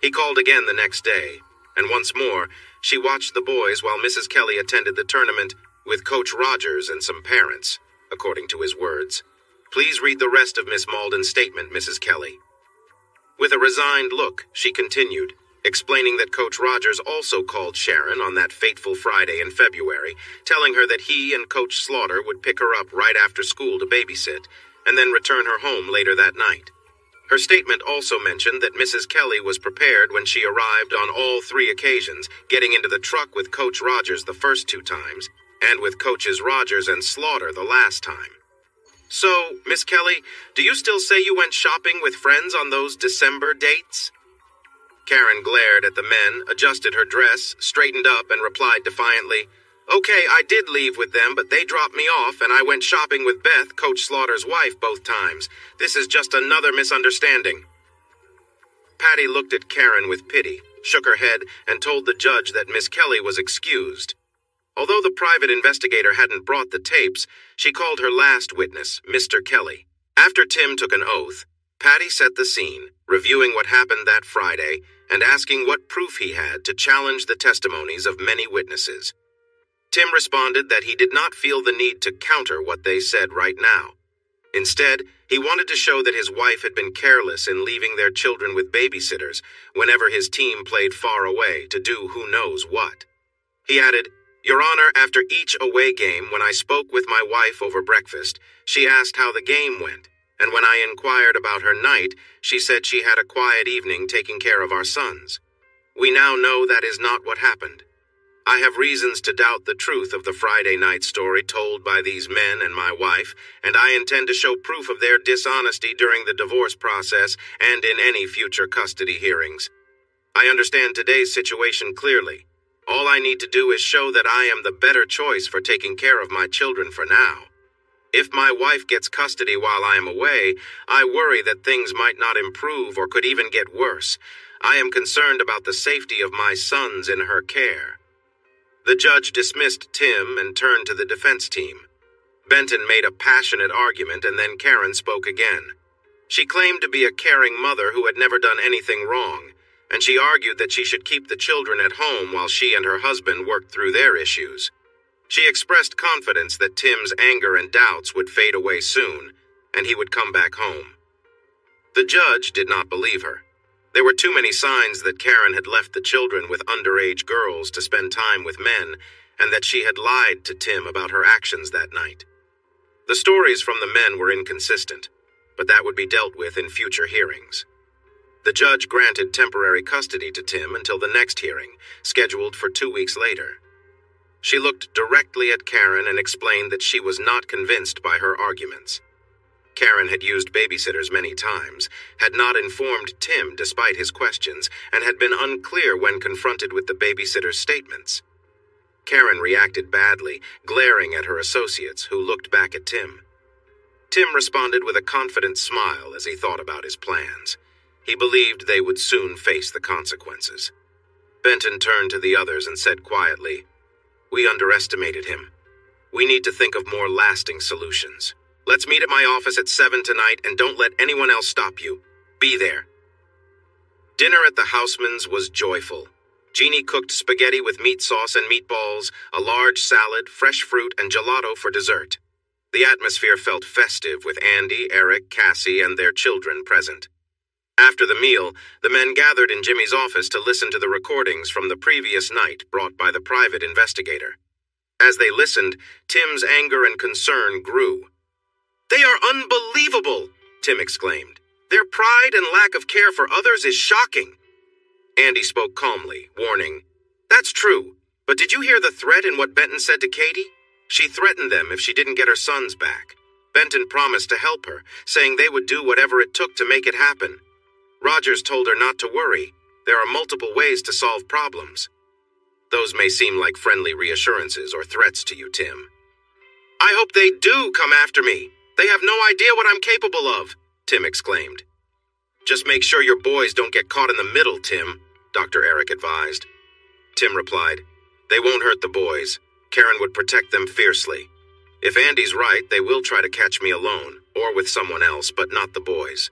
[SPEAKER 1] He called again the next day, and once more, she watched the boys while Mrs. Kelly attended the tournament with Coach Rogers and some parents, according to his words. Please read the rest of Miss Malden's statement, Mrs. Kelly. With a resigned look, she continued, explaining that Coach Rogers also called Sharon on that fateful Friday in February, telling her that he and Coach Slaughter would pick her up right after school to babysit, and then return her home later that night. Her statement also mentioned that Mrs. Kelly was prepared when she arrived on all 3 occasions, getting into the truck with Coach Rogers the first 2 times, and with Coaches Rogers and Slaughter the last time. So, Miss Kelly, do you still say you went shopping with friends on those December dates? Karen glared at the men, adjusted her dress, straightened up, and replied defiantly, Okay, I did leave with them, but they dropped me off, and I went shopping with Beth, Coach Slaughter's wife, both times. This is just another misunderstanding. Patty looked at Karen with pity, shook her head, and told the judge that Miss Kelly was excused. Although the private investigator hadn't brought the tapes, she called her last witness, Mr. Kelly. After Tim took an oath, Patty set the scene, reviewing what happened that Friday and asking what proof he had to challenge the testimonies of many witnesses. Tim responded that he did not feel the need to counter what they said right now. Instead, he wanted to show that his wife had been careless in leaving their children with babysitters whenever his team played far away to do who knows what. He added, Your Honor, after each away game, when I spoke with my wife over breakfast, she asked how the game went, and when I inquired about her night, she said she had a quiet evening taking care of our sons. We now know that is not what happened. I have reasons to doubt the truth of the Friday night story told by these men and my wife, and I intend to show proof of their dishonesty during the divorce process and in any future custody hearings. I understand today's situation clearly. All I need to do is show that I am the better choice for taking care of my children for now. If my wife gets custody while I am away, I worry that things might not improve or could even get worse. I am concerned about the safety of my sons in her care. The judge dismissed Tim and turned to the defense team. Benton made a passionate argument, and then Karen spoke again. She claimed to be a caring mother who had never done anything wrong, and she argued that she should keep the children at home while she and her husband worked through their issues. She expressed confidence that Tim's anger and doubts would fade away soon, and he would come back home. The judge did not believe her. There were too many signs that Karen had left the children with underage girls to spend time with men, and that she had lied to Tim about her actions that night. The stories from the men were inconsistent, but that would be dealt with in future hearings. The judge granted temporary custody to Tim until the next hearing, scheduled for 2 weeks later. She looked directly at Karen and explained that she was not convinced by her arguments. Karen had used babysitters many times, had not informed Tim despite his questions, and had been unclear when confronted with the babysitter's statements. Karen reacted badly, glaring at her associates, who looked back at Tim. Tim responded with a confident smile as he thought about his plans. He believed they would soon face the consequences. Benton turned to the others and said quietly, We underestimated him. We need to think of more lasting solutions. Let's meet at my office at 7 tonight, and don't let anyone else stop you. Be there. Dinner at the Houseman's was joyful. Jeannie cooked spaghetti with meat sauce and meatballs, a large salad, fresh fruit, and gelato for dessert. The atmosphere felt festive with Andy, Eric, Cassie, and their children present. After the meal, the men gathered in Jimmy's office to listen to the recordings from the previous night brought by the private investigator. As they listened, Tim's anger and concern grew. They are unbelievable, Tim exclaimed. Their pride and lack of care for others is shocking. Andy spoke calmly, warning, That's true, but did you hear the threat in what Benton said to Katie? She threatened them if she didn't get her sons back. Benton promised to help her, saying they would do whatever it took to make it happen. Rogers told her not to worry. There are multiple ways to solve problems. Those may seem like friendly reassurances or threats to you, Tim. I hope they do come after me. They have no idea what I'm capable of, Tim exclaimed. Just make sure your boys don't get caught in the middle, Tim, Dr. Eric advised. Tim replied, They won't hurt the boys. Karen would protect them fiercely. If Andy's right, they will try to catch me alone, or with someone else, but not the boys.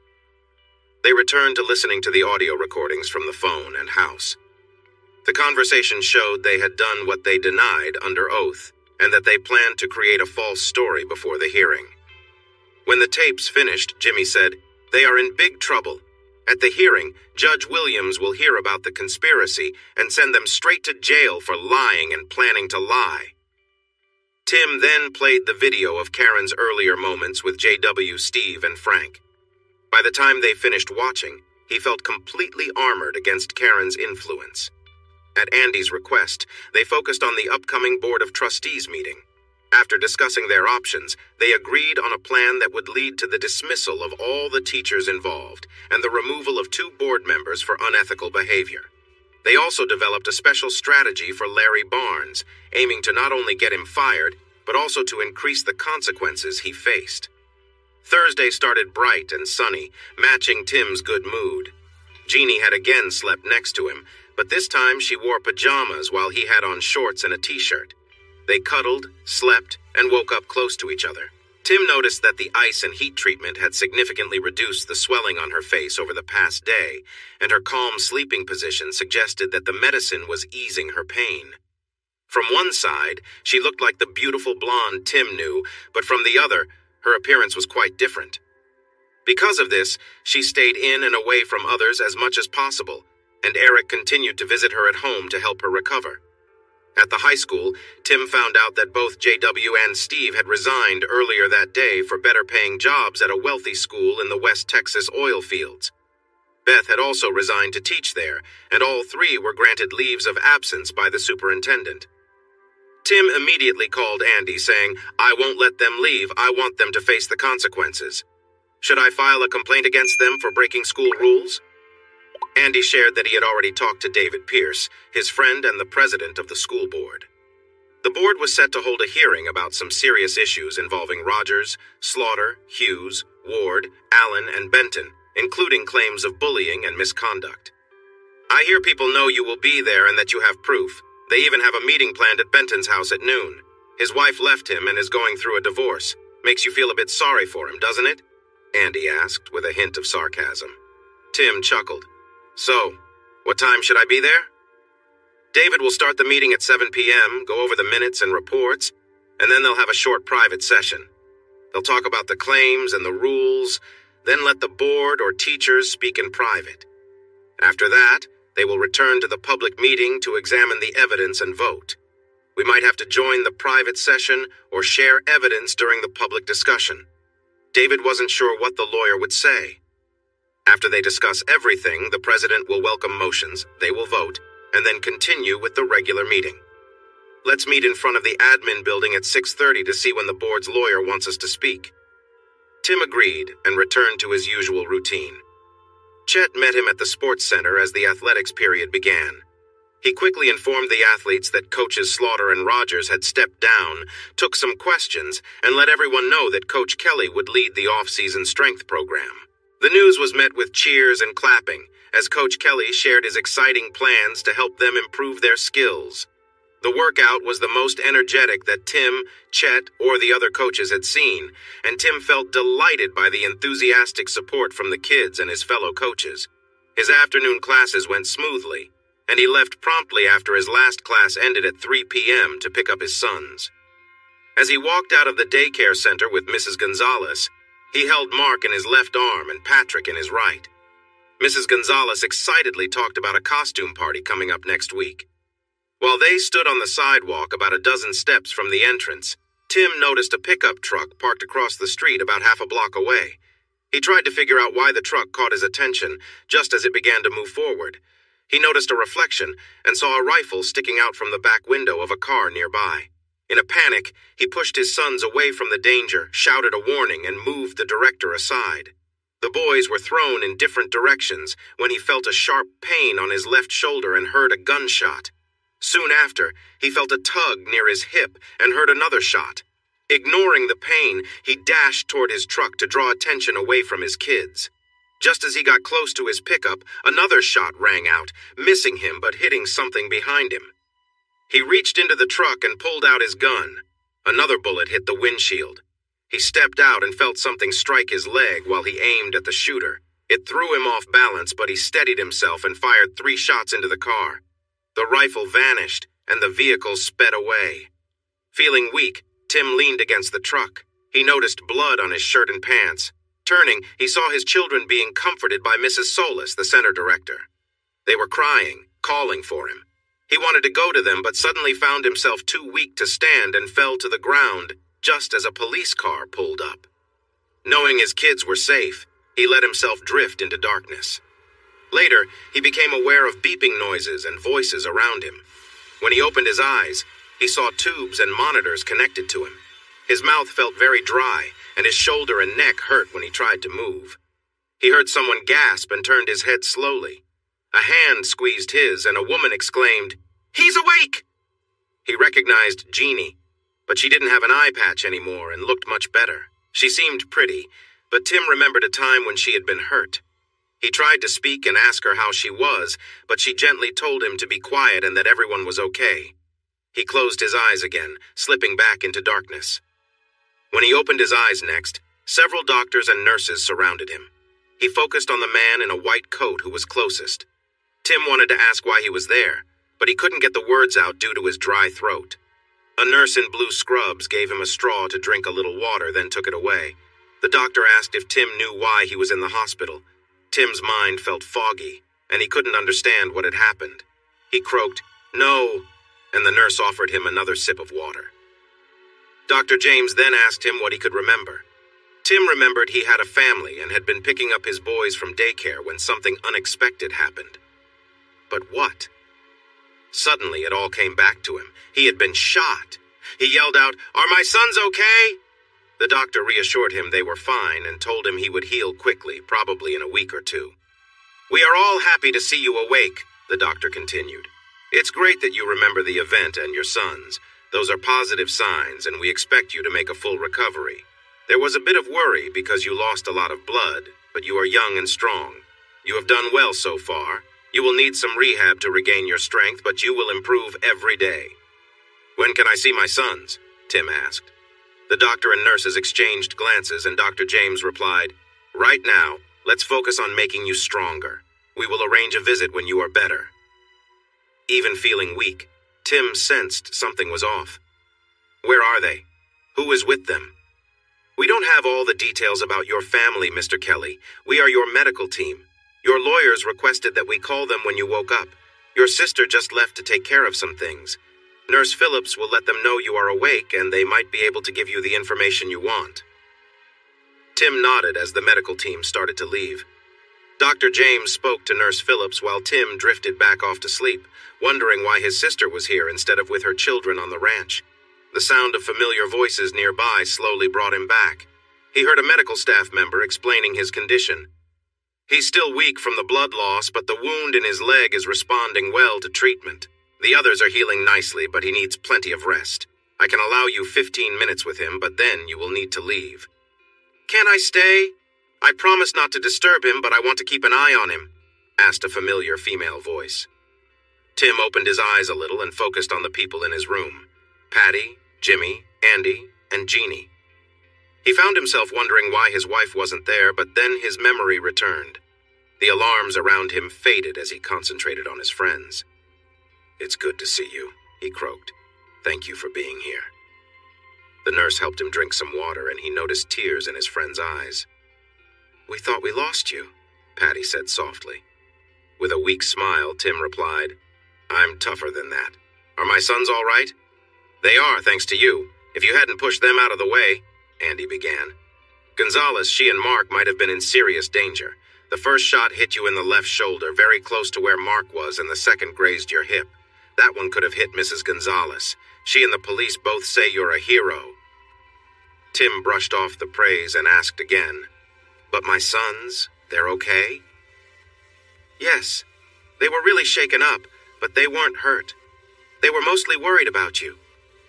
[SPEAKER 1] They returned to listening to the audio recordings from the phone and house. The conversation showed they had done what they denied under oath, and that they planned to create a false story before the hearing. When the tapes finished, Jimmy said, "They are in big trouble. At the hearing, Judge Williams will hear about the conspiracy and send them straight to jail for lying and planning to lie." Tim then played the video of Karen's earlier moments with JW, Steve, and Frank. By the time they finished watching, he felt completely armored against Karen's influence. At Andy's request, they focused on the upcoming Board of Trustees meeting. After discussing their options, they agreed on a plan that would lead to the dismissal of all the teachers involved and the removal of 2 board members for unethical behavior. They also developed a special strategy for Larry Barnes, aiming to not only get him fired, but also to increase the consequences he faced. Thursday started bright and sunny, matching Tim's good mood. Jeannie had again slept next to him, but this time she wore pajamas while he had on shorts and a t-shirt. They cuddled, slept, and woke up close to each other. Tim noticed that the ice and heat treatment had significantly reduced the swelling on her face over the past day, and her calm sleeping position suggested that the medicine was easing her pain. From one side, she looked like the beautiful blonde Tim knew, but from the other, her appearance was quite different. Because of this, she stayed in and away from others as much as possible, and Eric continued to visit her at home to help her recover. At the high school, Tim found out that both JW and Steve had resigned earlier that day for better-paying jobs at a wealthy school in the West Texas oil fields. Beth had also resigned to teach there, and all 3 were granted leaves of absence by the superintendent. Tim immediately called Andy, saying, "I won't let them leave. I want them to face the consequences. Should I file a complaint against them for breaking school rules?" Andy shared that he had already talked to David Pierce, his friend and the president of the school board. The board was set to hold a hearing about some serious issues involving Rogers, Slaughter, Hughes, Ward, Allen, and Benton, including claims of bullying and misconduct. "I hear people know you will be there and that you have proof. They even have a meeting planned at Benton's house at noon. His wife left him and is going through a divorce. Makes you feel a bit sorry for him, doesn't it?" Andy asked, with a hint of sarcasm. Tim chuckled. "So, what time should I be there?" "David will start the meeting at 7 p.m., go over the minutes and reports, and then they'll have a short private session. They'll talk about the claims and the rules, then let the board or teachers speak in private. After that, they will return to the public meeting to examine the evidence and vote. We might have to join the private session or share evidence during the public discussion." David wasn't sure what the lawyer would say. After they discuss everything, the president will welcome motions, they will vote, and then continue with the regular meeting. "Let's meet in front of the admin building at 6:30 to see when the board's lawyer wants us to speak." Tim agreed and returned to his usual routine. Chet met him at the sports center as the athletics period began. He quickly informed the athletes that coaches Slaughter and Rogers had stepped down, took some questions, and let everyone know that Coach Kelly would lead the off-season strength program. The news was met with cheers and clapping, as Coach Kelly shared his exciting plans to help them improve their skills. The workout was the most energetic that Tim, Chet, or the other coaches had seen, and Tim felt delighted by the enthusiastic support from the kids and his fellow coaches. His afternoon classes went smoothly, and he left promptly after his last class ended at 3 p.m. to pick up his sons. As he walked out of the daycare center with Mrs. Gonzalez, he held Mark in his left arm and Patrick in his right. Mrs. Gonzalez excitedly talked about a costume party coming up next week. While they stood on the sidewalk about a dozen steps from the entrance, Tim noticed a pickup truck parked across the street about half a block away. He tried to figure out why the truck caught his attention just as it began to move forward. He noticed a reflection and saw a rifle sticking out from the back window of a car nearby. In a panic, he pushed his sons away from the danger, shouted a warning, and moved the director aside. The boys were thrown in different directions when he felt a sharp pain on his left shoulder and heard a gunshot. Soon after, he felt a tug near his hip and heard another shot. Ignoring the pain, he dashed toward his truck to draw attention away from his kids. Just as he got close to his pickup, another shot rang out, missing him but hitting something behind him. He reached into the truck and pulled out his gun. Another bullet hit the windshield. He stepped out and felt something strike his leg while he aimed at the shooter. It threw him off balance, but he steadied himself and fired 3 shots into the car. The rifle vanished, and the vehicle sped away. Feeling weak, Tim leaned against the truck. He noticed blood on his shirt and pants. Turning, he saw his children being comforted by Mrs. Solis, the center director. They were crying, calling for him. He wanted to go to them, but suddenly found himself too weak to stand and fell to the ground just as a police car pulled up. Knowing his kids were safe, he let himself drift into darkness. Later, he became aware of beeping noises and voices around him. When he opened his eyes, he saw tubes and monitors connected to him. His mouth felt very dry, and his shoulder and neck hurt when he tried to move. He heard someone gasp and turned his head slowly. A hand squeezed his, and a woman exclaimed, "He's awake!" He recognized Jeannie, but she didn't have an eye patch anymore and looked much better. She seemed pretty, but Tim remembered a time when she had been hurt. He tried to speak and ask her how she was, but she gently told him to be quiet and that everyone was okay. He closed his eyes again, slipping back into darkness. When he opened his eyes next, several doctors and nurses surrounded him. He focused on the man in a white coat who was closest. Tim wanted to ask why he was there, but he couldn't get the words out due to his dry throat. A nurse in blue scrubs gave him a straw to drink a little water, then took it away. The doctor asked if Tim knew why he was in the hospital. Tim's mind felt foggy, and he couldn't understand what had happened. He croaked, "No," and the nurse offered him another sip of water. Dr. James then asked him what he could remember. Tim remembered he had a family and had been picking up his boys from daycare when something unexpected happened. But what? Suddenly, it all came back to him. He had been shot. He yelled out, "Are my sons okay?" The doctor reassured him they were fine and told him he would heal quickly, probably in a week or 2. "We are all happy to see you awake," the doctor continued. "It's great that you remember the event and your sons. Those are positive signs, and we expect you to make a full recovery. There was a bit of worry because you lost a lot of blood, but you are young and strong. You have done well so far. You will need some rehab to regain your strength, but you will improve every day." "When can I see my sons?" Tim asked. The doctor and nurses exchanged glances, and Dr. James replied, "Right now, let's focus on making you stronger. We will arrange a visit when you are better." Even feeling weak, Tim sensed something was off. "Where are they? Who is with them?" "We don't have all the details about your family, Mr. Kelly. We are your medical team. Your lawyers requested that we call them when you woke up. Your sister just left to take care of some things. Nurse Phillips will let them know you are awake, and they might be able to give you the information you want." Tim nodded as the medical team started to leave. Dr. James spoke to Nurse Phillips while Tim drifted back off to sleep, wondering why his sister was here instead of with her children on the ranch. The sound of familiar voices nearby slowly brought him back. He heard a medical staff member explaining his condition. "He's still weak from the blood loss, but the wound in his leg is responding well to treatment. The others are healing nicely, but he needs plenty of rest. I can allow you 15 minutes with him, but then you will need to leave." "Can I stay? I promise not to disturb him, but I want to keep an eye on him," asked a familiar female voice. Tim opened his eyes a little and focused on the people in his room: Patty, Jimmy, Andy, and Jeannie. He found himself wondering why his wife wasn't there, but then his memory returned. The alarms around him faded as he concentrated on his friends. "It's good to see you," he croaked. "Thank you for being here." The nurse helped him drink some water, and he noticed tears in his friend's eyes. "We thought we lost you," Patty said softly. With a weak smile, Tim replied, "I'm tougher than that. Are my sons all right?" "They are, thanks to you. If you hadn't pushed them out of the way," Andy began. "Gonzalez, she and Mark might have been in serious danger. The first shot hit you in the left shoulder, very close to where Mark was, and the second grazed your hip. That one could have hit Mrs. Gonzalez. She and the police both say you're a hero." Tim brushed off the praise and asked again, "But my sons, they're okay?" "Yes. They were really shaken up, but they weren't hurt. They were mostly worried about you.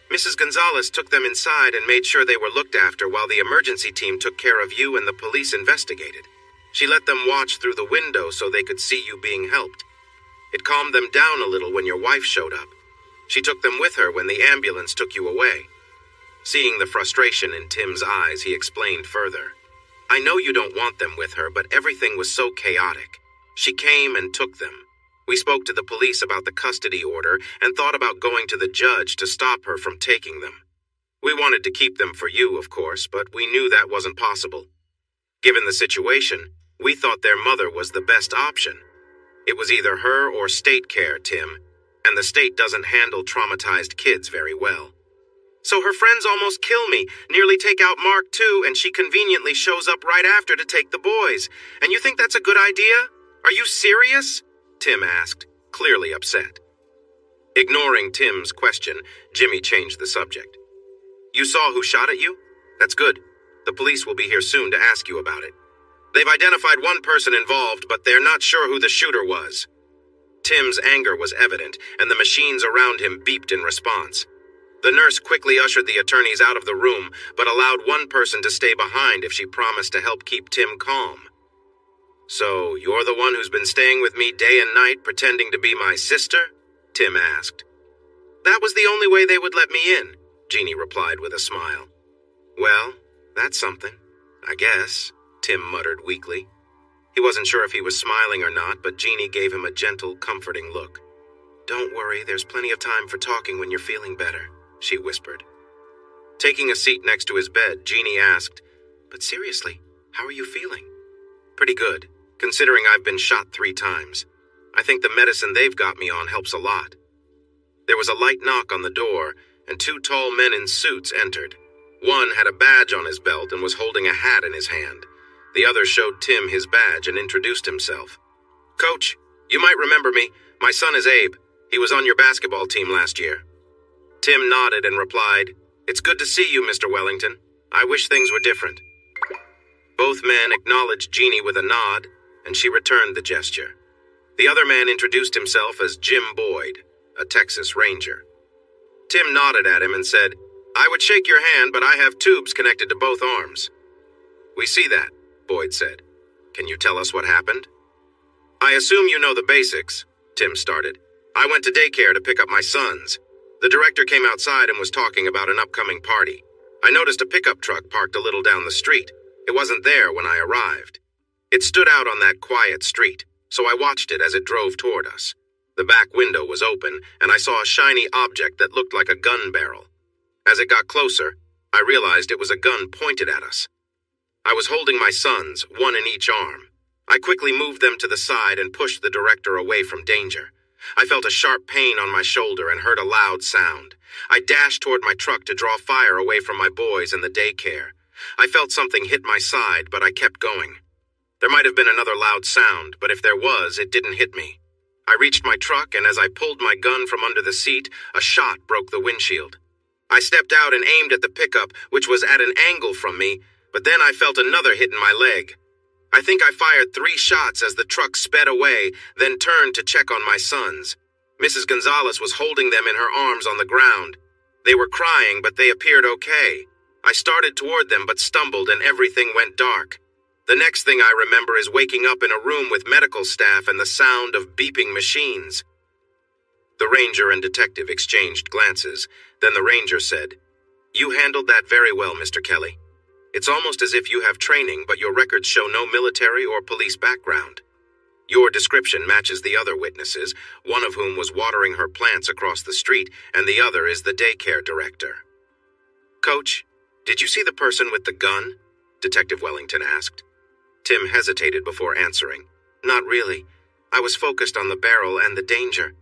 [SPEAKER 1] Mrs. Gonzalez took them inside and made sure they were looked after while the emergency team took care of you and the police investigated. She let them watch through the window so they could see you being helped. It calmed them down a little when your wife showed up. She took them with her when the ambulance took you away. Seeing the frustration in Tim's eyes, he explained further. I know you don't want them with her, but everything was so chaotic. She came and took them. We spoke to the police about the custody order and thought about going to the judge to stop her from taking them. We wanted to keep them for you, of course, but we knew that wasn't possible. Given the situation, we thought their mother was the best option. It was either her or state care, Tim, and the state doesn't handle traumatized kids very well. So her friends almost kill me, nearly take out Mark too, and she conveniently shows up right after to take the boys. And you think that's a good idea? Are you serious? Tim asked, clearly upset. Ignoring Tim's question, Jimmy changed the subject. You saw who shot at you? That's good. The police will be here soon to ask you about it. They've identified one person involved, but they're not sure who the shooter was. Tim's anger was evident, and the machines around him beeped in response. The nurse quickly ushered the attorneys out of the room, but allowed one person to stay behind if she promised to help keep Tim calm. So, you're the one who's been staying with me day and night pretending to be my sister? Tim asked. That was the only way they would let me in, Jeannie replied with a smile. Well, that's something, I guess, Tim muttered weakly. He wasn't sure if he was smiling or not, but Jeannie gave him a gentle, comforting look. Don't worry, there's plenty of time for talking when you're feeling better, she whispered. Taking a seat next to his bed, Jeannie asked, But seriously, how are you feeling? Pretty good, considering I've been shot 3 times. I think the medicine they've got me on helps a lot. There was a light knock on the door, and 2 tall men in suits entered. One had a badge on his belt and was holding a hat in his hand. The other showed Tim his badge and introduced himself. Coach, you might remember me. My son is Abe. He was on your basketball team last year. Tim nodded and replied, It's good to see you, Mr. Wellington. I wish things were different. Both men acknowledged Jeannie with a nod, and she returned the gesture. The other man introduced himself as Jim Boyd, a Texas Ranger. Tim nodded at him and said, I would shake your hand, but I have tubes connected to both arms. We see that, Boyd said. Can you tell us what happened? I assume you know the basics, Tim started. I went to daycare to pick up my sons. The director came outside and was talking about an upcoming party. I noticed a pickup truck parked a little down the street. It wasn't there when I arrived. It stood out on that quiet street, so I watched it as it drove toward us. The back window was open, and I saw a shiny object that looked like a gun barrel. As it got closer, I realized it was a gun pointed at us. I was holding my sons, one in each arm. I quickly moved them to the side and pushed the director away from danger. I felt a sharp pain on my shoulder and heard a loud sound. I dashed toward my truck to draw fire away from my boys and the daycare. I felt something hit my side, but I kept going. There might have been another loud sound, but if there was, it didn't hit me. I reached my truck, and as I pulled my gun from under the seat, a shot broke the windshield. I stepped out and aimed at the pickup, which was at an angle from me, but then I felt another hit in my leg. I think I fired 3 shots as the truck sped away, then turned to check on my sons. Mrs. Gonzalez was holding them in her arms on the ground. They were crying, but they appeared okay. I started toward them but stumbled and everything went dark. The next thing I remember is waking up in a room with medical staff and the sound of beeping machines. The ranger and detective exchanged glances. Then the ranger said, You handled that very well, Mr. Kelly. It's almost as if you have training, but your records show no military or police background. Your description matches the other witnesses, one of whom was watering her plants across the street, and the other is the daycare director. Coach, did you see the person with the gun? Detective Wellington asked. Tim hesitated before answering. Not really. I was focused on the barrel and the danger.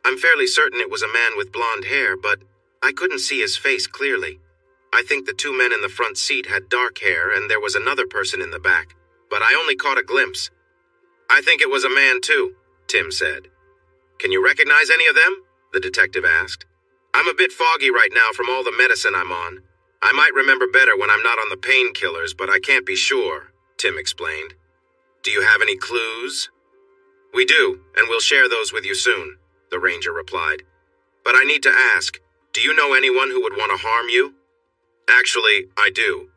[SPEAKER 1] I'm fairly certain it was a man with blonde hair, but I couldn't see his face clearly. I think the 2 men in the front seat had dark hair and there was another person in the back, but I only caught a glimpse. I think it was a man too, Tim said. Can you recognize any of them? The detective asked. I'm a bit foggy right now from all the medicine I'm on. I might remember better when I'm not on the painkillers, but I can't be sure, Tim explained. Do you have any clues? We do, and we'll share those with you soon, the ranger replied. But I need to ask, do you know anyone who would want to harm you? Actually, I do.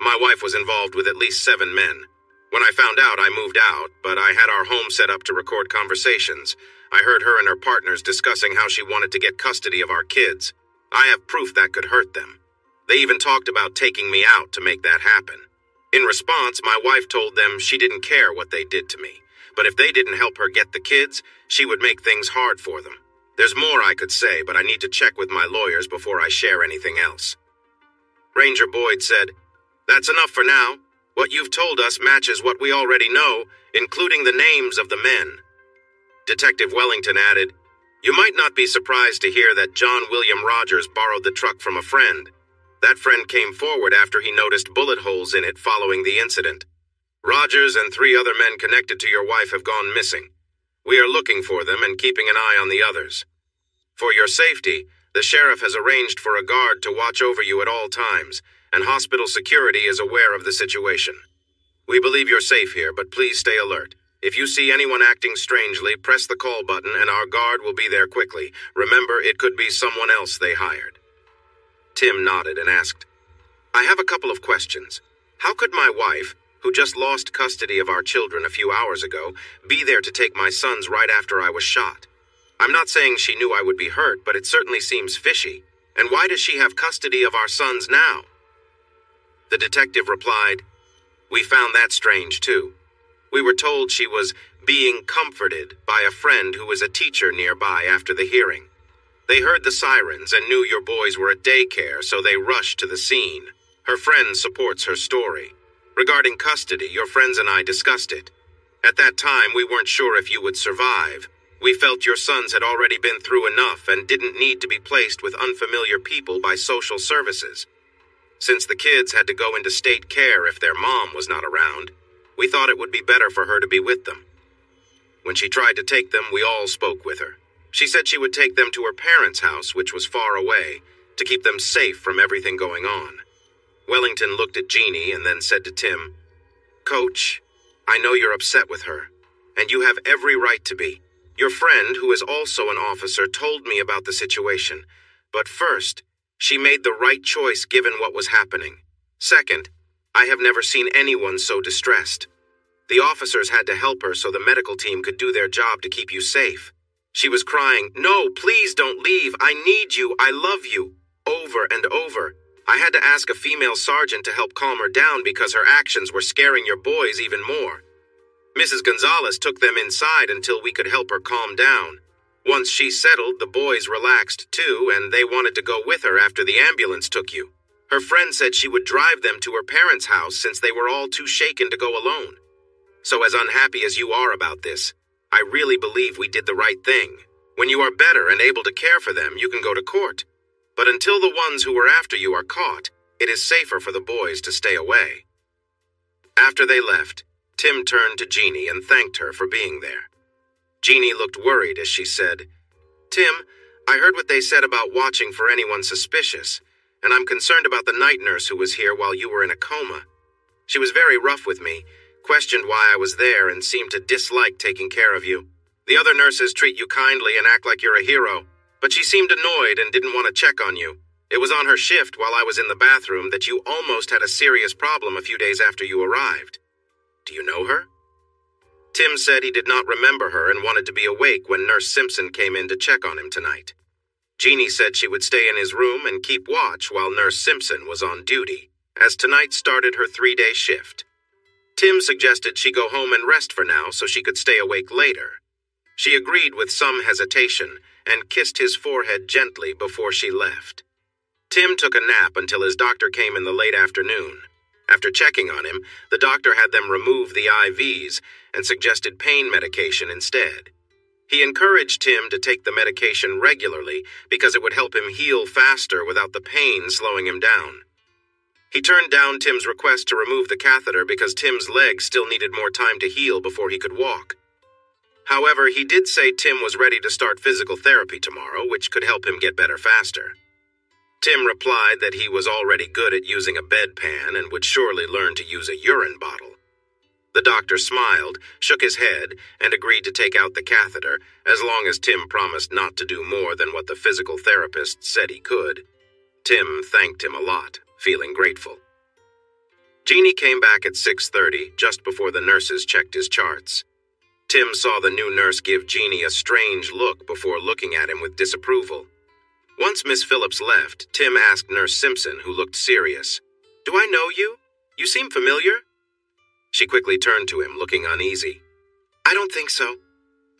[SPEAKER 1] My wife was involved with at least 7 men. When I found out, I moved out, but I had our home set up to record conversations. I heard her and her partners discussing how she wanted to get custody of our kids. I have proof that could hurt them. They even talked about taking me out to make that happen. In response, my wife told them she didn't care what they did to me, but if they didn't help her get the kids, she would make things hard for them. There's more I could say, but I need to check with my lawyers before I share anything else. Ranger Boyd said, "That's enough for now. What you've told us matches what we already know, including the names of the men." Detective Wellington added, "You might not be surprised to hear that John William Rogers borrowed the truck from a friend. That friend came forward after he noticed bullet holes in it following the incident. Rogers and 3 other men connected to your wife have gone missing. We are looking for them and keeping an eye on the others. For your safety, the sheriff has arranged for a guard to watch over you at all times, and hospital security is aware of the situation. We believe you're safe here, but please stay alert. If you see anyone acting strangely, press the call button and our guard will be there quickly. Remember, it could be someone else they hired." Tim nodded and asked, "I have a couple of questions. How could my wife, who just lost custody of our children a few hours ago, be there to take my sons right after I was shot? I'm not saying she knew I would be hurt, but it certainly seems fishy. And why does she have custody of our sons now?" The detective replied, "We found that strange too. We were told she was being comforted by a friend who was a teacher nearby after the hearing. They heard the sirens and knew your boys were at daycare, so they rushed to the scene. Her friend supports her story. Regarding custody, your friends and I discussed it. At that time, we weren't sure if you would survive. We felt your sons had already been through enough and didn't need to be placed with unfamiliar people by social services. Since the kids had to go into state care if their mom was not around, we thought it would be better for her to be with them. When she tried to take them, we all spoke with her. She said she would take them to her parents' house, which was far away, to keep them safe from everything going on." Wellington looked at Jeannie and then said to Tim, "Coach, I know you're upset with her, and you have every right to be. Your friend, who is also an officer, told me about the situation. But first, she made the right choice given what was happening. Second, I have never seen anyone so distressed. The officers had to help her so the medical team could do their job to keep you safe. She was crying, 'No, please don't leave. I need you. I love you,' over and over. I had to ask a female sergeant to help calm her down because her actions were scaring your boys even more. Mrs. Gonzalez took them inside until we could help her calm down. Once she settled, the boys relaxed too, and they wanted to go with her after the ambulance took you. Her friend said she would drive them to her parents' house since they were all too shaken to go alone. So as unhappy as you are about this, I really believe we did the right thing. When you are better and able to care for them, you can go to court. But until the ones who were after you are caught, it is safer for the boys to stay away." After they left, Tim turned to Jeannie and thanked her for being there. Jeannie looked worried as she said, "Tim, I heard what they said about watching for anyone suspicious, and I'm concerned about the night nurse who was here while you were in a coma. She was very rough with me, questioned why I was there, and seemed to dislike taking care of you. The other nurses treat you kindly and act like you're a hero, but she seemed annoyed and didn't want to check on you. It was on her shift while I was in the bathroom that you almost had a serious problem a few days after you arrived. Do you know her?" Tim said he did not remember her and wanted to be awake when Nurse Simpson came in to check on him tonight. Jeannie said she would stay in his room and keep watch while Nurse Simpson was on duty, as tonight started her 3-day shift. Tim suggested she go home and rest for now so she could stay awake later. She agreed with some hesitation and kissed his forehead gently before she left. Tim took a nap until his doctor came in the late afternoon. After checking on him, the doctor had them remove the IVs and suggested pain medication instead. He encouraged Tim to take the medication regularly because it would help him heal faster without the pain slowing him down. He turned down Tim's request to remove the catheter because Tim's leg still needed more time to heal before he could walk. However, he did say Tim was ready to start physical therapy tomorrow, which could help him get better faster. Tim replied that he was already good at using a bedpan and would surely learn to use a urine bottle. The doctor smiled, shook his head, and agreed to take out the catheter, as long as Tim promised not to do more than what the physical therapist said he could. Tim thanked him a lot, feeling grateful. Jeannie came back at 6:30, just before the nurses checked his charts. Tim saw the new nurse give Jeannie a strange look before looking at him with disapproval. Once Miss Phillips left, Tim asked Nurse Simpson, who looked serious, "Do I know you? You seem familiar." She quickly turned to him, looking uneasy. "I don't think so.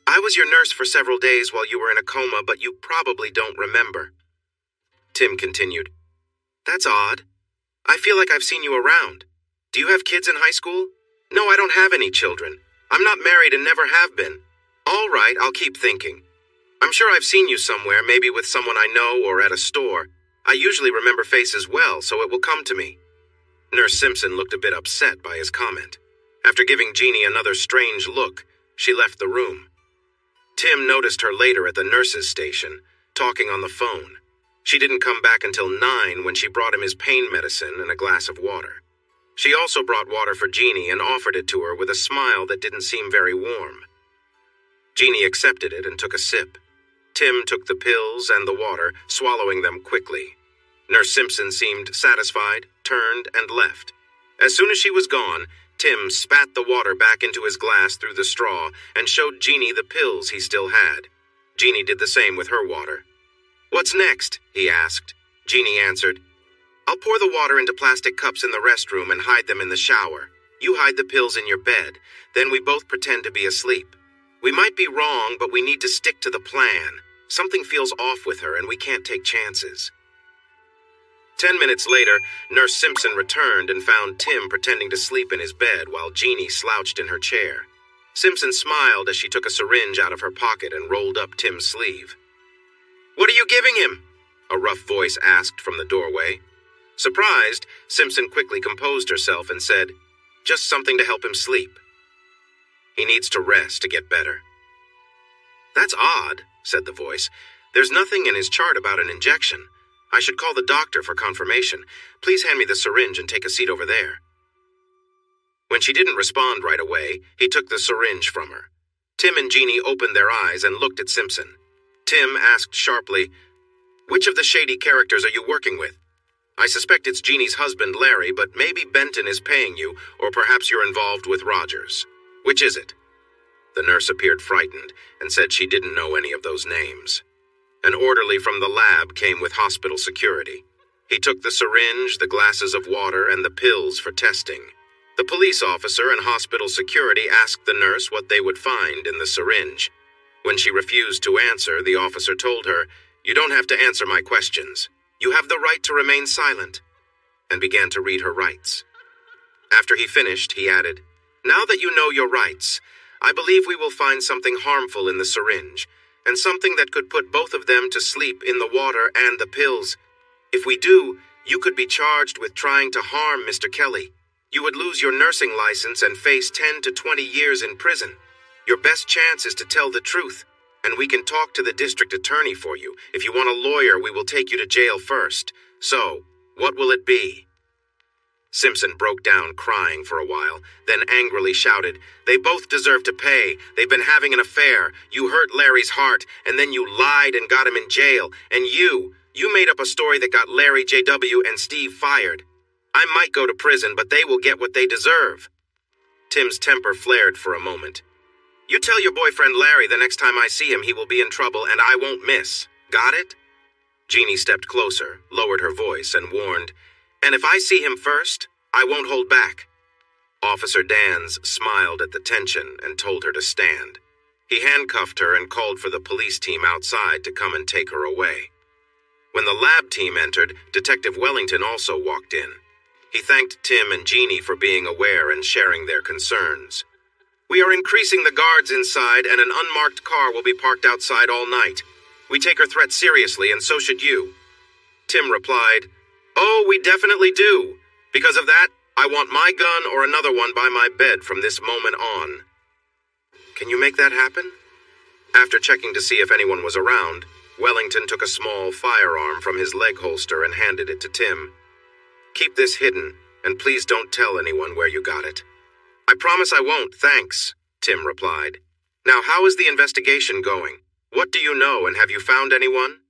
[SPEAKER 1] I was your nurse for several days while you were in a coma, but you probably don't remember." Tim continued, "That's odd. I feel like I've seen you around. Do you have kids in high school?" "No, I don't have any children. I'm not married and never have been." "All right, I'll keep thinking. I'm sure I've seen you somewhere, maybe with someone I know or at a store. I usually remember faces well, so it will come to me." Nurse Simpson looked a bit upset by his comment. After giving Jeannie another strange look, she left the room. Tim noticed her later at the nurse's station, talking on the phone. She didn't come back until 9 when she brought him his pain medicine and a glass of water. She also brought water for Jeannie and offered it to her with a smile that didn't seem very warm. Jeannie accepted it and took a sip. Tim took the pills and the water, swallowing them quickly. Nurse Simpson seemed satisfied, turned, and left. As soon as she was gone, Tim spat the water back into his glass through the straw and showed Jeannie the pills he still had. Jeannie did the same with her water. "What's next?" he asked. Jeannie answered, "I'll pour the water into plastic cups in the restroom and hide them in the shower. You hide the pills in your bed. Then we both pretend to be asleep. We might be wrong, but we need to stick to the plan. Something feels off with her, and we can't take chances." 10 minutes later, Nurse Simpson returned and found Tim pretending to sleep in his bed while Jeannie slouched in her chair. Simpson smiled as she took a syringe out of her pocket and rolled up Tim's sleeve. "What are you giving him?" a rough voice asked from the doorway. Surprised, Simpson quickly composed herself and said, "Just something to help him sleep. He needs to rest to get better." "That's odd," said the voice. "There's nothing in his chart about an injection. I should call the doctor for confirmation. Please hand me the syringe and take a seat over there." When she didn't respond right away, he took the syringe from her. Tim and Jeannie opened their eyes and looked at Simpson. Tim asked sharply, "Which of the shady characters are you working with? I suspect it's Jeannie's husband, Larry, but maybe Benton is paying you, or perhaps you're involved with Rogers. Which is it?" The nurse appeared frightened and said she didn't know any of those names. An orderly from the lab came with hospital security. He took the syringe, the glasses of water, and the pills for testing. The police officer and hospital security asked the nurse what they would find in the syringe. When she refused to answer, the officer told her, "You don't have to answer my questions. You have the right to remain silent," and began to read her rights. After he finished, he added, "Now that you know your rights, I believe we will find something harmful in the syringe, and something that could put both of them to sleep in the water and the pills. If we do, you could be charged with trying to harm Mr. Kelly. You would lose your nursing license and face 10 to 20 years in prison. Your best chance is to tell the truth, and we can talk to the district attorney for you. If you want a lawyer, we will take you to jail first. So, what will it be?" Simpson broke down crying for a while, then angrily shouted, "They both deserve to pay. They've been having an affair. You hurt Larry's heart, and then you lied and got him in jail. And you made up a story that got Larry, JW, and Steve fired. I might go to prison, but they will get what they deserve." Tim's temper flared for a moment. "You tell your boyfriend Larry the next time I see him he will be in trouble, and I won't miss. Got it?" Jeannie stepped closer, lowered her voice, and warned, "And if I see him first, I won't hold back." Officer Dans smiled at the tension and told her to stand. He handcuffed her and called for the police team outside to come and take her away. When the lab team entered, Detective Wellington also walked in. He thanked Tim and Jeannie for being aware and sharing their concerns. "We are increasing the guards inside, and an unmarked car will be parked outside all night. We take her threat seriously, and so should you." Tim replied, "Oh, we definitely do. Because of that, I want my gun or another one by my bed from this moment on." "Can you make that happen?" After checking to see if anyone was around, Wellington took a small firearm from his leg holster and handed it to Tim. "Keep this hidden, and please don't tell anyone where you got it." "I promise I won't, thanks," Tim replied. "Now, how is the investigation going? What do you know, and have you found anyone?"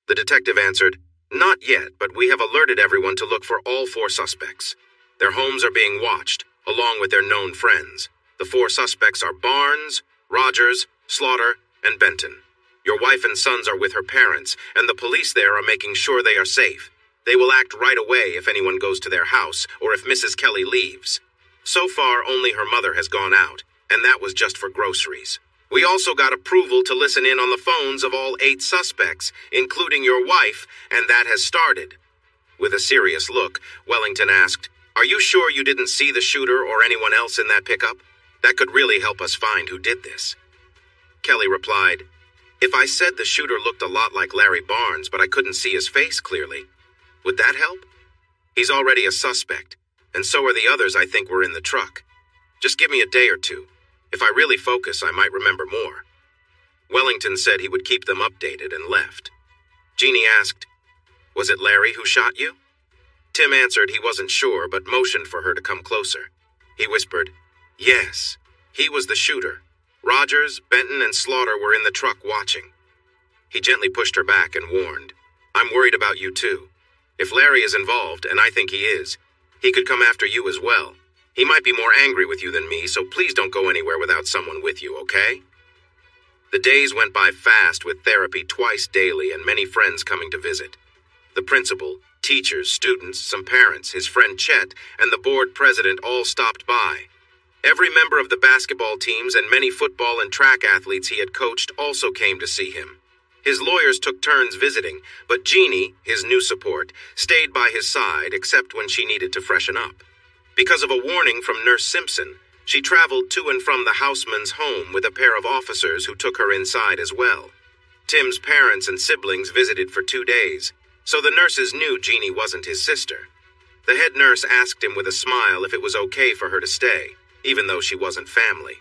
[SPEAKER 1] The detective answered, "Not yet, but we have alerted everyone to look for all 4 suspects. Their homes are being watched, along with their known friends. The 4 suspects are Barnes, Rogers, Slaughter, and Benton. Your wife and sons are with her parents, and the police there are making sure they are safe. They will act right away if anyone goes to their house or if Mrs. Kelly leaves. So far, only her mother has gone out, and that was just for groceries. We also got approval to listen in on the phones of all 8 suspects, including your wife, and that has started." With a serious look, Wellington asked, "Are you sure you didn't see the shooter or anyone else in that pickup? That could really help us find who did this." Kelly replied, "If I said the shooter looked a lot like Larry Barnes, but I couldn't see his face clearly, would that help? He's already a suspect, and so are the others I think were in the truck. Just give me a day or two. If I really focus, I might remember more." Wellington said he would keep them updated and left. Jeannie asked, "Was it Larry who shot you?" Tim answered he wasn't sure, but motioned for her to come closer. He whispered, "Yes, he was the shooter. Rogers, Benton, and Slaughter were in the truck watching." He gently pushed her back and warned, "I'm worried about you too. If Larry is involved, and I think he is, he could come after you as well. He might be more angry with you than me, so please don't go anywhere without someone with you, okay?" The days went by fast with therapy twice daily and many friends coming to visit. The principal, teachers, students, some parents, his friend Chet, and the board president all stopped by. Every member of the basketball teams and many football and track athletes he had coached also came to see him. His lawyers took turns visiting, but Jeannie, his new support, stayed by his side except when she needed to freshen up. Because of a warning from Nurse Simpson, she traveled to and from the houseman's home with a pair of officers who took her inside as well. Tim's parents and siblings visited for 2 days, so the nurses knew Jeannie wasn't his sister. The head nurse asked him with a smile if it was okay for her to stay, even though she wasn't family.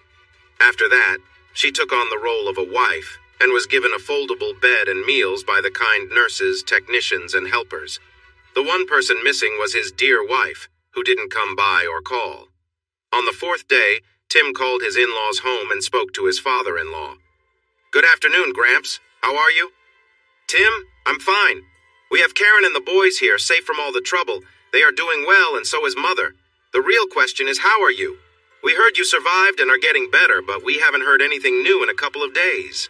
[SPEAKER 1] After that, she took on the role of a wife and was given a foldable bed and meals by the kind nurses, technicians, and helpers. The one person missing was his dear wife, who didn't come by or call. On the 4th day, Tim called his in-laws home and spoke to his father-in-law. "Good afternoon, Gramps. How are you?" "Tim, I'm fine. We have Karen and the boys here, safe from all the trouble. They are doing well, and so is Mother. The real question is, how are you? We heard you survived and are getting better, but we haven't heard anything new in a couple of days."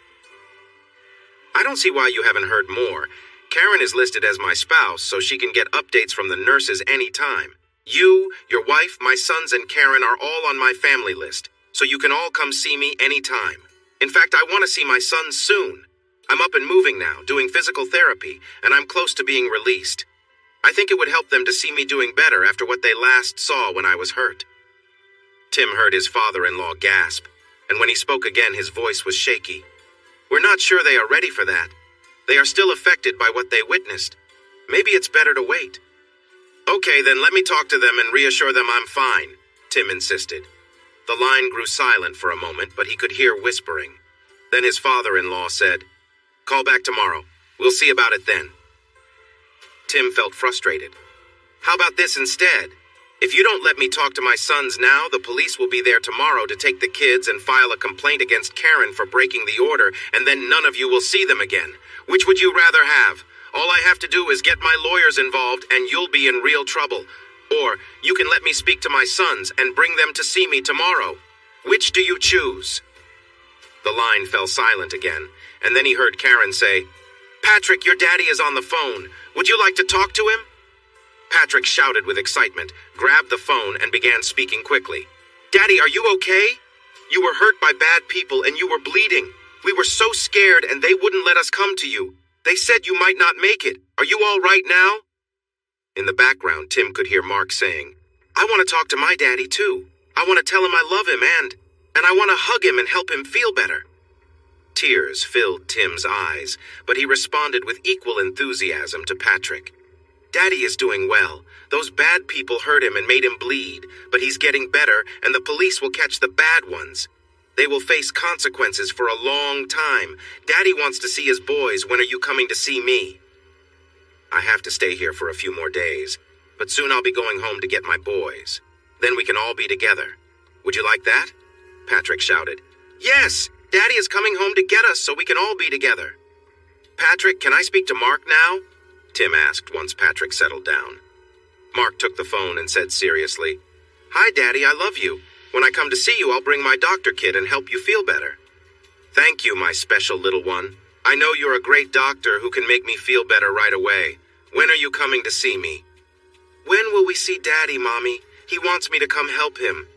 [SPEAKER 1] "I don't see why you haven't heard more. Karen is listed as my spouse, so she can get updates from the nurses anytime. You, your wife, my sons, and Karen are all on my family list, so you can all come see me anytime. In fact, I want to see my sons soon. I'm up and moving now, doing physical therapy, and I'm close to being released. I think it would help them to see me doing better after what they last saw when I was hurt." Tim heard his father-in-law gasp, and when he spoke again, his voice was shaky. "We're not sure they are ready for that. They are still affected by what they witnessed. Maybe it's better to wait." "Okay, then let me talk to them and reassure them I'm fine," Tim insisted. The line grew silent for a moment, but he could hear whispering. Then his father-in-law said, "Call back tomorrow. We'll see about it then." Tim felt frustrated. "How about this instead? If you don't let me talk to my sons now, the police will be there tomorrow to take the kids and file a complaint against Karen for breaking the order, and then none of you will see them again. Which would you rather have? All I have to do is get my lawyers involved and you'll be in real trouble. Or you can let me speak to my sons and bring them to see me tomorrow. Which do you choose?" The line fell silent again, and then he heard Karen say, "Patrick, your daddy is on the phone. Would you like to talk to him?" Patrick shouted with excitement, grabbed the phone, and began speaking quickly. "Daddy, are you okay? You were hurt by bad people and you were bleeding. We were so scared and they wouldn't let us come to you. They said you might not make it. Are you all right now?" In the background, Tim could hear Mark saying, "I want to talk to my daddy too. I want to tell him I love him and I want to hug him and help him feel better." Tears filled Tim's eyes, but he responded with equal enthusiasm to Patrick. "Daddy is doing well. Those bad people hurt him and made him bleed, but he's getting better and the police will catch the bad ones. They will face consequences for a long time. Daddy wants to see his boys. When are you coming to see me?" "I have to stay here for a few more days, but soon I'll be going home to get my boys. Then we can all be together. Would you like that?" Patrick shouted. "Yes, Daddy is coming home to get us so we can all be together." "Patrick, can I speak to Mark now?" Tim asked once Patrick settled down. Mark took the phone and said seriously, "Hi, Daddy, I love you. When I come to see you, I'll bring my doctor kit and help you feel better." "Thank you, my special little one. I know you're a great doctor who can make me feel better right away. When are you coming to see me? When will we see Daddy, Mommy? He wants me to come help him.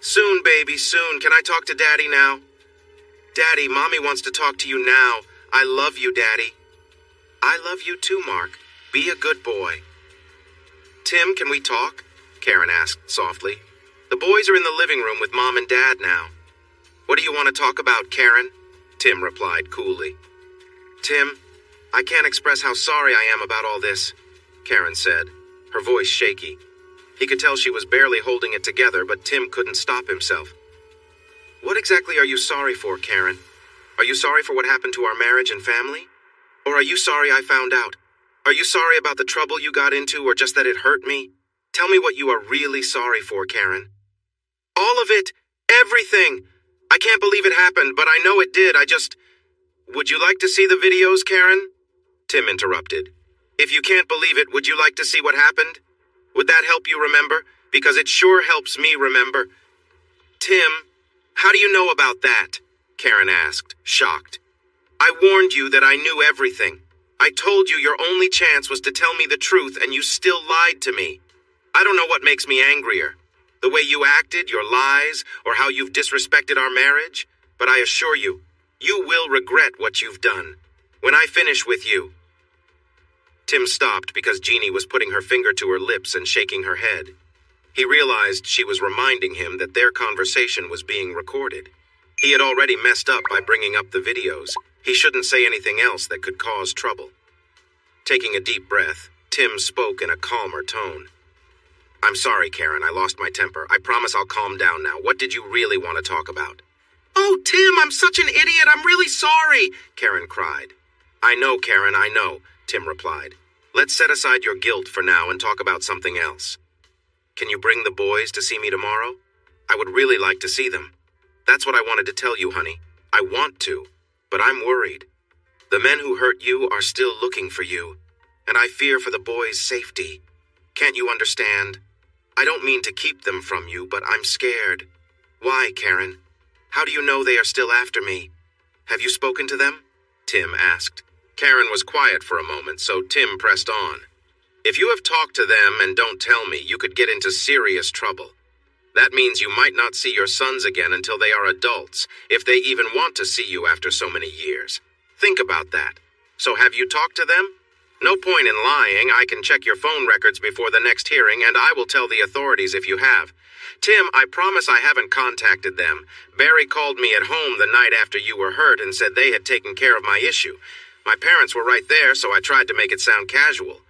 [SPEAKER 1] Soon, baby, soon. Can I talk to Daddy now? Daddy, Mommy wants to talk to you now. I love you, Daddy. I love you too, Mark. Be a good boy. Tim, can we talk? Karen asked softly. The boys are in the living room with Mom and Dad now. What do you want to talk about, Karen? Tim replied coolly. Tim, I can't express how sorry I am about all this, Karen said, her voice shaky. He could tell she was barely holding it together, but Tim couldn't stop himself. What exactly are you sorry for, Karen? Are you sorry for what happened to our marriage and family? Or are you sorry I found out? Are you sorry about the trouble you got into, or just that it hurt me? Tell me what you are really sorry for, Karen. All of it. Everything. I can't believe it happened, but I know it did. Would you like to see the videos, Karen? Tim interrupted. If you can't believe it, would you like to see what happened? Would that help you remember? Because it sure helps me remember. Tim, how do you know about that? Karen asked, shocked. I warned you that I knew everything. I told you your only chance was to tell me the truth, and you still lied to me. I don't know what makes me angrier. The way you acted, your lies, or how you've disrespected our marriage. But I assure you, you will regret what you've done. When I finish with you. Tim stopped because Jeannie was putting her finger to her lips and shaking her head. He realized she was reminding him that their conversation was being recorded. He had already messed up by bringing up the videos. He shouldn't say anything else that could cause trouble. Taking a deep breath, Tim spoke in a calmer tone. I'm sorry, Karen, I lost my temper. I promise I'll calm down now. What did you really want to talk about? Oh, Tim, I'm such an idiot. I'm really sorry, Karen cried. I know, Karen, I know, Tim replied. Let's set aside your guilt for now and talk about something else. Can you bring the boys to see me tomorrow? I would really like to see them. That's what I wanted to tell you, honey. I want to, but I'm worried. The men who hurt you are still looking for you, and I fear for the boys' safety. Can't you understand? I don't mean to keep them from you, but I'm scared. Why, Karen? How do you know they are still after me? Have you spoken to them? Tim asked. Karen was quiet for a moment, so Tim pressed on. If you have talked to them and don't tell me, you could get into serious trouble. That means you might not see your sons again until they are adults, if they even want to see you after so many years. Think about that. So have you talked to them? No point in lying. I can check your phone records before the next hearing, and I will tell the authorities if you have. Tim, I promise I haven't contacted them. Barry called me at home the night after you were hurt and said they had taken care of my issue. My parents were right there, so I tried to make it sound casual.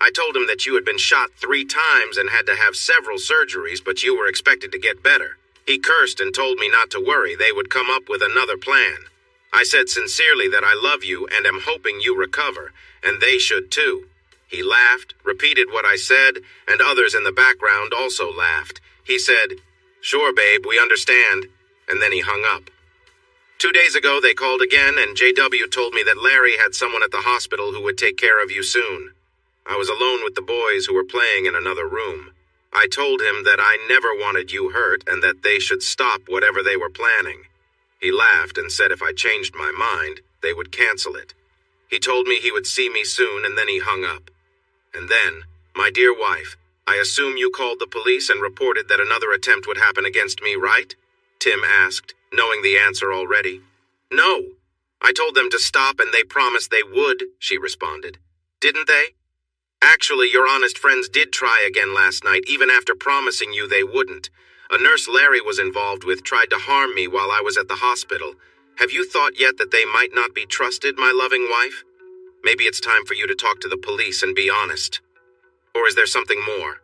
[SPEAKER 1] I told him that you had been shot 3 times and had to have several surgeries, but you were expected to get better. He cursed and told me not to worry. They would come up with another plan. I said sincerely that I love you and am hoping you recover, and they should too. He laughed, repeated what I said, and others in the background also laughed. He said, "Sure, babe, we understand," and then he hung up. 2 days ago, they called again, and JW told me that Larry had someone at the hospital who would take care of you soon. I was alone with the boys who were playing in another room. I told him that I never wanted you hurt and that they should stop whatever they were planning. He laughed and said if I changed my mind, they would cancel it. He told me he would see me soon, and then he hung up. And then, my dear wife, I assume you called the police and reported that another attempt would happen against me, right? Tim asked, knowing the answer already. No. I told them to stop and they promised they would, she responded. Didn't they? Actually, your honest friends did try again last night, even after promising you they wouldn't. A nurse Larry was involved with tried to harm me while I was at the hospital. Have you thought yet that they might not be trusted, my loving wife? Maybe it's time for you to talk to the police and be honest. Or is there something more?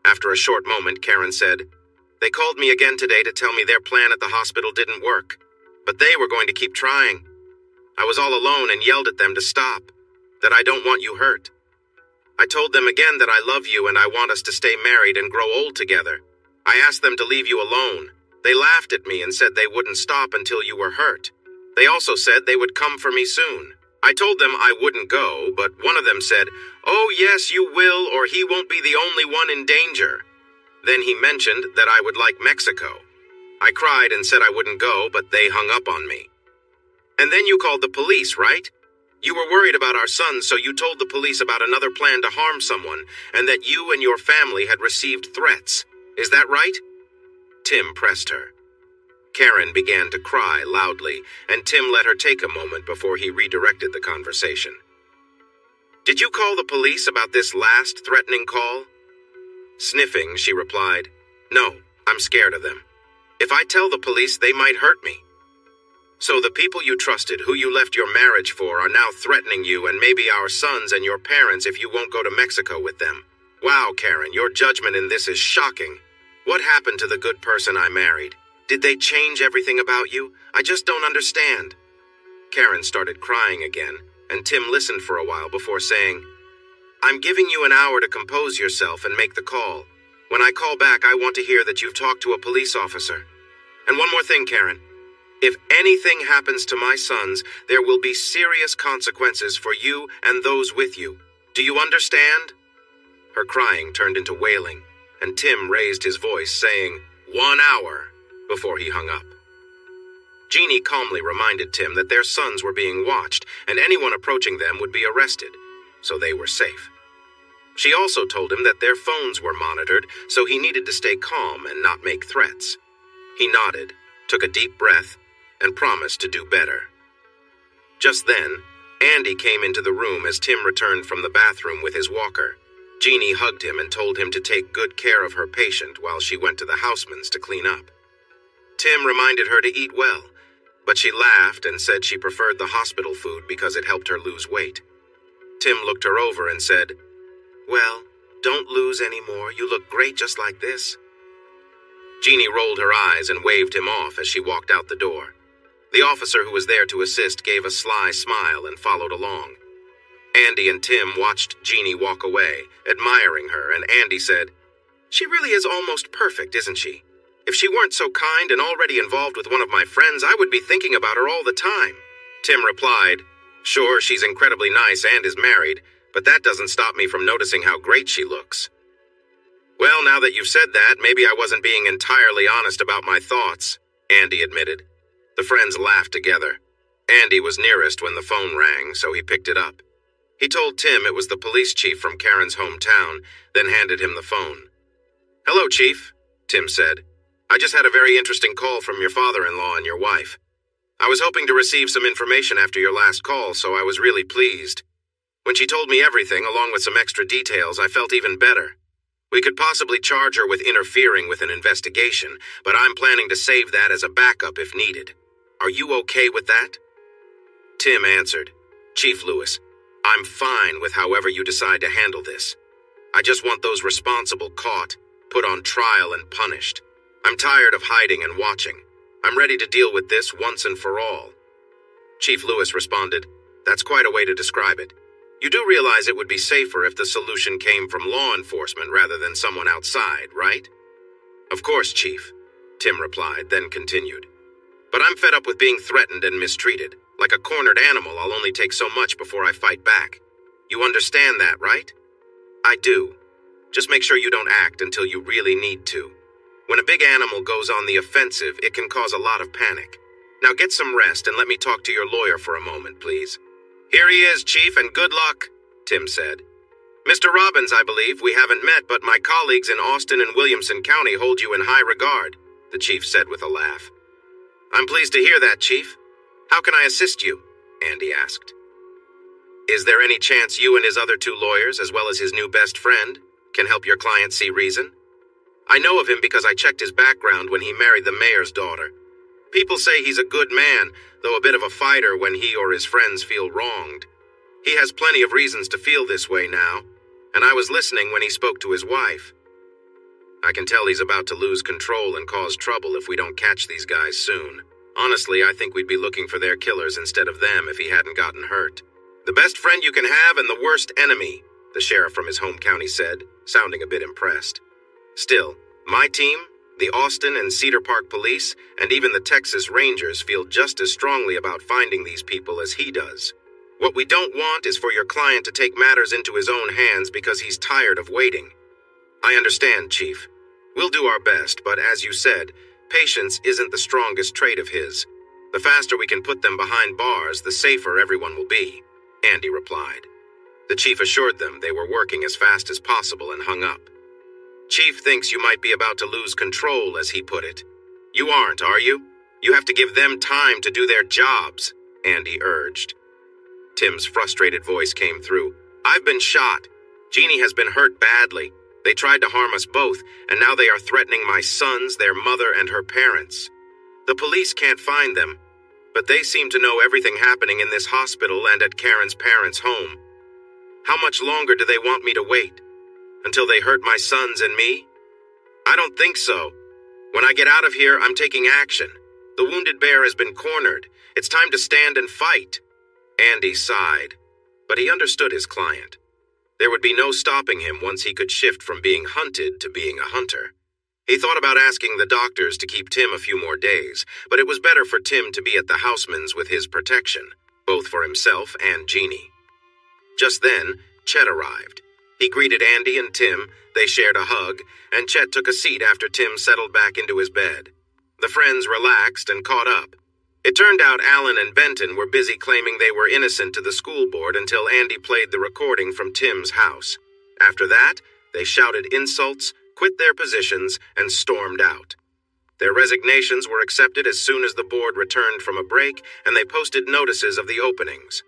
[SPEAKER 1] After a short moment, Karen said, They called me again today to tell me their plan at the hospital didn't work, but they were going to keep trying. I was all alone and yelled at them to stop, that I don't want you hurt. I told them again that I love you and I want us to stay married and grow old together. I asked them to leave you alone. They laughed at me and said they wouldn't stop until you were hurt. They also said they would come for me soon. I told them I wouldn't go, but one of them said, "Oh yes, you will, or he won't be the only one in danger." Then he mentioned that I would like Mexico. I cried and said I wouldn't go, but they hung up on me. And then you called the police, right? You were worried about our sons, so you told the police about another plan to harm someone, and that you and your family had received threats. Is that right? Tim pressed her. Karen began to cry loudly, and Tim let her take a moment before he redirected the conversation. Did you call the police about this last threatening call? Sniffing, she replied, No, I'm scared of them. If I tell the police, they might hurt me. So the people you trusted, who you left your marriage for, are now threatening you and maybe our sons and your parents if you won't go to Mexico with them. Wow, Karen, your judgment in this is shocking. What happened to the good person I married? Did they change everything about you? I just don't understand. Karen started crying again, and Tim listened for a while before saying, I'm giving you an hour to compose yourself and make the call. When I call back, I want to hear that you've talked to a police officer. And one more thing, Karen. If anything happens to my sons, there will be serious consequences for you and those with you. Do you understand? Her crying turned into wailing, and Tim raised his voice, saying, 1 hour, before he hung up. Jeannie calmly reminded Tim that their sons were being watched, and anyone approaching them would be arrested, so they were safe. She also told him that their phones were monitored, so he needed to stay calm and not make threats. He nodded, took a deep breath, and promised to do better. Just then, Andy came into the room as Tim returned from the bathroom with his walker. Jeannie hugged him and told him to take good care of her patient while she went to the houseman's to clean up. Tim reminded her to eat well, but she laughed and said she preferred the hospital food because it helped her lose weight. Tim looked her over and said, Well, don't lose any more. You look great just like this. Jeannie rolled her eyes and waved him off as she walked out the door. The officer who was there to assist gave a sly smile and followed along. Andy and Tim watched Jeannie walk away, admiring her, and Andy said, She really is almost perfect, isn't she? If she weren't so kind and already involved with one of my friends, I would be thinking about her all the time. Tim replied, Sure, she's incredibly nice and is married, but that doesn't stop me from noticing how great she looks. Well, now that you've said that, maybe I wasn't being entirely honest about my thoughts, Andy admitted. The friends laughed together. Andy was nearest when the phone rang, so he picked it up. He told Tim it was the police chief from Karen's hometown, then handed him the phone. Hello, Chief, Tim said. I just had a very interesting call from your father-in-law and your wife. I was hoping to receive some information after your last call, so I was really pleased. When she told me everything, along with some extra details, I felt even better. We could possibly charge her with interfering with an investigation, but I'm planning to save that as a backup if needed. Are you okay with that? Tim answered, Chief Lewis, I'm fine with however you decide to handle this. I just want those responsible caught, put on trial and punished. I'm tired of hiding and watching. I'm ready to deal with this once and for all. Chief Lewis responded, That's quite a way to describe it. You do realize it would be safer if the solution came from law enforcement rather than someone outside, right? Of course, Chief, Tim replied, then continued. But I'm fed up with being threatened and mistreated. Like a cornered animal, I'll only take so much before I fight back. You understand that, right? I do. Just make sure you don't act until you really need to. When a big animal goes on the offensive, it can cause a lot of panic. Now get some rest and let me talk to your lawyer for a moment, please. Here he is, Chief, and good luck, Tim said. Mr. Robbins, I believe, we haven't met, but my colleagues in Austin and Williamson County hold you in high regard, the chief said with a laugh. I'm pleased to hear that, Chief. How can I assist you? Andy asked. Is there any chance you and his other 2 lawyers, as well as his new best friend, can help your client see reason? I know of him because I checked his background when he married the mayor's daughter. People say he's a good man, though a bit of a fighter when he or his friends feel wronged. He has plenty of reasons to feel this way now, and I was listening when he spoke to his wife. I can tell he's about to lose control and cause trouble if we don't catch these guys soon. Honestly, I think we'd be looking for their killers instead of them if he hadn't gotten hurt. The best friend you can have and the worst enemy, the sheriff from his home county said, sounding a bit impressed. Still, my team, the Austin and Cedar Park Police, and even the Texas Rangers feel just as strongly about finding these people as he does. What we don't want is for your client to take matters into his own hands because he's tired of waiting. I understand, Chief. We'll do our best, but as you said, patience isn't the strongest trait of his. The faster we can put them behind bars, the safer everyone will be. Andy replied. The chief assured them they were working as fast as possible and hung up. Chief thinks you might be about to lose control, as he put it. You aren't, are you? You have to give them time to do their jobs, Andy urged. Tim's frustrated voice came through. I've been shot. Jeannie has been hurt badly. They tried to harm us both, and now they are threatening my sons, their mother, and her parents. The police can't find them, but they seem to know everything happening in this hospital and at Karen's parents' home. How much longer do they want me to wait? Until they hurt my sons and me? I don't think so. When I get out of here, I'm taking action. The wounded bear has been cornered. It's time to stand and fight. Andy sighed, but he understood his client. There would be no stopping him once he could shift from being hunted to being a hunter. He thought about asking the doctors to keep Tim a few more days, but it was better for Tim to be at the Houseman's with his protection, both for himself and Jeannie. Just then, Chet arrived. He greeted Andy and Tim, they shared a hug, and Chet took a seat after Tim settled back into his bed. The friends relaxed and caught up. It turned out Alan and Benton were busy claiming they were innocent to the school board until Andy played the recording from Tim's house. After that, they shouted insults, quit their positions, and stormed out. Their resignations were accepted as soon as the board returned from a break, and they posted notices of the openings.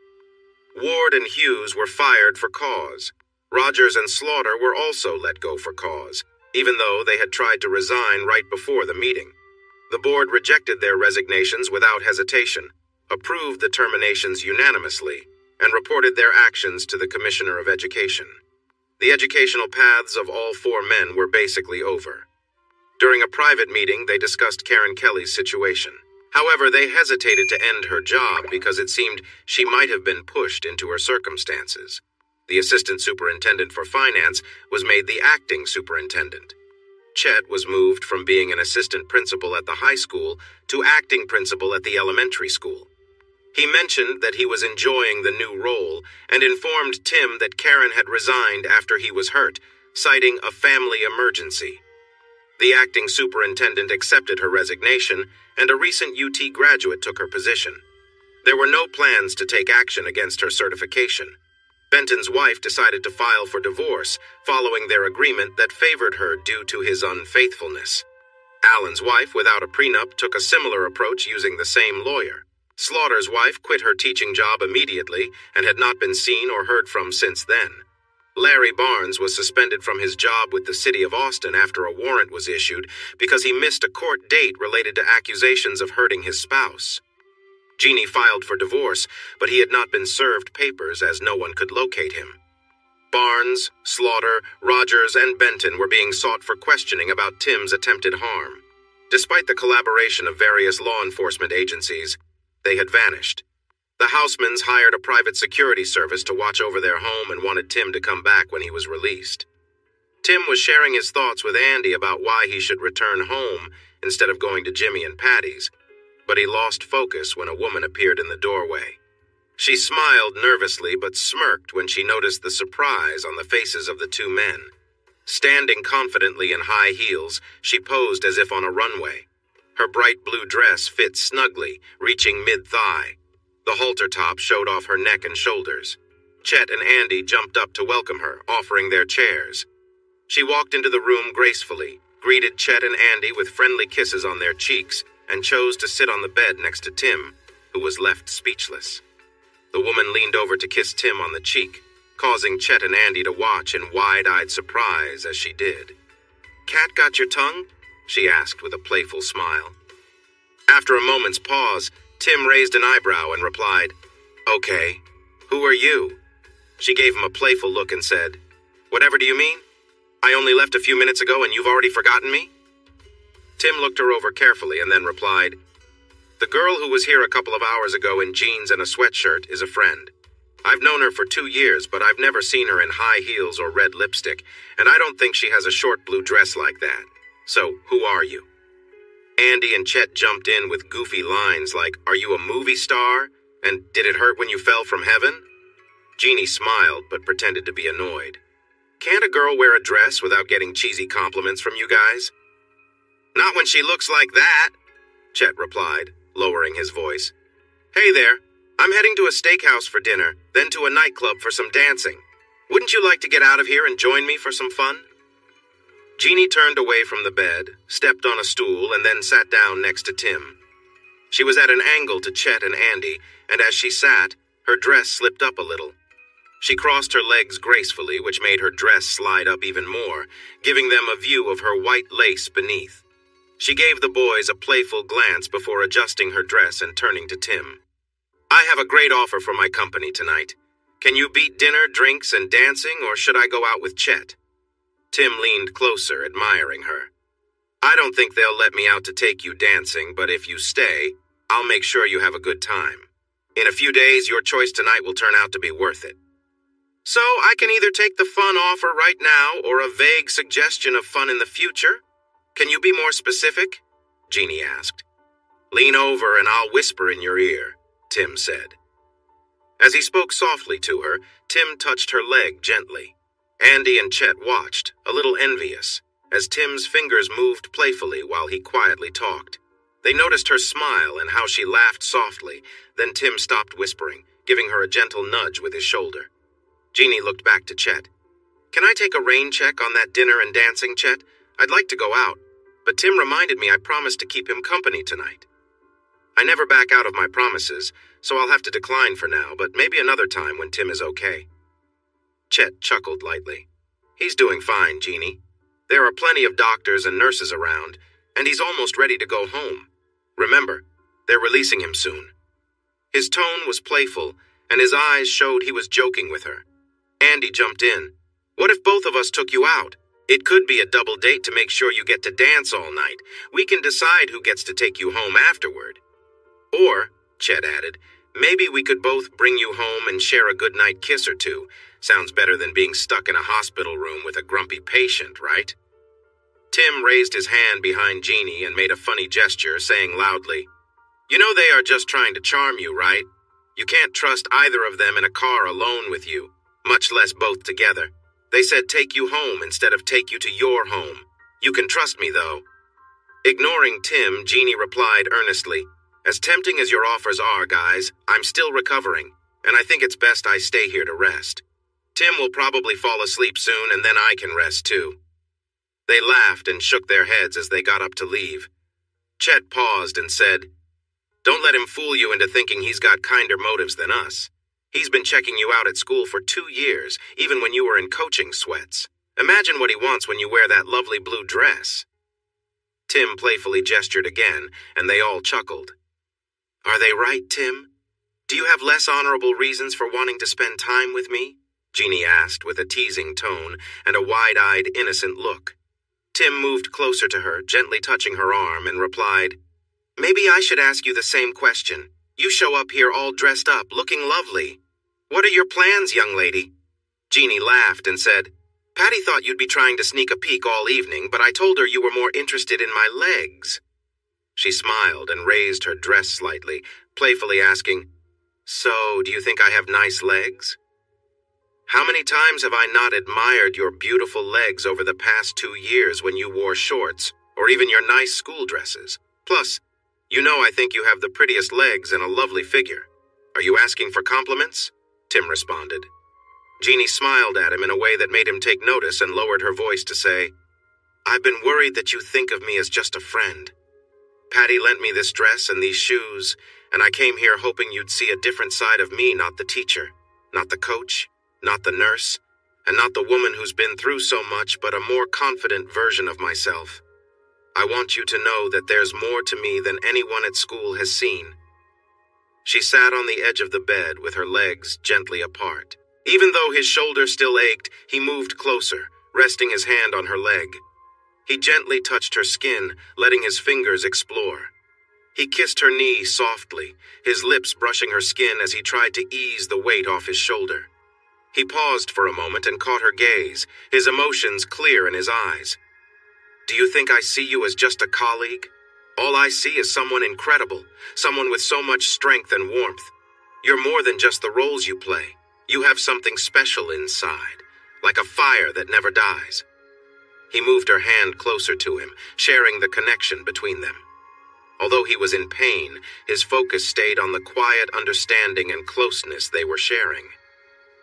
[SPEAKER 1] Ward and Hughes were fired for cause. Rogers and Slaughter were also let go for cause, even though they had tried to resign right before the meeting. The board rejected their resignations without hesitation, approved the terminations unanimously, and reported their actions to the Commissioner of Education. The educational paths of all four men were basically over. During a private meeting, they discussed Karen Kelly's situation. However, they hesitated to end her job because it seemed she might have been pushed into her circumstances. The assistant superintendent for finance was made the acting superintendent. Chet was moved from being an assistant principal at the high school to acting principal at the elementary school. He mentioned that he was enjoying the new role and informed Tim that Karen had resigned after he was hurt, citing a family emergency. The acting superintendent accepted her resignation, and a recent UT graduate took her position. There were no plans to take action against her certification. Benton's wife decided to file for divorce, following their agreement that favored her due to his unfaithfulness. Allen's wife, without a prenup, took a similar approach using the same lawyer. Slaughter's wife quit her teaching job immediately and had not been seen or heard from since then. Larry Barnes was suspended from his job with the city of Austin after a warrant was issued because he missed a court date related to accusations of hurting his spouse. Jeannie filed for divorce, but he had not been served papers as no one could locate him. Barnes, Slaughter, Rogers, and Benton were being sought for questioning about Tim's attempted harm. Despite the collaboration of various law enforcement agencies, they had vanished. The Housemans hired a private security service to watch over their home and wanted Tim to come back when he was released. Tim was sharing his thoughts with Andy about why he should return home instead of going to Jimmy and Patty's, but he lost focus when a woman appeared in the doorway. She smiled nervously but smirked when she noticed the surprise on the faces of the two men. Standing confidently in high heels, she posed as if on a runway. Her bright blue dress fit snugly, reaching mid-thigh. The halter top showed off her neck and shoulders. Chet and Andy jumped up to welcome her, offering their chairs. She walked into the room gracefully, greeted Chet and Andy with friendly kisses on their cheeks, and chose to sit on the bed next to Tim, who was left speechless. The woman leaned over to kiss Tim on the cheek, causing Chet and Andy to watch in wide-eyed surprise as she did. "Cat got your tongue?" she asked with a playful smile. After a moment's pause, Tim raised an eyebrow and replied, "Okay, who are you?" She gave him a playful look and said, "Whatever do you mean? I only left a few minutes ago and you've already forgotten me?" Tim looked her over carefully and then replied, "The girl who was here a couple of hours ago in jeans and a sweatshirt is a friend. I've known her for 2 years, but I've never seen her in high heels or red lipstick, and I don't think she has a short blue dress like that. So, who are you?" Andy and Chet jumped in with goofy lines like, "Are you a movie star? And did it hurt when you fell from heaven?" Jeannie smiled but pretended to be annoyed. "Can't a girl wear a dress without getting cheesy compliments from you guys?" "Not when she looks like that," Chet replied, lowering his voice. "Hey there, I'm heading to a steakhouse for dinner, then to a nightclub for some dancing. Wouldn't you like to get out of here and join me for some fun? Jeannie turned away from the bed, stepped on a stool, and then sat down next to Tim. She was at an angle to Chet and Andy, and as she sat, her dress slipped up a little. She crossed her legs gracefully, which made her dress slide up even more, giving them a view of her white lace beneath. She gave the boys a playful glance before adjusting her dress and turning to Tim. I have a great offer for my company tonight. Can you beat dinner, drinks, and dancing, or should I go out with Chet? Tim leaned closer, admiring her. I don't think they'll let me out to take you dancing, but if you stay, I'll make sure you have a good time. In a few days, your choice tonight will turn out to be worth it. So I can either take the fun offer right now or a vague suggestion of fun in the future. Can you be more specific? Jeannie asked. Lean over and I'll whisper in your ear, Tim said. As he spoke softly to her, Tim touched her leg gently. Andy and Chet watched, a little envious, as Tim's fingers moved playfully while he quietly talked. They noticed her smile and how she laughed softly, then Tim stopped whispering, giving her a gentle nudge with his shoulder. Jeannie looked back to Chet. Can I take a rain check on that dinner and dancing, Chet? I'd like to go out, but Tim reminded me I promised to keep him company tonight. I never back out of my promises, so I'll have to decline for now, but maybe another time when Tim is okay. Chet chuckled lightly. He's doing fine, Jeannie. There are plenty of doctors and nurses around, and he's almost ready to go home. Remember, they're releasing him soon. His tone was playful, and his eyes showed he was joking with her. Andy jumped in. What if both of us took you out? It could be a double date to make sure you get to dance all night. We can decide who gets to take you home afterward. Or, Chet added, maybe we could both bring you home and share a goodnight kiss or two. Sounds better than being stuck in a hospital room with a grumpy patient, right? Tim raised his hand behind Jeannie and made a funny gesture, saying loudly, You know they are just trying to charm you, right? You can't trust either of them in a car alone with you, much less both together. They said take you home instead of take you to your home. You can trust me, though. Ignoring Tim, Jeannie replied earnestly, As tempting as your offers are, guys, I'm still recovering, and I think it's best I stay here to rest. Tim will probably fall asleep soon, and then I can rest too. They laughed and shook their heads as they got up to leave. Chet paused and said, Don't let him fool you into thinking he's got kinder motives than us. He's been checking you out at school for 2 years, even when you were in coaching sweats. Imagine what he wants when you wear that lovely blue dress. Tim playfully gestured again, and they all chuckled. Are they right, Tim? Do you have less honorable reasons for wanting to spend time with me? Jeannie asked with a teasing tone and a wide-eyed, innocent look. Tim moved closer to her, gently touching her arm, and replied, Maybe I should ask you the same question. You show up here all dressed up, looking lovely. What are your plans, young lady? Jeannie laughed and said, Patty thought you'd be trying to sneak a peek all evening, but I told her you were more interested in my legs. She smiled and raised her dress slightly, playfully asking, So, do you think I have nice legs? How many times have I not admired your beautiful legs over the past 2 years when you wore shorts, or even your nice school dresses? Plus, you know I think you have the prettiest legs and a lovely figure. Are you asking for compliments? Tim responded. Jeannie smiled at him in a way that made him take notice and lowered her voice to say, I've been worried that you think of me as just a friend. Patty lent me this dress and these shoes, and I came here hoping you'd see a different side of me, not the teacher, not the coach, not the nurse, and not the woman who's been through so much, but a more confident version of myself. I want you to know that there's more to me than anyone at school has seen. She sat on the edge of the bed with her legs gently apart. Even though his shoulder still ached, he moved closer, resting his hand on her leg. He gently touched her skin, letting his fingers explore. He kissed her knee softly, his lips brushing her skin as he tried to ease the weight off his shoulder. He paused for a moment and caught her gaze, his emotions clear in his eyes. Do you think I see you as just a colleague? All I see is someone incredible, someone with so much strength and warmth. You're more than just the roles you play. You have something special inside, like a fire that never dies. He moved her hand closer to him, sharing the connection between them. Although he was in pain, his focus stayed on the quiet understanding and closeness they were sharing.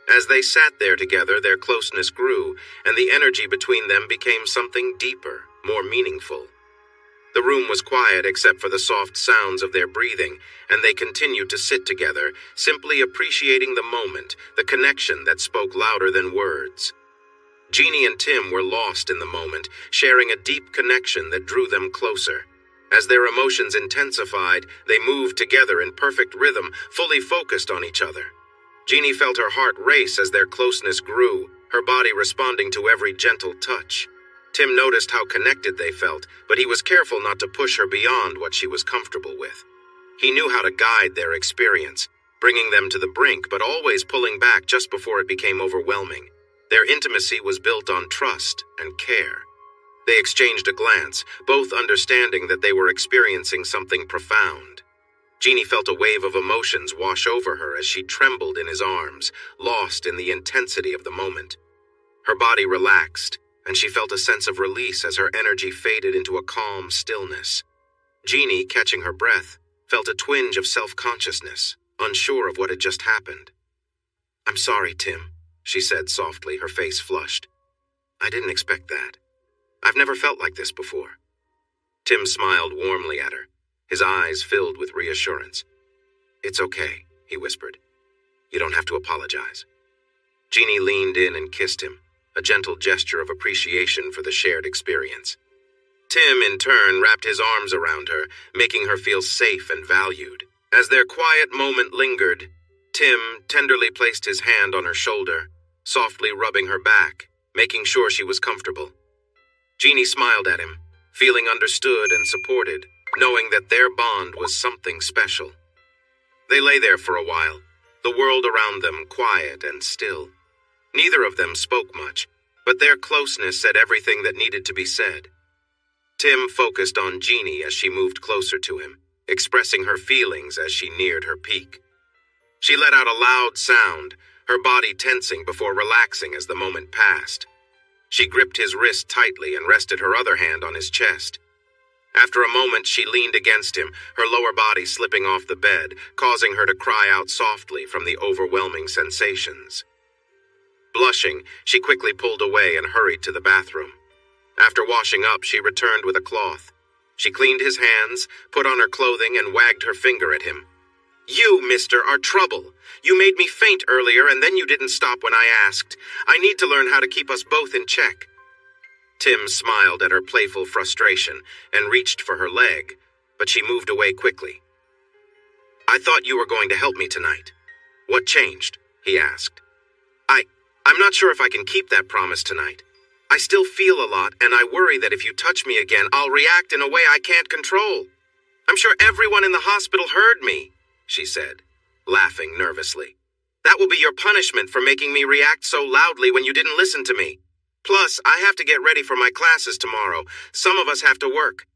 [SPEAKER 1] As they sat there together, their closeness grew, and the energy between them became something deeper, more meaningful. The room was quiet except for the soft sounds of their breathing, and they continued to sit together, simply appreciating the moment, the connection that spoke louder than words. Jeannie and Tim were lost in the moment, sharing a deep connection that drew them closer. As their emotions intensified, they moved together in perfect rhythm, fully focused on each other. Jeannie felt her heart race as their closeness grew, her body responding to every gentle touch. Tim noticed how connected they felt, but he was careful not to push her beyond what she was comfortable with. He knew how to guide their experience, bringing them to the brink but always pulling back just before it became overwhelming. Their intimacy was built on trust and care. They exchanged a glance, both understanding that they were experiencing something profound. Jeannie felt a wave of emotions wash over her as she trembled in his arms, lost in the intensity of the moment. Her body relaxed, and she felt a sense of release as her energy faded into a calm stillness. Jeannie, catching her breath, felt a twinge of self-consciousness, unsure of what had just happened. "I'm sorry, Tim," she said softly, her face flushed. "I didn't expect that. I've never felt like this before." Tim smiled warmly at her, his eyes filled with reassurance. "It's okay," he whispered. "You don't have to apologize." Jeannie leaned in and kissed him, a gentle gesture of appreciation for the shared experience. Tim, in turn, wrapped his arms around her, making her feel safe and valued. As their quiet moment lingered, Tim tenderly placed his hand on her shoulder, softly rubbing her back, making sure she was comfortable. Jeannie smiled at him, feeling understood and supported, knowing that their bond was something special. They lay there for a while, the world around them quiet and still. Neither of them spoke much, but their closeness said everything that needed to be said. Tim focused on Jeannie as she moved closer to him, expressing her feelings as she neared her peak. She let out a loud sound, her body tensing before relaxing as the moment passed. She gripped his wrist tightly and rested her other hand on his chest. After a moment, she leaned against him, her lower body slipping off the bed, causing her to cry out softly from the overwhelming sensations. Blushing, she quickly pulled away and hurried to the bathroom. After washing up, she returned with a cloth. She cleaned his hands, put on her clothing, and wagged her finger at him. "You, mister, are trouble. You made me faint earlier, and then you didn't stop when I asked. I need to learn how to keep us both in check." Tim smiled at her playful frustration and reached for her leg, but she moved away quickly. "I thought you were going to help me tonight. What changed?" he asked. I'm not sure if I can keep that promise tonight. I still feel a lot, and I worry that if you touch me again, I'll react in a way I can't control. I'm sure everyone in the hospital heard me," she said, laughing nervously. "That will be your punishment for making me react so loudly when you didn't listen to me. Plus, I have to get ready for my classes tomorrow. Some of us have to work."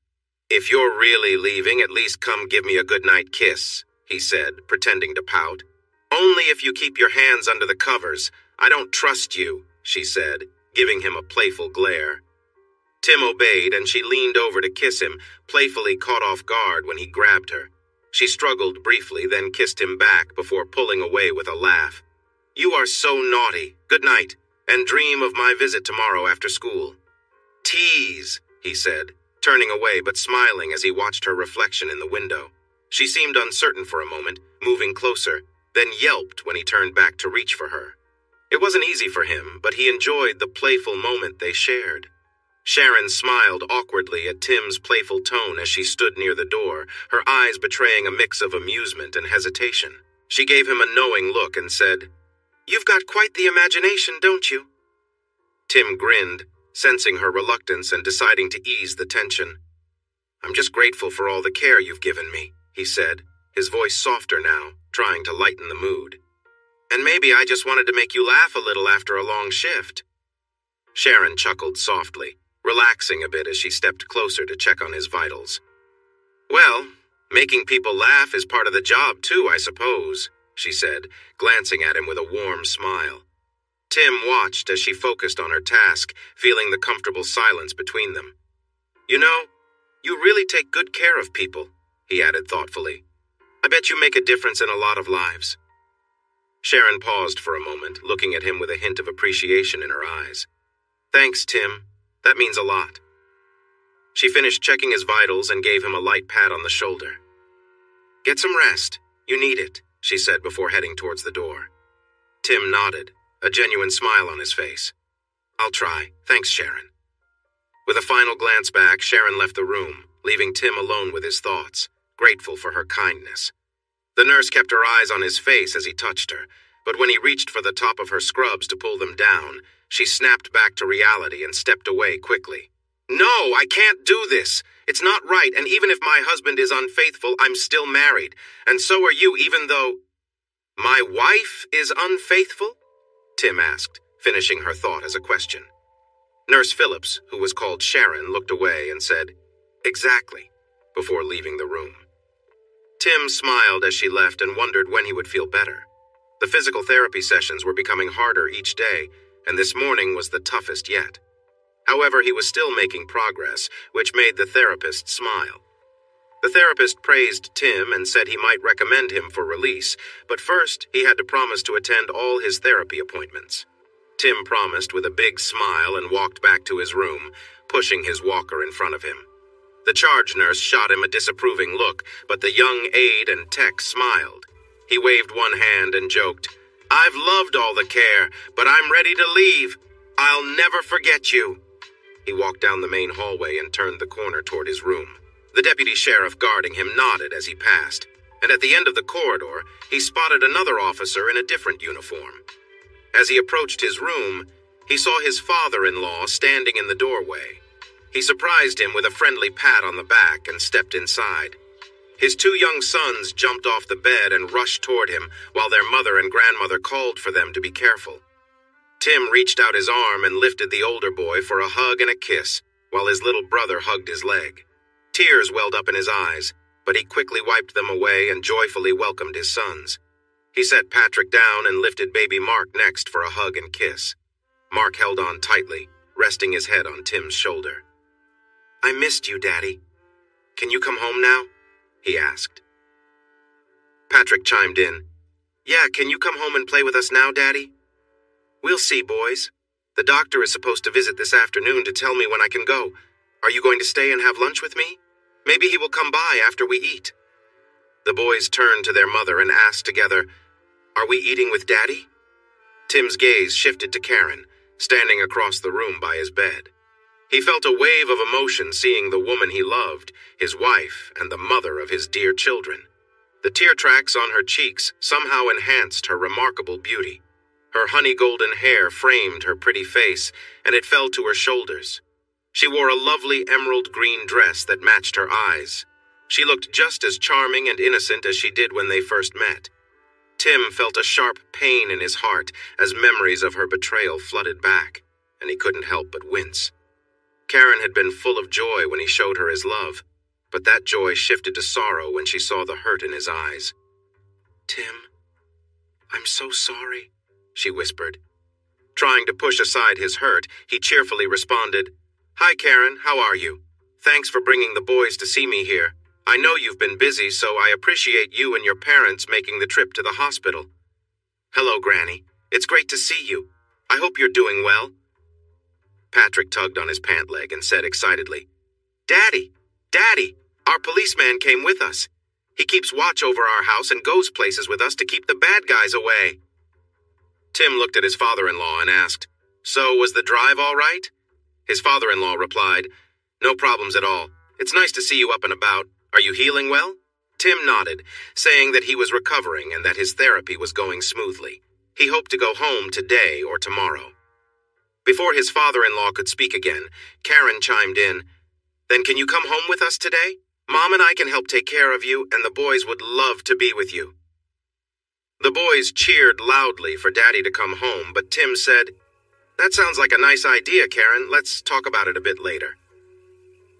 [SPEAKER 1] "If you're really leaving, at least come give me a goodnight kiss," he said, pretending to pout. "Only if you keep your hands under the covers. I don't trust you," she said, giving him a playful glare. Tim obeyed, and she leaned over to kiss him, playfully caught off guard when he grabbed her. She struggled briefly, then kissed him back before pulling away with a laugh. "You are so naughty. Good night, and dream of my visit tomorrow after school." "Tease," he said, turning away but smiling as he watched her reflection in the window. She seemed uncertain for a moment, moving closer, then yelped when he turned back to reach for her. It wasn't easy for him, but he enjoyed the playful moment they shared. Sharon smiled awkwardly at Tim's playful tone as she stood near the door, her eyes betraying a mix of amusement and hesitation. She gave him a knowing look and said, "You've got quite the imagination, don't you?" Tim grinned, sensing her reluctance and deciding to ease the tension. "I'm just grateful for all the care you've given me," he said, his voice softer now, trying to lighten the mood. "And maybe I just wanted to make you laugh a little after a long shift." Sharon chuckled softly, relaxing a bit as she stepped closer to check on his vitals. "Well, making people laugh is part of the job too, I suppose," she said, glancing at him with a warm smile. Tim watched as she focused on her task, feeling the comfortable silence between them. "You know, you really take good care of people. he added thoughtfully. I bet you make a difference in a lot of lives. Sharon paused for a moment, looking at him with a hint of appreciation in her eyes. Thanks, Tim. That means a lot. She finished checking his vitals and gave him a light pat on the shoulder. Get some rest. You need it, she said before heading towards the door. Tim nodded, a genuine smile on his face. I'll try. Thanks, Sharon. With a final glance back, Sharon left the room, leaving Tim alone with his thoughts, grateful for her kindness. The nurse kept her eyes on his face as he touched her, but when he reached for the top of her scrubs to pull them down, she snapped back to reality and stepped away quickly. No, I can't do this. It's not right, and even if my husband is unfaithful, I'm still married, and so are you, even though... My wife is unfaithful? Tim asked, finishing her thought as a question. Nurse Phillips, who was called Sharon, looked away and said, Exactly, before leaving the room. Tim smiled as she left and wondered when he would feel better. The physical therapy sessions were becoming harder each day, and this morning was the toughest yet. However, he was still making progress, which made the therapist smile. The therapist praised Tim and said he might recommend him for release, but first he had to promise to attend all his therapy appointments. Tim promised with a big smile and walked back to his room, pushing his walker in front of him. The charge nurse shot him a disapproving look, but the young aide and tech smiled. He waved one hand and joked, I've loved all the care, but I'm ready to leave. I'll never forget you. He walked down the main hallway and turned the corner toward his room. The deputy sheriff guarding him nodded as he passed, and at the end of the corridor, he spotted another officer in a different uniform. As he approached his room, he saw his father-in-law standing in the doorway. He surprised him with a friendly pat on the back and stepped inside. His two young sons jumped off the bed and rushed toward him, while their mother and grandmother called for them to be careful. Tim reached out his arm and lifted the older boy for a hug and a kiss, while his little brother hugged his leg. Tears welled up in his eyes, but he quickly wiped them away and joyfully welcomed his sons. He set Patrick down and lifted baby Mark next for a hug and kiss. Mark held on tightly, resting his head on Tim's shoulder. I missed you, Daddy. Can you come home now? He asked. Patrick chimed in. Yeah, can you come home and play with us now, Daddy? We'll see, boys. The doctor is supposed to visit this afternoon to tell me when I can go. Are you going to stay and have lunch with me? Maybe he will come by after we eat. The boys turned to their mother and asked together, Are we eating with Daddy? Tim's gaze shifted to Karen, standing across the room by his bed. He felt a wave of emotion seeing the woman he loved, his wife, and the mother of his dear children. The tear tracks on her cheeks somehow enhanced her remarkable beauty. Her honey-golden hair framed her pretty face, and it fell to her shoulders. She wore a lovely emerald-green dress that matched her eyes. She looked just as charming and innocent as she did when they first met. Tim felt a sharp pain in his heart as memories of her betrayal flooded back, and he couldn't help but wince. Karen had been full of joy when he showed her his love, but that joy shifted to sorrow when she saw the hurt in his eyes. Tim, I'm so sorry, she whispered. Trying to push aside his hurt, he cheerfully responded, Hi, Karen, how are you? Thanks for bringing the boys to see me here. I know you've been busy, so I appreciate you and your parents making the trip to the hospital. Hello, Granny. It's great to see you. I hope you're doing well. Patrick tugged on his pant leg and said excitedly, Daddy, Daddy, our policeman came with us. He keeps watch over our house and goes places with us to keep the bad guys away. Tim looked at his father-in-law and asked, So, was the drive all right? His father-in-law replied, No problems at all. It's nice to see you up and about. Are you healing well? Tim nodded, saying that he was recovering and that his therapy was going smoothly. He hoped to go home today or tomorrow. Before his father-in-law could speak again, Karen chimed in, Then can you come home with us today? Mom and I can help take care of you, and the boys would love to be with you. The boys cheered loudly for Daddy to come home, but Tim said, That sounds like a nice idea, Karen. Let's talk about it a bit later.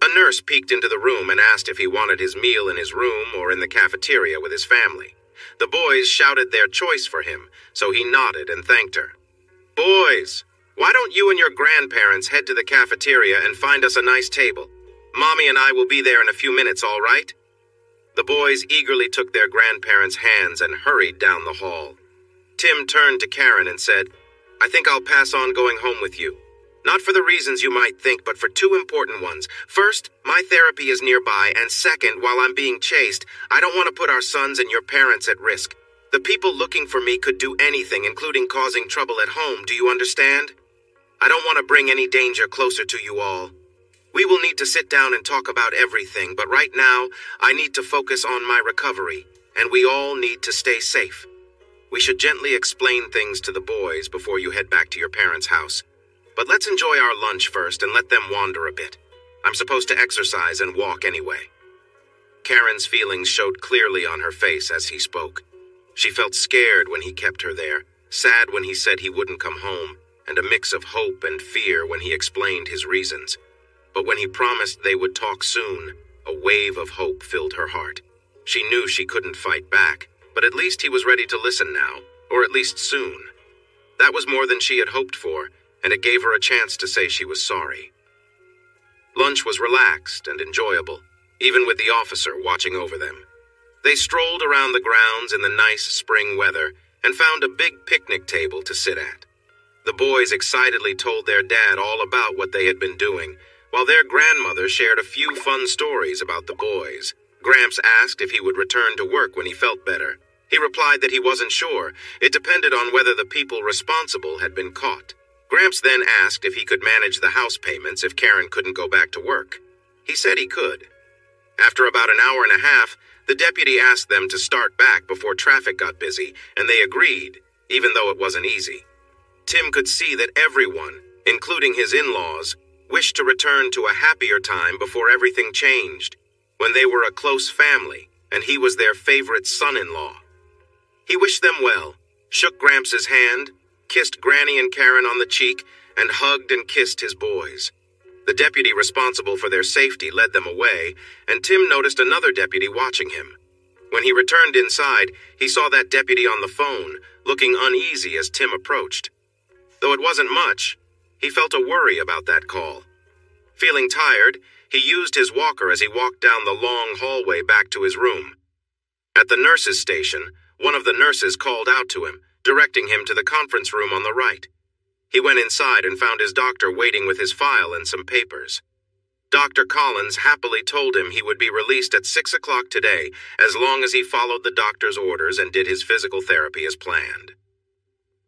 [SPEAKER 1] A nurse peeked into the room and asked if he wanted his meal in his room or in the cafeteria with his family. The boys shouted their choice for him, so he nodded and thanked her. Boys, why don't you and your grandparents head to the cafeteria and find us a nice table? Mommy and I will be there in a few minutes, all right? The boys eagerly took their grandparents' hands and hurried down the hall. Tim turned to Karen and said, "I think I'll pass on going home with you. Not for the reasons you might think, but for two important ones. First, my therapy is nearby, and second, while I'm being chased, I don't want to put our sons and your parents at risk. The people looking for me could do anything, including causing trouble at home, do you understand? I don't want to bring any danger closer to you all. We will need to sit down and talk about everything, but right now, I need to focus on my recovery, and we all need to stay safe. We should gently explain things to the boys before you head back to your parents' house. But let's enjoy our lunch first and let them wander a bit. I'm supposed to exercise and walk anyway." Karen's feelings showed clearly on her face as he spoke. She felt scared when he kept her there, sad when he said he wouldn't come home, and a mix of hope and fear when he explained his reasons. But when he promised they would talk soon, a wave of hope filled her heart. She knew she couldn't fight back, but at least he was ready to listen now, or at least soon. That was more than she had hoped for, and it gave her a chance to say she was sorry. Lunch was relaxed and enjoyable, even with the officer watching over them. They strolled around the grounds in the nice spring weather and found a big picnic table to sit at. The boys excitedly told their dad all about what they had been doing, while their grandmother shared a few fun stories about the boys. Gramps asked if he would return to work when he felt better. He replied that he wasn't sure. It depended on whether the people responsible had been caught. Gramps then asked if he could manage the house payments if Karen couldn't go back to work. He said he could. After about an hour and a half, the deputy asked them to start back before traffic got busy, and they agreed, even though it wasn't easy. Tim could see that everyone, including his in-laws, wished to return to a happier time before everything changed, when they were a close family, and he was their favorite son-in-law. He wished them well, shook Gramps' hand, kissed Granny and Karen on the cheek, and hugged and kissed his boys. The deputy responsible for their safety led them away, and Tim noticed another deputy watching him. When he returned inside, he saw that deputy on the phone, looking uneasy as Tim approached. Though it wasn't much, he felt a worry about that call. Feeling tired, he used his walker as he walked down the long hallway back to his room. At the nurse's station, one of the nurses called out to him, directing him to the conference room on the right. He went inside and found his doctor waiting with his file and some papers. Dr. Collins happily told him he would be released at 6 o'clock today as long as he followed the doctor's orders and did his physical therapy as planned.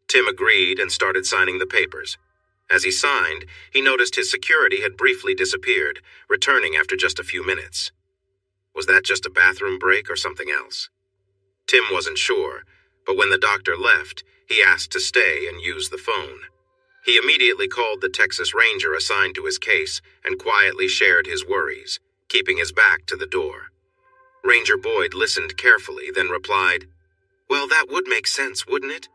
[SPEAKER 1] Tim agreed and started signing the papers. As he signed, he noticed his security had briefly disappeared, returning after just a few minutes. Was that just a bathroom break or something else? Tim wasn't sure, but when the doctor left, he asked to stay and use the phone. He immediately called the Texas Ranger assigned to his case and quietly shared his worries, keeping his back to the door. Ranger Boyd listened carefully, then replied, "Well, that would make sense, wouldn't it?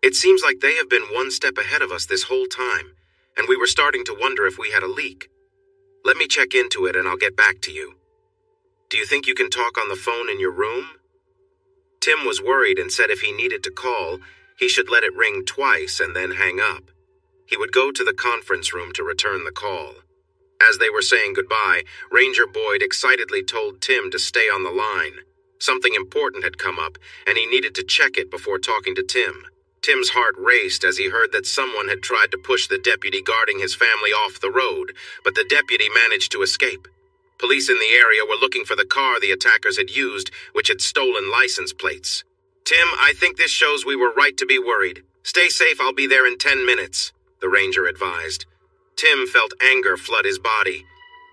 [SPEAKER 1] It seems like they have been one step ahead of us this whole time, and we were starting to wonder if we had a leak. Let me check into it and I'll get back to you. Do you think you can talk on the phone in your room?" Tim was worried and said if he needed to call, he should let it ring twice and then hang up. He would go to the conference room to return the call. As they were saying goodbye, Ranger Boyd excitedly told Tim to stay on the line. Something important had come up, and he needed to check it before talking to Tim. Tim's heart raced as he heard that someone had tried to push the deputy guarding his family off the road, but the deputy managed to escape. Police in the area were looking for the car the attackers had used, which had stolen license plates. "Tim, I think this shows we were right to be worried. Stay safe, I'll be there in 10 minutes, the ranger advised. Tim felt anger flood his body.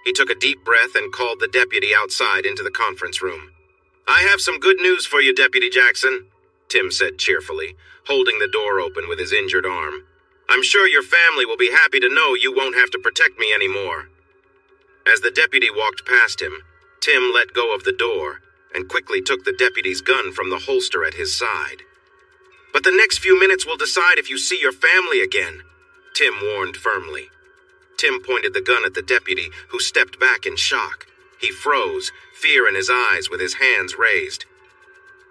[SPEAKER 1] He took a deep breath and called the deputy outside into the conference room. "I have some good news for you, Deputy Jackson," Tim said cheerfully, holding the door open with his injured arm. "I'm sure your family will be happy to know you won't have to protect me anymore." As the deputy walked past him, Tim let go of the door and quickly took the deputy's gun from the holster at his side. "But the next few minutes will decide if you see your family again," Tim warned firmly. Tim pointed the gun at the deputy, who stepped back in shock. He froze, fear in his eyes, with his hands raised.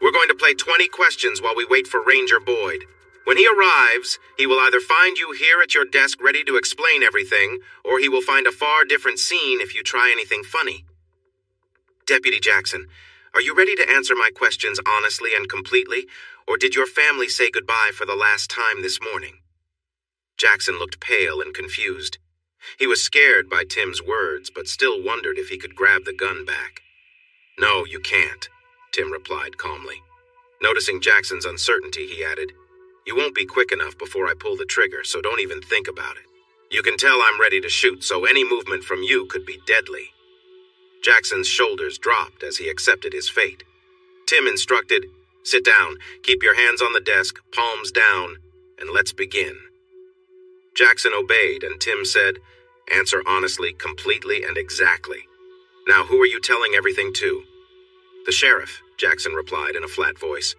[SPEAKER 1] "We're going to play 20 questions while we wait for Ranger Boyd. When he arrives, he will either find you here at your desk ready to explain everything, or he will find a far different scene if you try anything funny." "Deputy Jackson, Are you ready to answer my questions honestly and completely, or did your family say goodbye for the last time this morning?" Jackson looked pale and confused. He was scared by Tim's words, but still wondered if he could grab the gun back. "No, you can't," Tim replied calmly. Noticing Jackson's uncertainty, he added, "You won't be quick enough before I pull the trigger, so don't even think about it. You can tell I'm ready to shoot, so any movement from you could be deadly." Jackson's shoulders dropped as he accepted his fate. Tim instructed, "Sit down, keep your hands on the desk, palms down, and let's begin." Jackson obeyed, and Tim said, "Answer honestly, completely, and exactly. Now, who are you telling everything to?" "The sheriff," Jackson replied in a flat voice.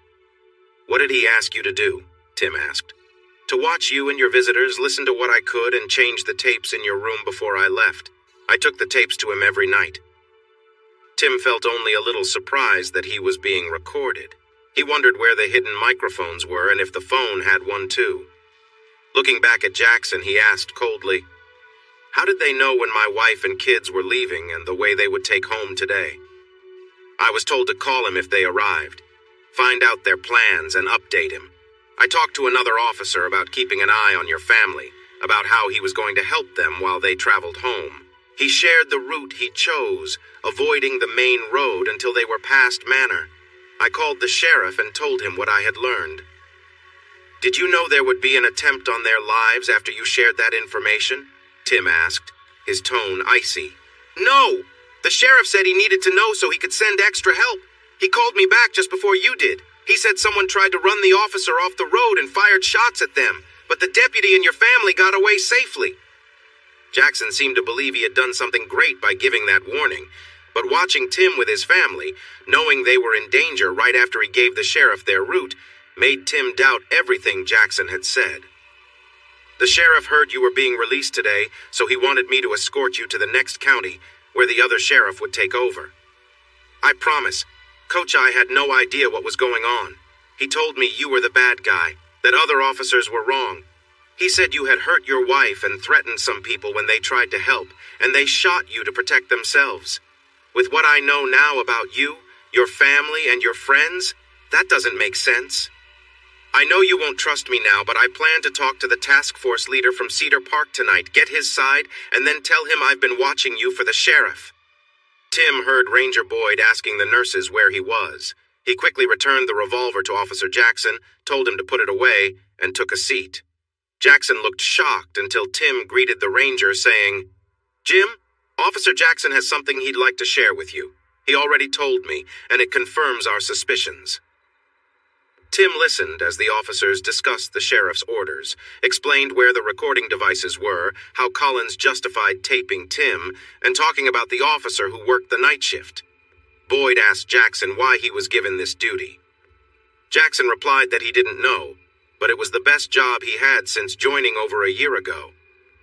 [SPEAKER 1] "What did he ask you to do?" Tim asked. "To watch you and your visitors, listen to what I could, and change the tapes in your room before I left. I took the tapes to him every night." Tim felt only a little surprised that he was being recorded. He wondered where the hidden microphones were and if the phone had one too. Looking back at Jackson, he asked coldly, "How did they know when my wife and kids were leaving and the way they would take home today?" "I was told to call him if they arrived, find out their plans and update him. I talked to another officer about keeping an eye on your family, about how he was going to help them while they traveled home. He shared the route he chose, avoiding the main road until they were past Manor. I called the sheriff and told him what I had learned." "Did you know there would be an attempt on their lives after you shared that information?" Tim asked, his tone icy. "No! The sheriff said he needed to know so he could send extra help. He called me back just before you did. He said someone tried to run the officer off the road and fired shots at them, but the deputy and your family got away safely." Jackson seemed to believe he had done something great by giving that warning, but watching Tim with his family, knowing they were in danger right after he gave the sheriff their route, made Tim doubt everything Jackson had said. "The sheriff heard you were being released today, so he wanted me to escort you to the next county, where the other sheriff would take over. I promise, Coach I had no idea what was going on. He told me you were the bad guy, that other officers were wrong. He said you had hurt your wife and threatened some people when they tried to help, and they shot you to protect themselves. With what I know now about you, your family, and your friends, that doesn't make sense. I know you won't trust me now, but I plan to talk to the task force leader from Cedar Park tonight, get his side, and then tell him I've been watching you for the sheriff." Tim heard Ranger Boyd asking the nurses where he was. He quickly returned the revolver to Officer Jackson, told him to put it away, and took a seat. Jackson looked shocked until Tim greeted the ranger, saying, "Jim, Officer Jackson has something he'd like to share with you. He already told me, and it confirms our suspicions." Tim listened as the officers discussed the sheriff's orders, explained where the recording devices were, how Collins justified taping Tim, and talking about the officer who worked the night shift. Boyd asked Jackson why he was given this duty. Jackson replied that he didn't know, but it was the best job he had since joining over a year ago.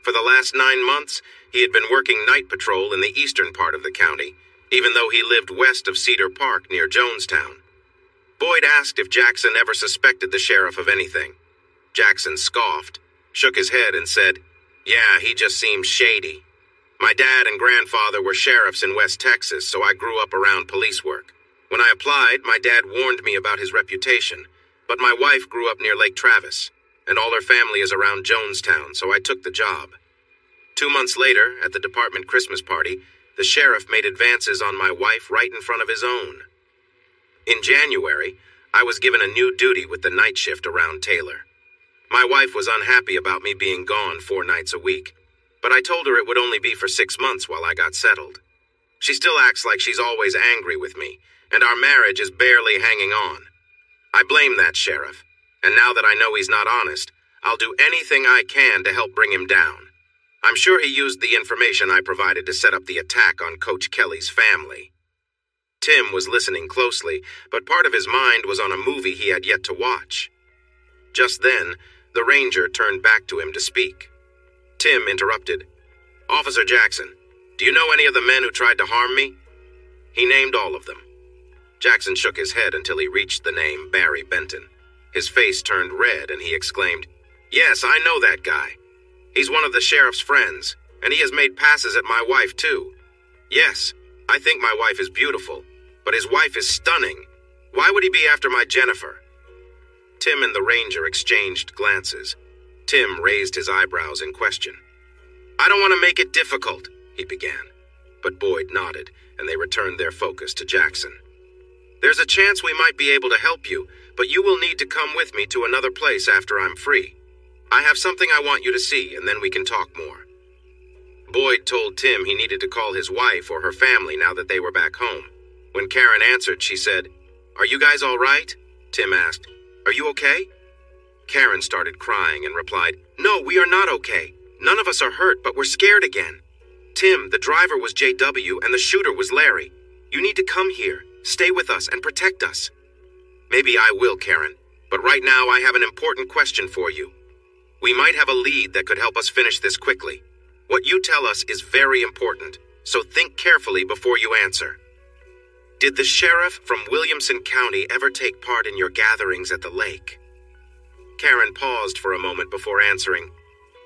[SPEAKER 1] For the last 9 months, he had been working night patrol in the eastern part of the county, even though he lived west of Cedar Park near Jonestown. Boyd asked if Jackson ever suspected the sheriff of anything. Jackson scoffed, shook his head, and said, "Yeah, he just seems shady. My dad and grandfather were sheriffs in West Texas, so I grew up around police work. When I applied, my dad warned me about his reputation, but my wife grew up near Lake Travis, and all her family is around Jonestown, so I took the job. 2 months later, at the department Christmas party, the sheriff made advances on my wife right in front of his own. In January, I was given a new duty with the night shift around Taylor. My wife was unhappy about me being gone 4 nights a week, but I told her it would only be for 6 months while I got settled. She still acts like she's always angry with me, and our marriage is barely hanging on. I blame that sheriff, and now that I know he's not honest, I'll do anything I can to help bring him down. I'm sure he used the information I provided to set up the attack on Coach Kelly's family." Tim was listening closely, but part of his mind was on a movie he had yet to watch. Just then, the ranger turned back to him to speak. Tim interrupted. "Officer Jackson, do you know any of the men who tried to harm me?" He named all of them. Jackson shook his head until he reached the name Barry Benton. His face turned red and he exclaimed, "Yes, I know that guy. He's one of the sheriff's friends, and he has made passes at my wife too. Yes, I think my wife is beautiful, but his wife is stunning. Why would he be after my Jennifer?" Tim and the ranger exchanged glances. Tim raised his eyebrows in question. "I don't want to make it difficult," he began. But Boyd nodded, and they returned their focus to Jackson. "There's a chance we might be able to help you, but you will need to come with me to another place after I'm free. I have something I want you to see, and then we can talk more." Boyd told Tim he needed to call his wife or her family now that they were back home. When Karen answered, she said, "Are you guys all right?" Tim asked, "Are you okay?" Karen started crying and replied, "No, we are not okay. None of us are hurt, but we're scared again. Tim, the driver was JW and the shooter was Larry. You need to come here, stay with us, and protect us." "Maybe I will, Karen, but right now I have an important question for you. We might have a lead that could help us finish this quickly. What you tell us is very important, so think carefully before you answer. Did the sheriff from Williamson County ever take part in your gatherings at the lake?" Karen paused for a moment before answering.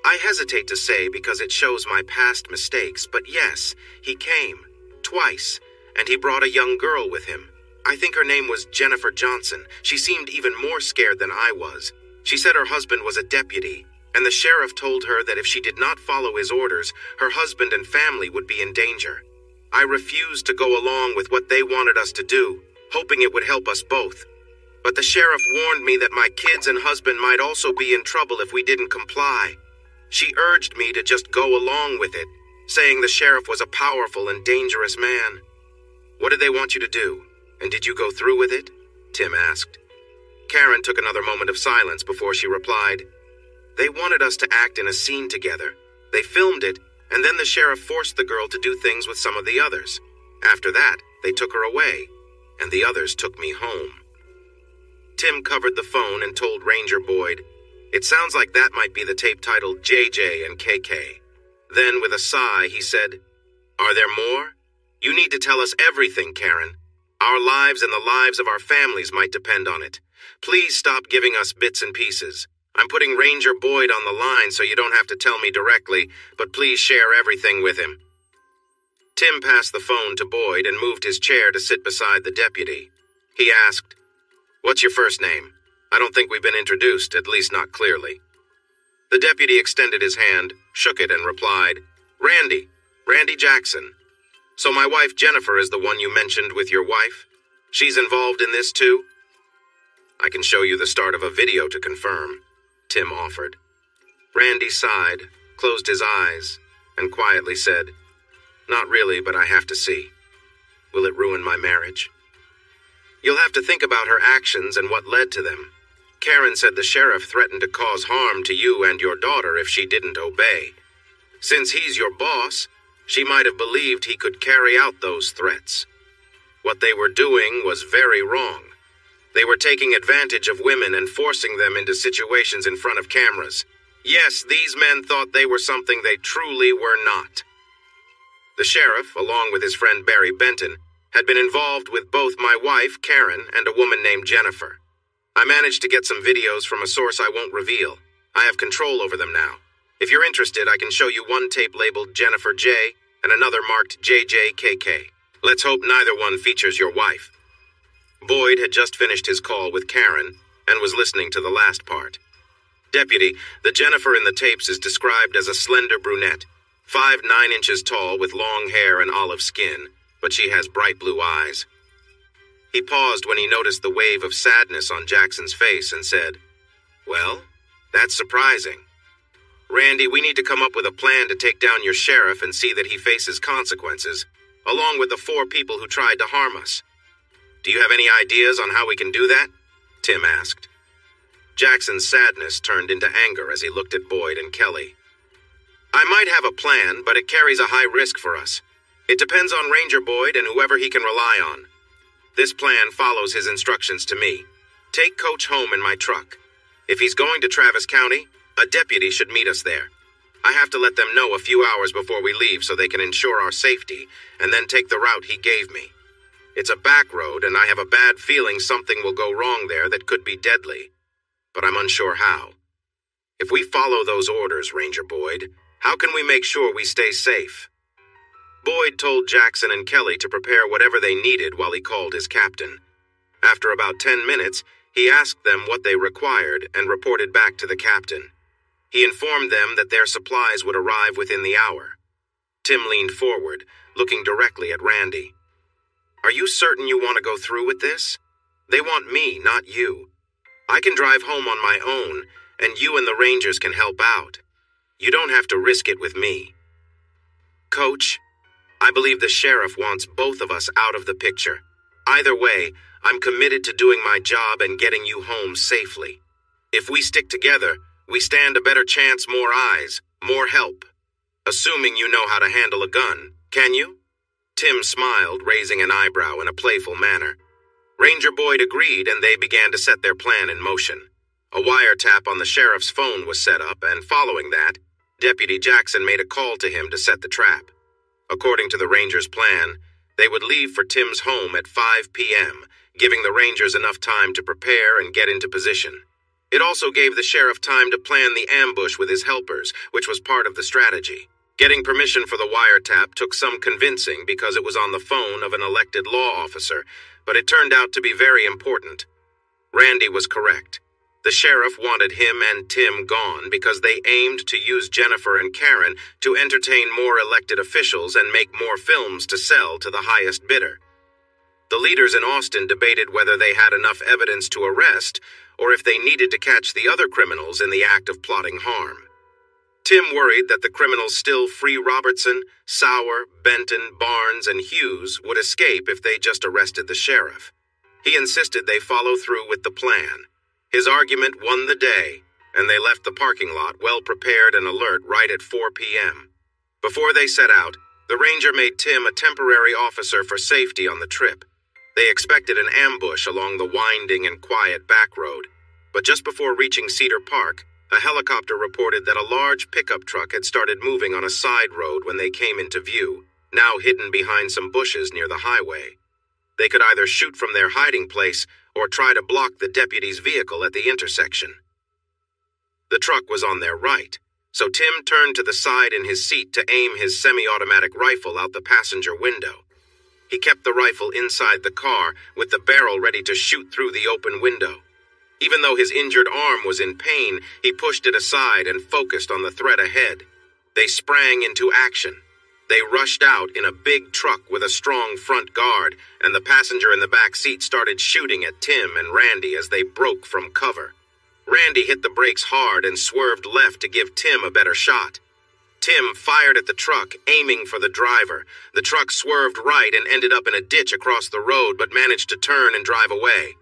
[SPEAKER 1] "I hesitate to say because it shows my past mistakes, but yes, he came, twice, and he brought a young girl with him. I think her name was Jennifer Johnson. She seemed even more scared than I was. She said her husband was a deputy, and the sheriff told her that if she did not follow his orders, her husband and family would be in danger. I refused to go along with what they wanted us to do, hoping it would help us both. But the sheriff warned me that my kids and husband might also be in trouble if we didn't comply. She urged me to just go along with it, saying the sheriff was a powerful and dangerous man. What did they want you to do, and did you go through with it?" Tim asked. Karen took another moment of silence before she replied, "They wanted us to act in a scene together. They filmed it, and then the sheriff forced the girl to do things with some of the others. After that, they took her away, and the others took me home." Tim covered the phone and told Ranger Boyd, "It sounds like that might be the tape titled JJ and KK. Then, with a sigh, he said, "Are there more? You need to tell us everything, Karen. Our lives and the lives of our families might depend on it. Please stop giving us bits and pieces. I'm putting Ranger Boyd on the line so you don't have to tell me directly, but please share everything with him." Tim passed the phone to Boyd and moved his chair to sit beside the deputy. He asked, "What's your first name? I don't think we've been introduced, at least not clearly." The deputy extended his hand, shook it, and replied, Randy Jackson. "So my wife Jennifer is the one you mentioned with your wife? She's involved in this too?" "I can show you the start of a video to confirm," Tim offered. Randy sighed, closed his eyes, and quietly said, "Not really, but I have to see. Will it ruin my marriage?" "You'll have to think about her actions and what led to them. Karen said the sheriff threatened to cause harm to you and your daughter if she didn't obey. Since he's your boss, she might have believed he could carry out those threats. What they were doing was very wrong. They were taking advantage of women and forcing them into situations in front of cameras. Yes, these men thought they were something they truly were not." The sheriff, along with his friend Barry Benton, had been involved with both my wife, Karen, and a woman named Jennifer. I managed to get some videos from a source I won't reveal. I have control over them now. If you're interested, I can show you one tape labeled Jennifer J and another marked JJKK. Let's hope neither one features your wife. Boyd had just finished his call with Karen and was listening to the last part. "Deputy, the Jennifer in the tapes is described as a slender brunette, 5'9" inches tall with long hair and olive skin, but she has bright blue eyes." He paused when he noticed the wave of sadness on Jackson's face and said, "Well, that's surprising. Randy, we need to come up with a plan to take down your sheriff and see that he faces consequences, along with the 4 people who tried to harm us. Do you have any ideas on how we can do that?" Tim asked. Jackson's sadness turned into anger as he looked at Boyd and Kelly. "I might have a plan, but it carries a high risk for us. It depends on Ranger Boyd and whoever he can rely on. This plan follows his instructions to me. Take Coach home in my truck. If he's going to Travis County, a deputy should meet us there. I have to let them know a few hours before we leave so they can ensure our safety, and then take the route he gave me. It's a back road, and I have a bad feeling something will go wrong there that could be deadly, but I'm unsure how. If we follow those orders, Ranger Boyd, how can we make sure we stay safe?" Boyd told Jackson and Kelly to prepare whatever they needed while he called his captain. After about 10 minutes, he asked them what they required and reported back to the captain. He informed them that their supplies would arrive within the hour. Tim leaned forward, looking directly at Randy. "Are you certain you want to go through with this? They want me, not you. I can drive home on my own, and you and the Rangers can help out. You don't have to risk it with me." "Coach, I believe the sheriff wants both of us out of the picture. Either way, I'm committed to doing my job and getting you home safely. If we stick together, we stand a better chance, more eyes, more help. Assuming you know how to handle a gun, can you?" Tim smiled, raising an eyebrow in a playful manner. Ranger Boyd agreed, and they began to set their plan in motion. A wiretap on the sheriff's phone was set up, and following that, Deputy Jackson made a call to him to set the trap. According to the Rangers' plan, they would leave for Tim's home at 5 p.m., giving the Rangers enough time to prepare and get into position. It also gave the sheriff time to plan the ambush with his helpers, which was part of the strategy. Getting permission for the wiretap took some convincing because it was on the phone of an elected law officer, but it turned out to be very important. Randy was correct. The sheriff wanted him and Tim gone because they aimed to use Jennifer and Karen to entertain more elected officials and make more films to sell to the highest bidder. The leaders in Austin debated whether they had enough evidence to arrest or if they needed to catch the other criminals in the act of plotting harm. Tim worried that the criminals still free Robertson, Sauer, Benton, Barnes, and Hughes would escape if they just arrested the sheriff. He insisted they follow through with the plan. His argument won the day, and they left the parking lot well prepared and alert right at 4 p.m. Before they set out, the ranger made Tim a temporary officer for safety on the trip. They expected an ambush along the winding and quiet back road, but just before reaching Cedar Park, a helicopter reported that a large pickup truck had started moving on a side road when they came into view, now hidden behind some bushes near the highway. They could either shoot from their hiding place or try to block the deputy's vehicle at the intersection. The truck was on their right, so Tim turned to the side in his seat to aim his semi-automatic rifle out the passenger window. He kept the rifle inside the car, with the barrel ready to shoot through the open window. Even though his injured arm was in pain, he pushed it aside and focused on the threat ahead. They sprang into action. They rushed out in a big truck with a strong front guard, and the passenger in the back seat started shooting at Tim and Randy as they broke from cover. Randy hit the brakes hard and swerved left to give Tim a better shot. Tim fired at the truck, aiming for the driver. The truck swerved right and ended up in a ditch across the road, but managed to turn and drive away.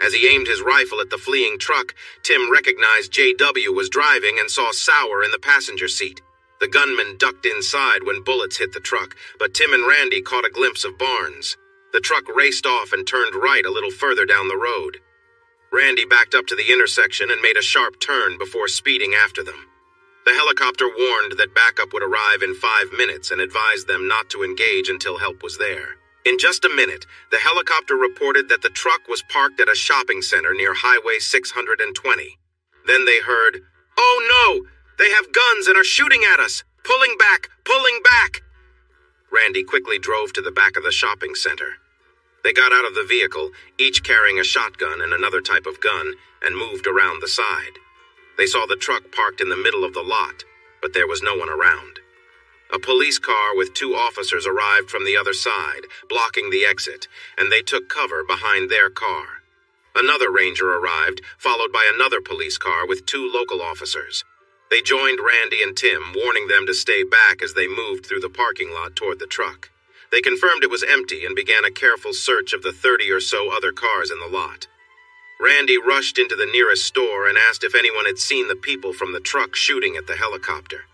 [SPEAKER 1] As he aimed his rifle at the fleeing truck, Tim recognized J.W. was driving and saw Sauer in the passenger seat. The gunman ducked inside when bullets hit the truck, but Tim and Randy caught a glimpse of Barnes. The truck raced off and turned right a little further down the road. Randy backed up to the intersection and made a sharp turn before speeding after them. The helicopter warned that backup would arrive in 5 minutes and advised them not to engage until help was there. In just a minute, the helicopter reported that the truck was parked at a shopping center near Highway 620. Then they heard, "Oh no! They have guns and are shooting at us! Pulling back! Pulling back!" Randy quickly drove to the back of the shopping center. They got out of the vehicle, each carrying a shotgun and another type of gun, and moved around the side. They saw the truck parked in the middle of the lot, but there was no one around. A police car with 2 officers arrived from the other side, blocking the exit, and they took cover behind their car. Another ranger arrived, followed by another police car with 2 local officers. They joined Randy and Tim, warning them to stay back as they moved through the parking lot toward the truck. They confirmed it was empty and began a careful search of the 30 or so other cars in the lot. Randy rushed into the nearest store and asked if anyone had seen the people from the truck shooting at the helicopter.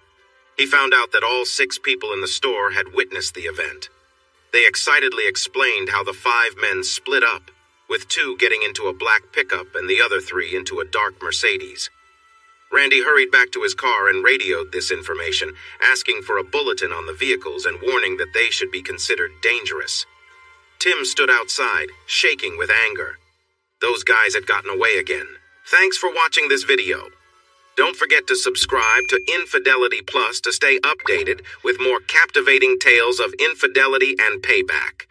[SPEAKER 1] He found out that all 6 people in the store had witnessed the event. They excitedly explained how the 5 men split up, with 2 getting into a black pickup and the other 3 into a dark Mercedes. Randy hurried back to his car and radioed this information, asking for a bulletin on the vehicles and warning that they should be considered dangerous. Tim stood outside, shaking with anger. Those guys had gotten away again. Thanks for watching this video. Don't forget to subscribe to Infidelity Plus to stay updated with more captivating tales of infidelity and payback.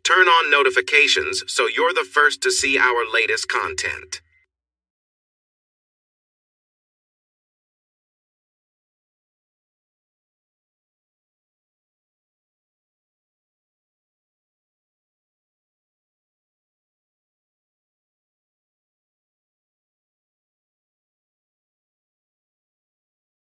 [SPEAKER 1] Turn on notifications so you're the first to see our latest content.